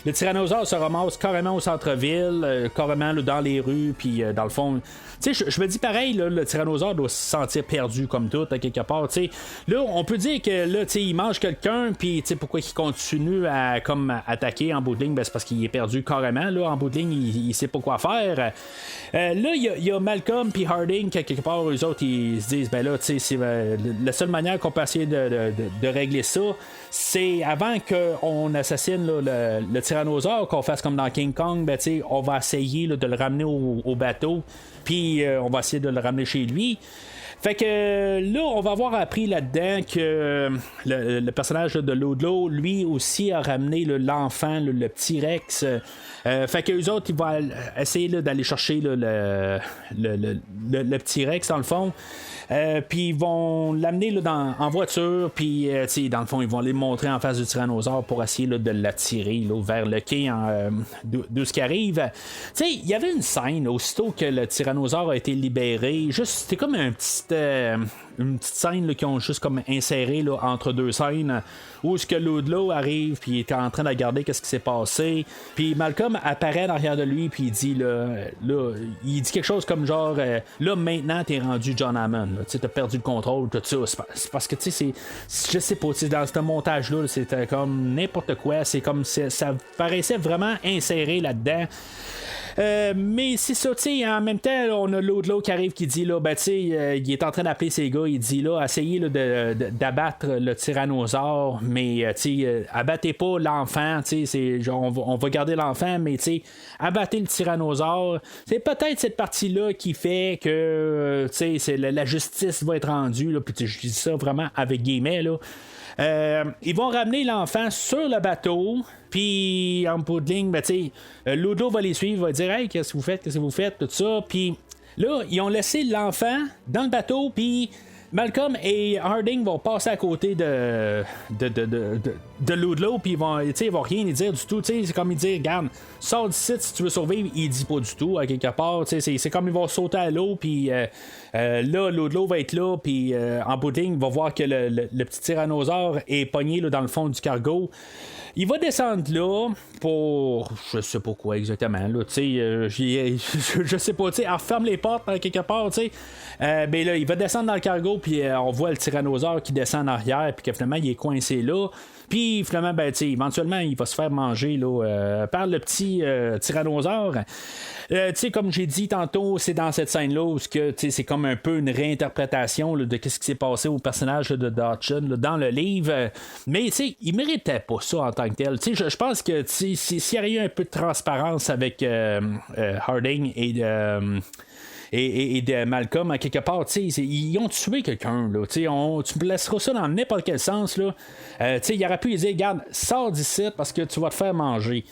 le tyrannosaure se ramasse carrément au centre-ville, carrément là, dans les rues, puis dans le fond. Tu sais, je me dis pareil, là, le tyrannosaure doit se sentir perdu comme tout, à quelque part. Tu sais, là, on peut dire que là, tu sais, il mange quelqu'un, puis tu sais, pourquoi il continue à comme attaquer en bout de ligne, c'est parce qu'il est perdu carrément. Là, en bout de ligne, il sait pas quoi faire. Là, il y a Malcolm puis Harding, quelque part, eux autres, ils se disent, là, tu sais, c'est la seule manière qu'on peut essayer de régler ça, c'est avant qu'on assassine là, le tyrannosaure, qu'on fasse comme dans King Kong, on va essayer là, de le ramener au bateau, puis on va essayer de le ramener chez lui. Fait que là, on va avoir appris là-dedans que le personnage de Ludlow, lui aussi, a ramené l'enfant, le petit Rex. Fait que eux autres, ils vont essayer là, d'aller chercher là, le petit Rex, dans le fond. Puis ils vont l'amener là, en voiture, puis dans le fond, ils vont aller le montrer en face du tyrannosaure pour essayer là, de l'attirer là, vers le quai d'où ce qui arrive. Il y avait une scène, aussitôt que le tyrannosaure a été libéré, juste, c'était comme une petite scène là, qu'ils ont juste comme inséré là, entre deux scènes, où ce que Ludlow arrive, puis il est en train de regarder qu'est-ce qui s'est passé, puis Malcolm apparaît derrière de lui, puis il dit là, il dit quelque chose comme genre là maintenant t'es rendu John Hammond, tu t'as perdu le contrôle, tout ça. C'est parce que tu sais, je sais pas, dans ce montage là, c'était comme n'importe quoi, c'est comme ça paraissait vraiment inséré là-dedans. Mais c'est ça, tu sais, en même temps, on a Ludlow qui arrive qui dit là, tu sais, il est en train d'appeler ses gars, il dit là, essayez là, d'abattre le tyrannosaure, mais tu sais, abattez pas l'enfant, tu sais, on va garder l'enfant, mais tu sais, abattez le tyrannosaure. C'est peut-être cette partie-là qui fait que, tu sais, la justice va être rendue, là, puis je dis ça vraiment avec guillemets, là. Ils vont ramener l'enfant sur le bateau, puis en bout de ligne, Ludlow va les suivre, va dire hey, qu'est-ce que vous faites, tout ça. Puis là, ils ont laissé l'enfant dans le bateau, puis Malcolm et Harding vont passer à côté de de Ludlow, puis ils vont rien y dire du tout. C'est comme ils disent, regarde, sors d'ici si tu veux survivre. Il dit pas du tout, à quelque part. C'est comme ils vont sauter à l'eau, puis là, Ludlow va être là, puis en bout de ligne, il va voir que le petit tyrannosaure est pogné là, dans le fond du cargo. Il va descendre là pour. Je sais pas quoi exactement. Là, je sais pas. Elle referme les portes quelque part. Ben là, il va descendre dans le cargo, puis on voit le tyrannosaure qui descend en arrière, puis que finalement, il est coincé là. Puis finalement, ben, éventuellement, il va se faire manger là, par le petit tyrannosaure. Comme j'ai dit tantôt, c'est dans cette scène-là où c'est comme un peu une réinterprétation là, de ce qui s'est passé au personnage là, de Dodson là, dans le livre. Mais il méritait pas ça en tant que tel. Je pense que s'il y avait eu un peu de transparence avec Harding et de Malcolm, à quelque part, ils ont tué quelqu'un. Là, tu me placeras ça dans n'importe quel sens. Là. Il aurait pu lui dire, regarde, sors d'ici parce que tu vas te faire manger.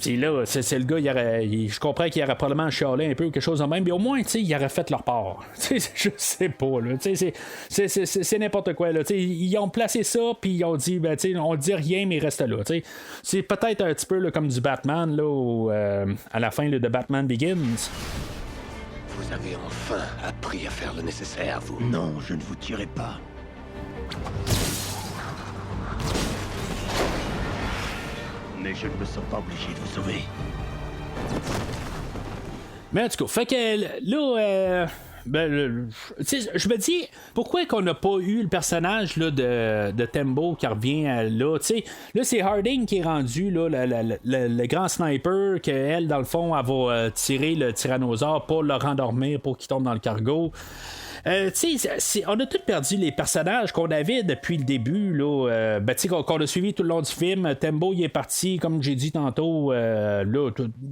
Puis là, c'est le gars, je comprends qu'il aurait probablement chialé un peu ou quelque chose de même, mais au moins, il aurait fait leur part. Je sais pas, là. C'est n'importe quoi, là. Ils ont placé ça, puis ils ont dit, ben, on dit rien, mais il reste là. C'est peut-être un petit peu là, comme du Batman, là, à la fin là, de Batman Begins. Vous avez enfin appris à faire le nécessaire, vous. Non, je ne vous tuerai pas. Mais je ne me sens pas obligé de vous sauver. Mais en tout cas, fait que là, je me dis, pourquoi qu'on n'a pas eu le personnage là, de Tembo qui revient là, là c'est Harding qui est rendu là, le grand sniper, qu'elle, dans le fond, elle va tirer le tyrannosaure pour le rendormir, pour qu'il tombe dans le cargo. On a tous perdu les personnages qu'on avait depuis le début là, qu'on a suivi tout le long du film. Tembo il est parti, comme j'ai dit tantôt, là,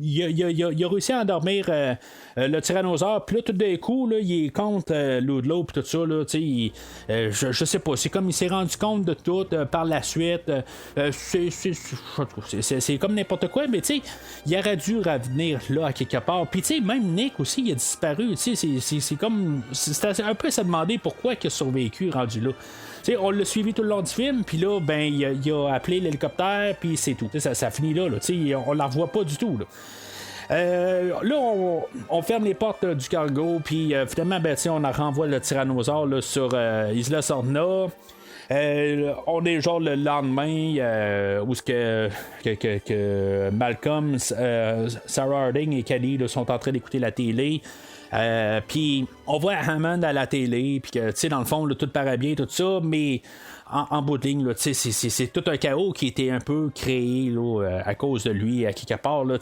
il a réussi à endormir le tyrannosaure, puis là tout d'un coup là, il est contre Ludlow puis tout ça là, je sais pas, c'est comme il s'est rendu compte de tout par la suite. C'est comme n'importe quoi, mais il aurait dû revenir là à quelque part. Puis même Nick aussi il a disparu. C'est comme c'est un peu à se demander pourquoi il a survécu rendu là. On l'a suivi tout le long du film, puis là, ben, il a appelé l'hélicoptère, puis c'est tout. Ça finit là. On la revoit pas du tout. Là, on ferme les portes du cargo, puis finalement, ben, on renvoie le tyrannosaure là, sur Isla Sorna. On est genre le lendemain où que Malcolm, Sarah Harding et Kelly là, sont en train d'écouter la télé. Puis on voit Hammond à la télé, puis que dans le fond là, tout paraît bien, tout ça, mais en bout de ligne là, c'est tout un chaos qui a été un peu créé là, à cause de lui à quelque part là,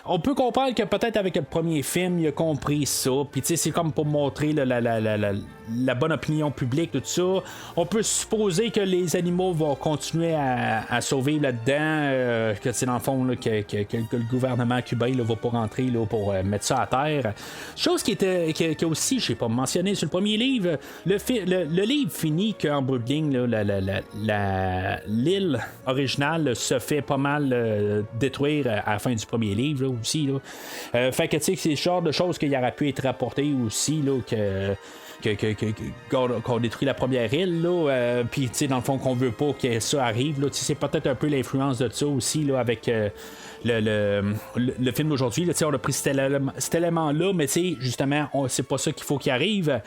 on peut comprendre que peut-être avec le premier film il a compris ça, puis c'est comme pour montrer là, la bonne opinion publique, tout ça. On peut supposer que les animaux vont continuer à survivre là-dedans, que dans le fond là, que le gouvernement cubain là, va pas rentrer là, pour mettre ça à terre. Chose qui était qui aussi, je sais pas mentionné sur le premier livre, le livre finit qu'en bout de ligne là, l'île originale se fait pas mal détruire à la fin du premier livre là, aussi là. Fait que c'est le genre de choses qu'il aurait pu être rapporté aussi là, qu'on détruit la première île là, puis dans le fond qu'on veut pas que ça arrive là, c'est peut-être un peu l'influence de ça aussi là, avec le film d'aujourd'hui là, on a pris cet élément là, mais justement c'est pas ça qu'il faut qu'il arrive.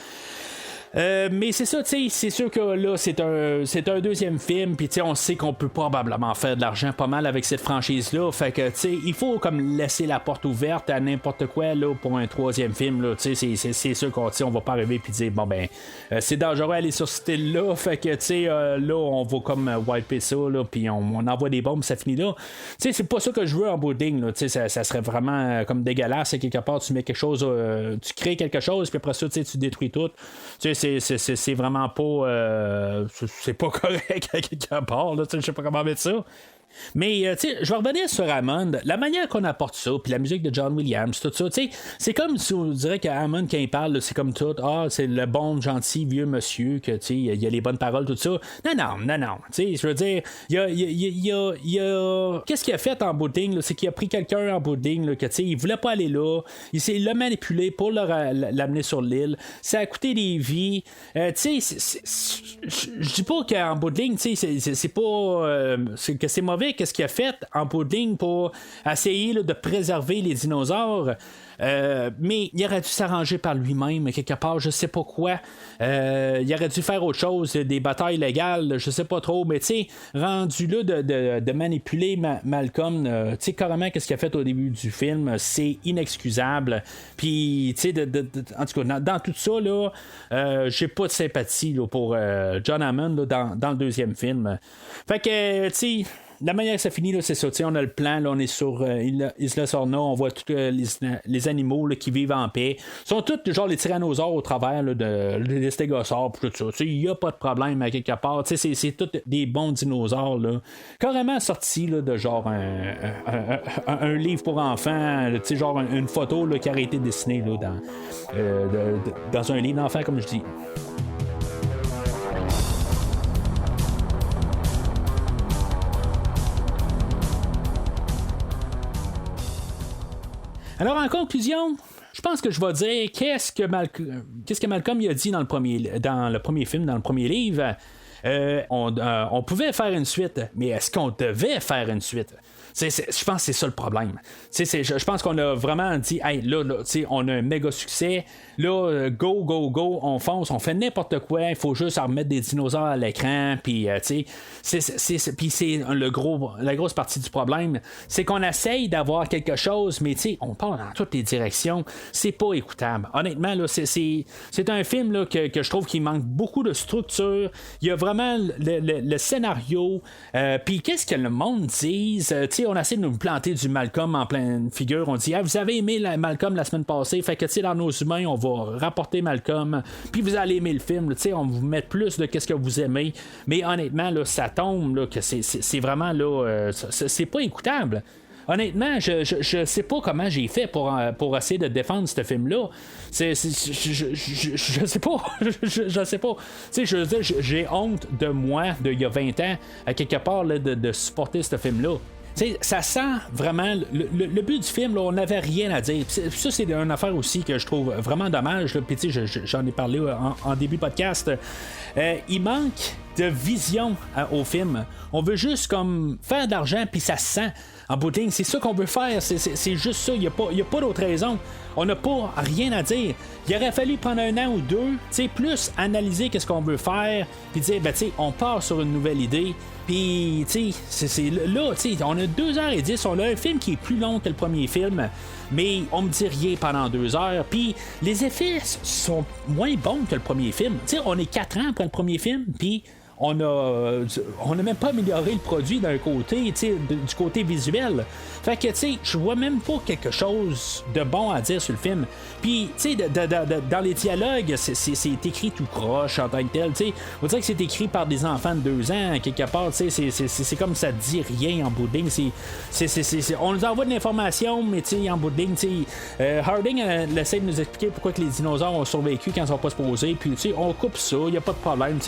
Mais c'est ça, c'est sûr que là, c'est un deuxième film, puis on sait qu'on peut probablement faire de l'argent pas mal avec cette franchise-là. Fait que, il faut comme laisser la porte ouverte à n'importe quoi là, pour un troisième film. Là, c'est sûr qu'on va pas arriver puis dire, bon, ben, c'est dangereux aller sur ce style-là. Fait que, là, on va comme wiper ça, là, puis on envoie des bombes, ça finit là. C'est pas ça que je veux en bout de ligne, là. Ça serait vraiment comme dégueulasse. Quelque part, tu mets quelque chose, tu crées quelque chose, puis après ça, tu détruis tout. C'est vraiment pas c'est pas correct à quelque part là, je sais pas comment mettre ça. Mais, tu sais, je vais revenir sur Hammond. La manière qu'on apporte ça, puis la musique de John Williams, tout ça, tu sais, c'est comme si on dirait qu'Hammond, quand il parle, là, c'est comme tout, c'est le bon, gentil, vieux monsieur, que, tu sais, il y a les bonnes paroles, tout ça. Non. Tu sais, je veux dire, il y a qu'est-ce qu'il a fait en bout de ligne, là, c'est qu'il a pris quelqu'un en bout de ligne, là, que, tu sais, il voulait pas aller là. Il l'a manipulé pour l'amener sur l'île. Ça a coûté des vies. Tu sais, je dis pas qu'en bout de ligne, tu sais, c'est pas que c'est mauvais. Qu'est-ce qu'il a fait en bout de ligne pour essayer là, de préserver les dinosaures. Mais il aurait dû s'arranger par lui-même quelque part, je sais pas quoi. Il aurait dû faire autre chose, des batailles légales, je sais pas trop, mais tu sais, rendu là de manipuler Malcolm, tu sais, carrément qu'est-ce qu'il a fait au début du film, c'est inexcusable. Puis, tu sais, en tout cas, dans tout ça, là, j'ai pas de sympathie là, pour John Hammond là, dans le deuxième film. Fait que, tu sais, la manière que ça finit, là, c'est ça. On a le plan, là, on est sur Isla Sorna, on voit tous les animaux là, qui vivent en paix. Ils sont tous genre les tyrannosaures au travers là, des stégosaures, tout ça. Il n'y a pas de problème à quelque part. C'est tous des bons dinosaures. Là. Carrément sortis là, de genre un livre pour enfants, genre une photo là, qui aurait été dessinée là, dans un livre d'enfants, comme je dis. Alors, en conclusion, je pense que je vais dire qu'est-ce que Malcolm il a dit dans le premier film, dans le premier livre. On pouvait faire une suite, mais est-ce qu'on devait faire une suite? Je pense que c'est ça le problème. Je pense qu'on a vraiment dit, hey, là on a un méga succès. Là, go, on fonce, on fait n'importe quoi. Il faut juste en remettre des dinosaures à l'écran. Puis, c'est la grosse partie du problème. C'est qu'on essaye d'avoir quelque chose, mais on part dans toutes les directions. C'est pas écoutable. Honnêtement, là, c'est un film là, que je trouve qu'il manque beaucoup de structure. Il y a vraiment le scénario. Puis, qu'est-ce que le monde dise? On essaie de nous planter du Malcolm en pleine figure. On dit, vous avez aimé Malcolm la semaine passée, fait que dans nos humains, on va rapporter Malcolm, puis vous allez aimer le film, on va vous mettre plus de qu'est-ce que vous aimez. Mais honnêtement, là, ça tombe, là, que c'est vraiment, là, c'est pas écoutable. Honnêtement, je sais pas comment j'ai fait pour essayer de défendre ce film-là. Je sais pas. Je sais pas. Je veux dire, j'ai honte de moi, d'il y a 20 ans, à quelque part, là, de supporter ce film-là. T'sais, ça sent vraiment le but du film, là, on n'avait rien à dire. Ça, c'est une affaire aussi que je trouve vraiment dommage. Puis j'en ai parlé en début de podcast. Il manque de vision au film. On veut juste comme faire de l'argent, puis ça se sent. En bout de ligne, c'est ça qu'on veut faire. C'est juste ça. Il n'y a pas d'autre raison. On n'a pas rien à dire. Il aurait fallu prendre un an ou deux, plus analyser qu'est-ce qu'on veut faire, puis dire, on part sur une nouvelle idée. Puis, là, on a 2h10, on a un film qui est plus long que le premier film, mais on me dit rien pendant 2 heures. Puis, les effets sont moins bons que le premier film. On est 4 ans après le premier film, puis on a même pas amélioré le produit d'un côté, du côté visuel. Fait que, je vois même pas quelque chose de bon à dire sur le film. Puis, dans les dialogues, c'est écrit tout croche en tant que tel. On dirait que c'est écrit par des enfants de 2 ans, quelque part. C'est comme ça dit rien en bout de ligne. On nous envoie de l'information, mais en bout de ligne, Harding essaie de nous expliquer pourquoi que les dinosaures ont survécu quand ils sont pas supposés. Puis, on coupe ça, il n'y a pas de problème.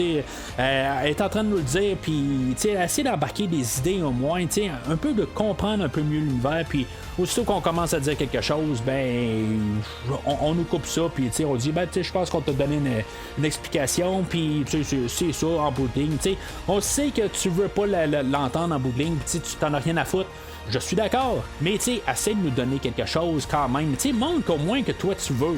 Elle est en train de nous le dire, puis essayer d'embarquer des idées au moins, un peu de comprendre un peu mieux l'univers, puis aussitôt qu'on commence à dire quelque chose, on nous coupe ça, puis on dit, je pense qu'on t'a donné une explication, puis c'est ça en bout de ligne. On sait que tu veux pas l'entendre en bout de ligne, tu t'en as rien à foutre. Je suis d'accord, mais essaie de nous donner quelque chose quand même. Montre au moins que toi tu veux.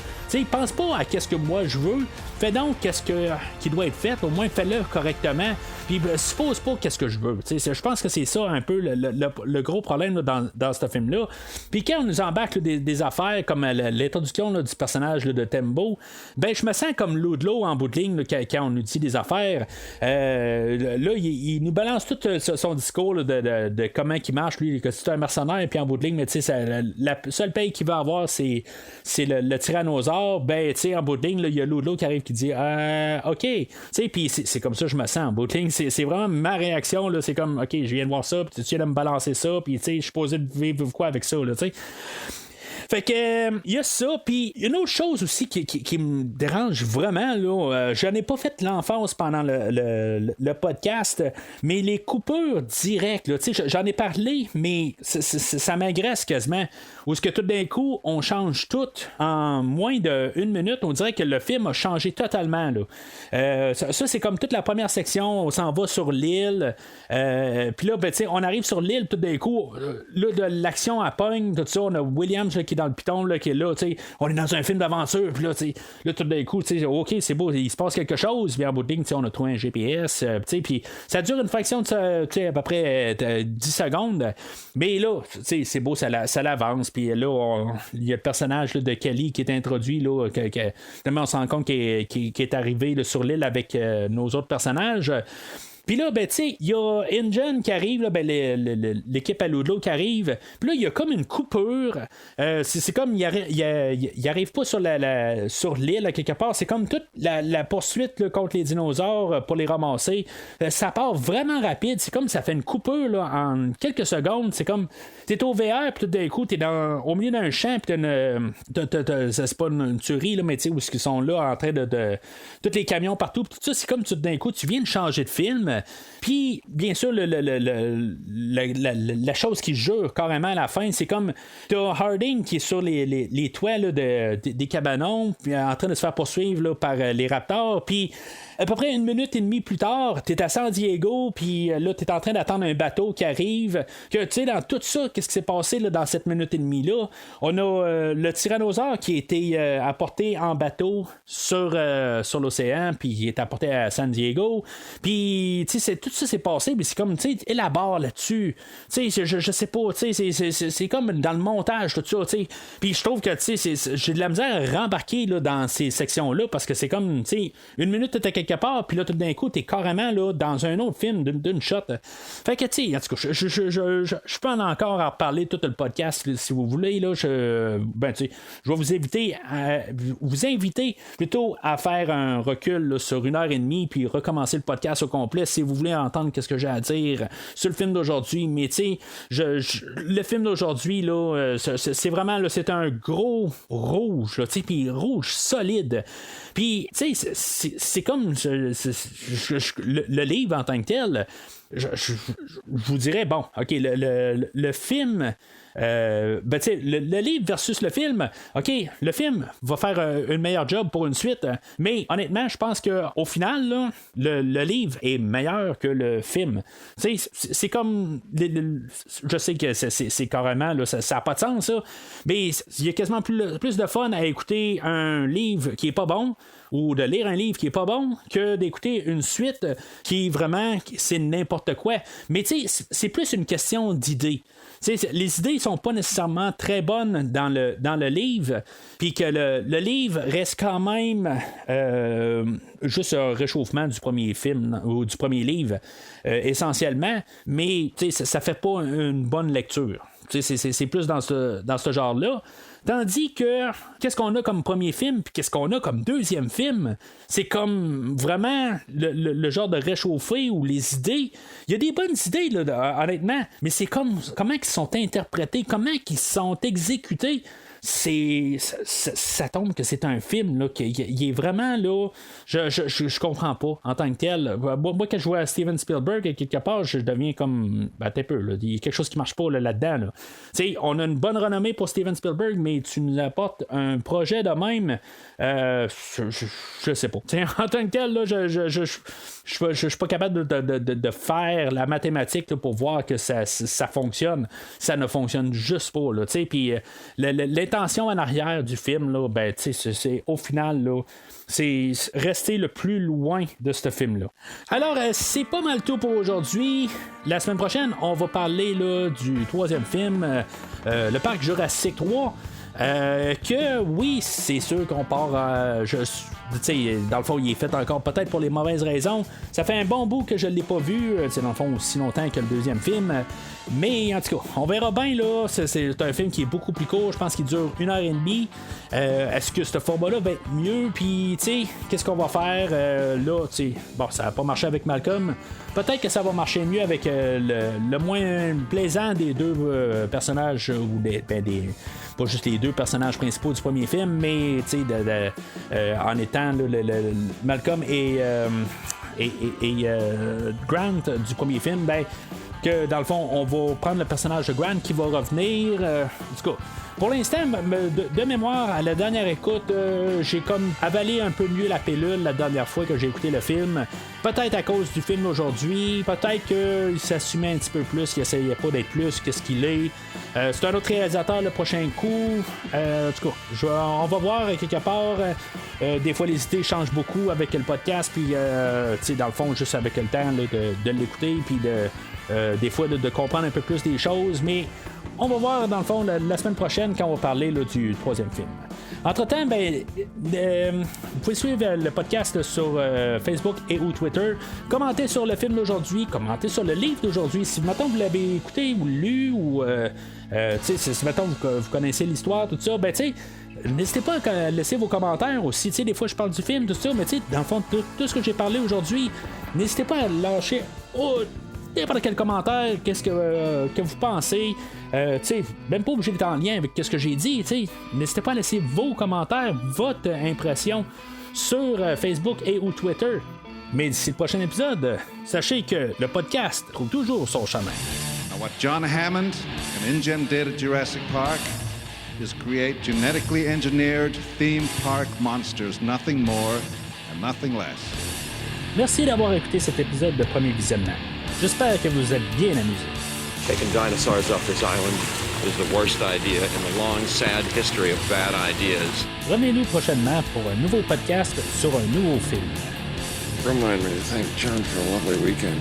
Pense pas à qu'est-ce que moi je veux. Fais donc qu'est-ce qui doit être fait. Au moins fais-le correctement. Puis suppose pas qu'est-ce que je veux. Je pense que c'est ça un peu le gros problème là, dans ce film-là. Puis quand on nous embarque là, des affaires comme l'introduction là, du personnage là, de Tembo, je me sens comme Ludlow en bout de ligne là, quand on nous dit des affaires. Là, il nous balance tout son discours là, de comment il marche, lui, que c'est un mercenaire, puis en bout de ligne, mais la seule paye qu'il va avoir, c'est le tyrannosaure. En bout de ligne, il y a Ludlow qui arrive qui dit OK. Puis c'est comme ça que je me sens en bout de ligne. c'est vraiment ma réaction, là, c'est comme, ok, je viens de voir ça, puis tu viens de me balancer ça, puis je suis posé de vivre quoi avec ça, là, tu sais. Fait que il y a ça, puis une autre chose aussi qui me dérange vraiment, là, je n'ai pas fait l'enfance pendant le podcast, mais les coupures directes, là, j'en ai parlé, mais ça m'agresse quasiment. Où est-ce que tout d'un coup, on change tout en moins d'1 minute, on dirait que le film a changé totalement. Là. Ça, c'est comme toute la première section, on s'en va sur l'île, puis là, on arrive sur l'île, tout d'un coup, là, de l'action à pogne, tout ça, on a Williams là, qui est dans le piton, là, qui est là, on est dans un film d'aventure, puis là, tout d'un coup, ok, c'est beau, il se passe quelque chose, puis en bout de ligne, on a trouvé un GPS, puis ça dure une fraction de à peu près 10 secondes, mais là, c'est beau, ça l'avance, puis là, il y a le personnage là, de Kelly qui est introduit, là, on se rend compte qu'il est arrivé là, sur l'île avec nos autres personnages. Puis là, ben, tu sais, il y a InGen qui arrive, là, ben, l'équipe à Ludlow qui arrive. Puis là, il y a comme une coupure. C'est comme, il arrive pas sur l'île, quelque part. C'est comme toute la poursuite là, contre les dinosaures pour les ramasser. Ça part vraiment rapide. C'est comme ça fait une coupure là, en quelques secondes. C'est comme, t'es au VR, puis tout d'un coup, t'es au milieu d'un champ, puis c'est pas une tuerie, là, mais tu sais, où ils sont là en train de tous les camions partout. Tout ça, c'est comme tout d'un coup, tu viens de changer de film. Puis, bien sûr, la chose qui jure carrément à la fin, c'est comme t'as Harding qui est sur les toits là, des cabanons, puis en train de se faire poursuivre là, par les raptors, puis à peu près 1 minute et demie plus tard, t'es à San Diego, puis là, t'es en train d'attendre un bateau qui arrive. Que tu sais, dans tout ça, qu'est-ce qui s'est passé là, dans cette minute et demie-là? On a le tyrannosaure qui a été apporté en bateau sur l'océan, puis il est apporté à San Diego. Puis, tu sais, tout ça s'est passé, mais c'est comme, tu sais, élabore là-dessus. Tu sais, je sais pas, tu sais, c'est comme dans le montage, tout ça, tu sais. Puis je trouve que, tu sais, j'ai de la misère à rembarquer là, dans ces sections-là, parce que c'est comme, tu sais, 1 minute, t'étais quelque part, puis là, tout d'un coup, t'es carrément là, dans un autre film d'une shot. Fait que, tu sais, en tout cas, je peux encore en reparler tout le podcast, là, si vous voulez, là, je vais vous inviter plutôt à faire un recul là, sur 1h30, puis recommencer le podcast au complet, si vous voulez entendre ce que j'ai à dire sur le film d'aujourd'hui. Mais, tu sais, le film d'aujourd'hui, là, c'est vraiment, là, c'est un gros rouge, là, tu sais, puis rouge solide. Puis, tu sais, c'est comme le livre en tant que tel. Je vous dirais, bon, ok, le film. Ben, tu sais, le livre versus le film, ok, le film va faire un meilleur job pour une suite, mais honnêtement, je pense qu'au final, là, le livre est meilleur que le film. Tu sais, c'est comme. Je sais que c'est carrément, là, ça n'a pas de sens, ça, mais il y a quasiment plus de fun à écouter un livre qui est pas bon ou de lire un livre qui est pas bon que d'écouter une suite qui vraiment c'est n'importe quoi. Mais tu sais, c'est plus une question d'idées. T'sais, les idées sont pas nécessairement très bonnes dans le livre, puis que le livre reste quand même juste un réchauffement du premier film ou du premier livre essentiellement, mais ça fait pas une bonne lecture. C'est plus dans ce genre-là. Tandis que, qu'est-ce qu'on a comme premier film, puis qu'est-ce qu'on a comme deuxième film, c'est comme vraiment le genre de réchauffé où les idées, il y a des bonnes idées, là, honnêtement, mais c'est comme comment ils sont interprétés, comment ils sont exécutés. Ça tombe que c'est un film là, il est vraiment là. Je comprends pas en tant que tel. Moi quand je vois Steven Spielberg quelque part, je deviens comme t'es peu là. Il y a quelque chose qui marche pas là-dedans. Là. On a une bonne renommée pour Steven Spielberg, mais tu nous apportes un projet de même. Je sais pas. En tant que tel, là, je suis pas capable de faire la mathématique là, pour voir que ça fonctionne. Ça ne fonctionne juste pas. Puis l'intention en arrière du film, là, ben, c'est au final, là, c'est rester le plus loin de ce film-là. Alors, c'est pas mal tout pour aujourd'hui. La semaine prochaine, on va parler là, du 3e film, le Parc Jurassique 3. Que oui, c'est sûr qu'on part dans le fond, il est fait encore peut-être pour les mauvaises raisons. Ça fait un bon bout que je ne l'ai pas vu, dans le fond, aussi longtemps que le deuxième film. Mais en tout cas, on verra bien, là. C'est un film qui est beaucoup plus court. Je pense qu'il dure 1h30. Est-ce que ce format-là va être mieux? Puis, tu sais, qu'est-ce qu'on va faire là? T'sais, bon, ça n'a pas marché avec Malcolm. Peut-être que ça va marcher mieux avec le moins plaisant des deux personnages, ou pas juste les deux personnages principaux du premier film, mais en étant Malcolm et Grant du premier film, ben, que dans le fond, on va prendre le personnage de Grant qui va revenir. En tout cas, pour l'instant, de mémoire, à la dernière écoute, j'ai comme avalé un peu mieux la pilule la dernière fois que j'ai écouté le film. Peut-être à cause du film aujourd'hui, peut-être qu'il s'assumait un petit peu plus, qu'il essayait pas d'être plus que ce qu'il est. C'est un autre réalisateur le prochain coup. En tout cas, on va voir quelque part. Des fois, les idées changent beaucoup avec le podcast, puis dans le fond, juste avec le temps là, de l'écouter, puis des fois de comprendre un peu plus des choses, mais on va voir dans le fond la semaine prochaine quand on va parler là, du troisième film. Entre-temps, vous pouvez suivre le podcast sur Facebook et ou Twitter. Commentez sur le film d'aujourd'hui, commentez sur le livre d'aujourd'hui. Si maintenant vous l'avez écouté ou lu, ou si maintenant vous connaissez l'histoire, tout ça, n'hésitez pas à laisser vos commentaires aussi. Des fois je parle du film, tout ça, mais dans le fond, tout ce que j'ai parlé aujourd'hui, n'hésitez pas à lâcher n'importe quel commentaire, qu'est-ce que vous pensez. Même pas obligé d'être en lien avec ce que j'ai dit. N'hésitez pas à laisser vos commentaires, votre impression sur Facebook et ou Twitter. Mais d'ici le prochain épisode, sachez que le podcast trouve toujours son chemin. Now what John Hammond and InGen did at Jurassic Park is create genetically engineered theme park monsters, nothing more and nothing less. Merci d'avoir écouté cet épisode de Premier Visionnement. J'espère que vous êtes bien amusés. Taking dinosaurs off this island is the worst idea in the long, sad history of bad ideas. Revenez-nous prochainement pour un nouveau podcast sur un nouveau film. Remind me to thank John for a lovely weekend.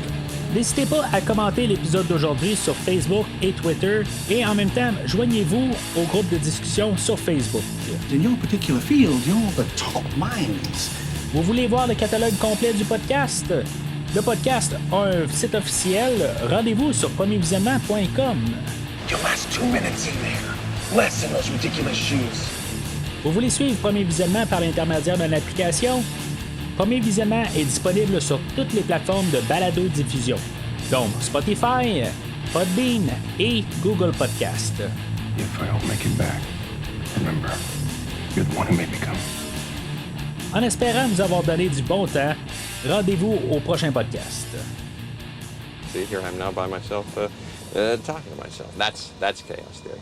N'hésitez pas à commenter l'épisode d'aujourd'hui sur Facebook et Twitter, et en même temps, joignez-vous au groupe de discussion sur Facebook. In your particular field, you're the top minds. Vous voulez voir le catalogue complet du podcast? Le podcast a un site officiel. Rendez-vous sur premiervisionnement.com. You last 2 minutes in there. Less in those ridiculous shoes. Vous voulez suivre Premier Visionnement par l'intermédiaire d'une application? Premier Visionnement est disponible sur toutes les plateformes de balado-diffusion, donc Spotify, Podbean et Google Podcast. If I don't make it back, remember, you're the one who made me come. En espérant vous avoir donné du bon temps, rendez-vous au prochain podcast. See, here I am now by myself, talking to myself. That's chaos theory.